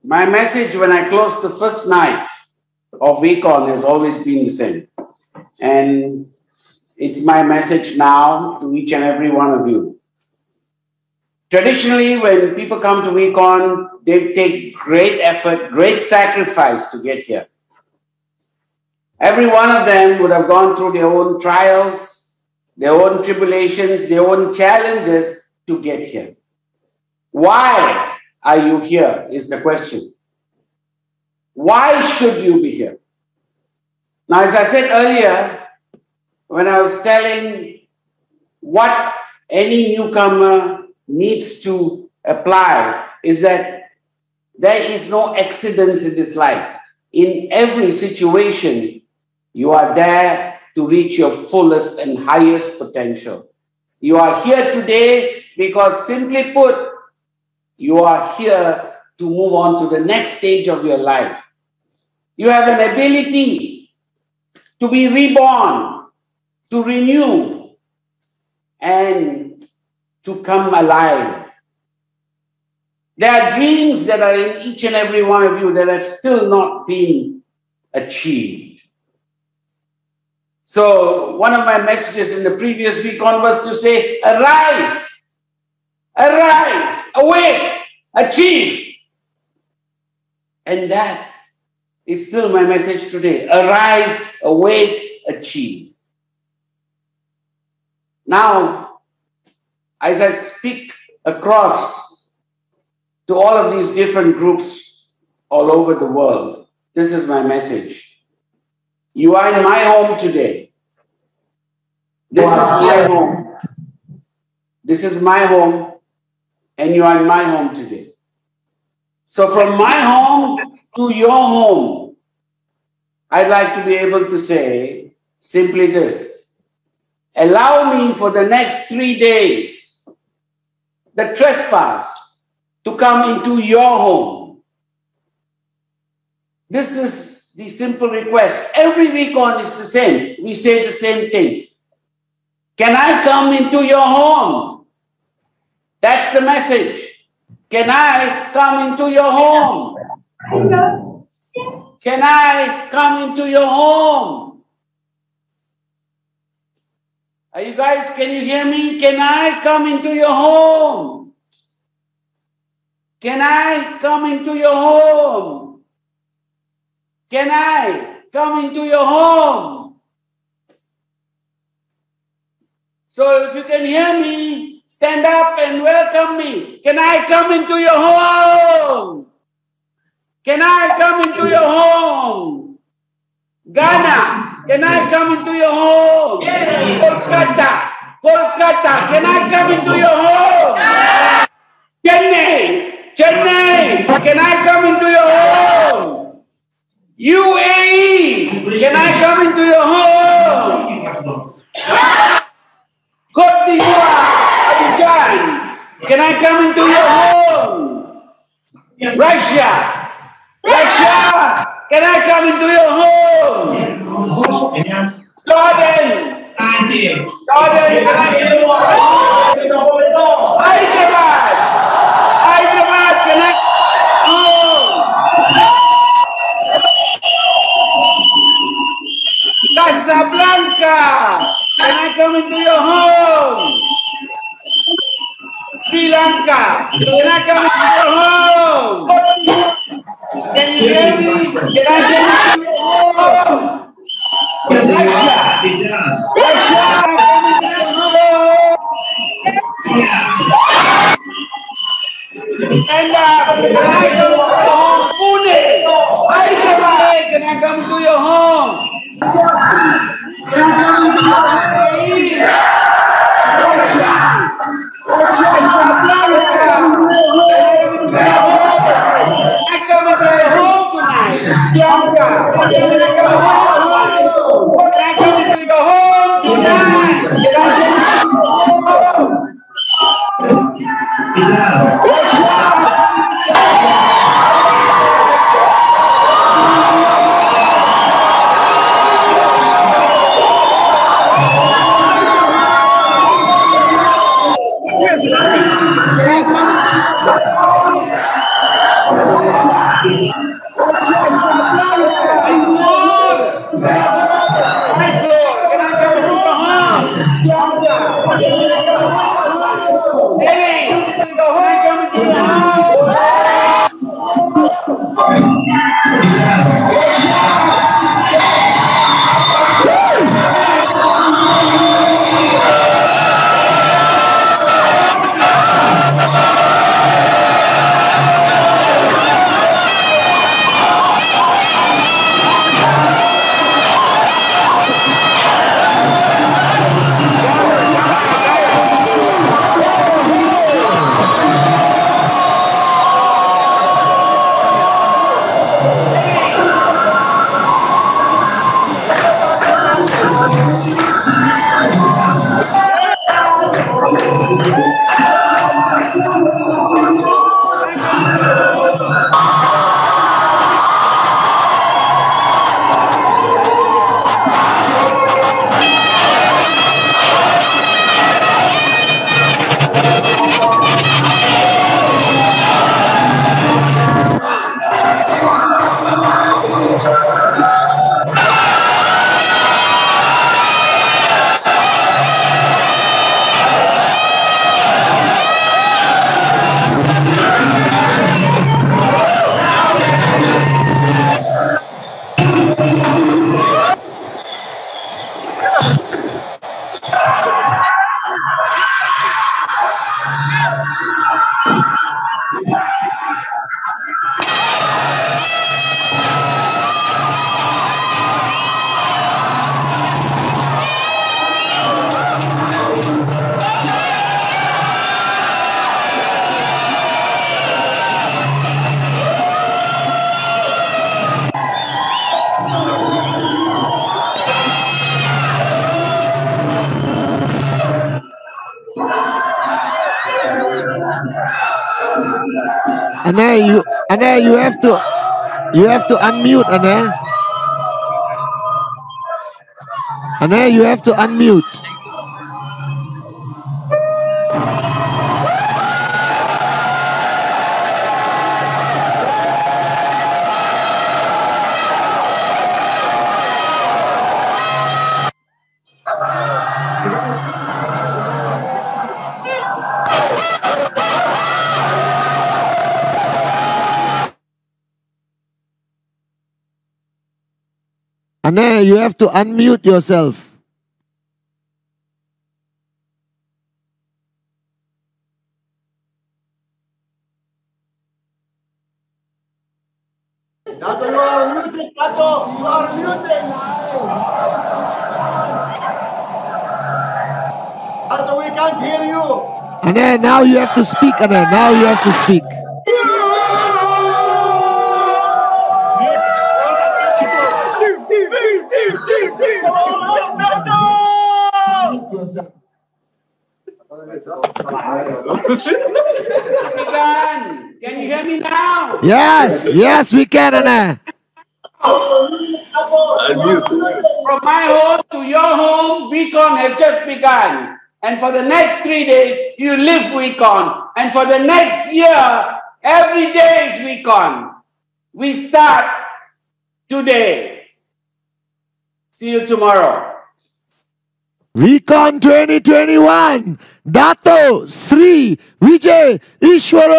my message when I close the first night of Vcon has always been the same. And it's my message now to each and every one of you. Traditionally, when people come to Vcon, they take great effort, great sacrifice to get here. Every one of them would have gone through their own trials, their own tribulations, their own challenges to get here. Why are you here is the question. Why should you be here? Now, as I said earlier, when I was telling what any newcomer needs to apply, is that there is no accidents in this life. In every situation, you are there to reach your fullest and highest potential. You are here today because, simply put, You are here to move on to the next stage of your life. You have an ability to be reborn, to renew, and to come alive. There are dreams that are in each and every one of you that have still not been achieved. So one of my messages in the previous Vcon was to say, arise, arise, awake, achieve. And that is still my message today. Arise, awake, achieve. Now, as I speak across to all of these different groups all over the world, this is my message. You are in my home today. This is my home. This is my home, and you are in my home today. So from my home to your home, I'd like to be able to say simply this. Allow me for the next 3 days, the trespass, to come into your home. This is the simple request. Every Vcon is the same. We say the same thing. Can I come into your home? That's the message. Can I come into your home? Can I come into your home? Are you guys, can you hear me? Can I come into your home? Can I come into your home? Can I come into your home? So if you can hear me, stand up and welcome me. Can I come into your home? Can I come into your home? Ghana, can I come into your home? Kolkata, Kolkata, can I come into your home? Chennai, Chennai, can I come into your home? UAE, can I come into your home? Cote d'Ivoire, Abidjan, can I come into your home? Russia, Russia, can I come into your home? Jordan, Jordan, can I come into your home? Hyderabad, Hyderabad, can I come into your home? Casablanca, can I come into your home? Sri Lanka, can I come into your home? Can you hear me? Can I come into your home? Russia, Russia, can I come into your home? And can I come into your home? Pune, Hyderabad, can I come to your home? Can I come into your home? I come into your home tonight. Can I come into your home Ane, you have to unmute, Ane. Ane, you have to unmute. Ane, you have to unmute yourself. Dato, you are muted, Dato. You are muted. Dato, we can't hear you. Ane, now you have to speak, Ane. Now you have to speak. Can you hear me now? Yes, yes, we can, Ane. From my home to your home, Vcon has just begun. And for the next 3 days, you live Vcon. And for the next year, every day is Vcon. We start today. See you tomorrow. Vcon 2021, Dato Sri Vijay Ishwaran.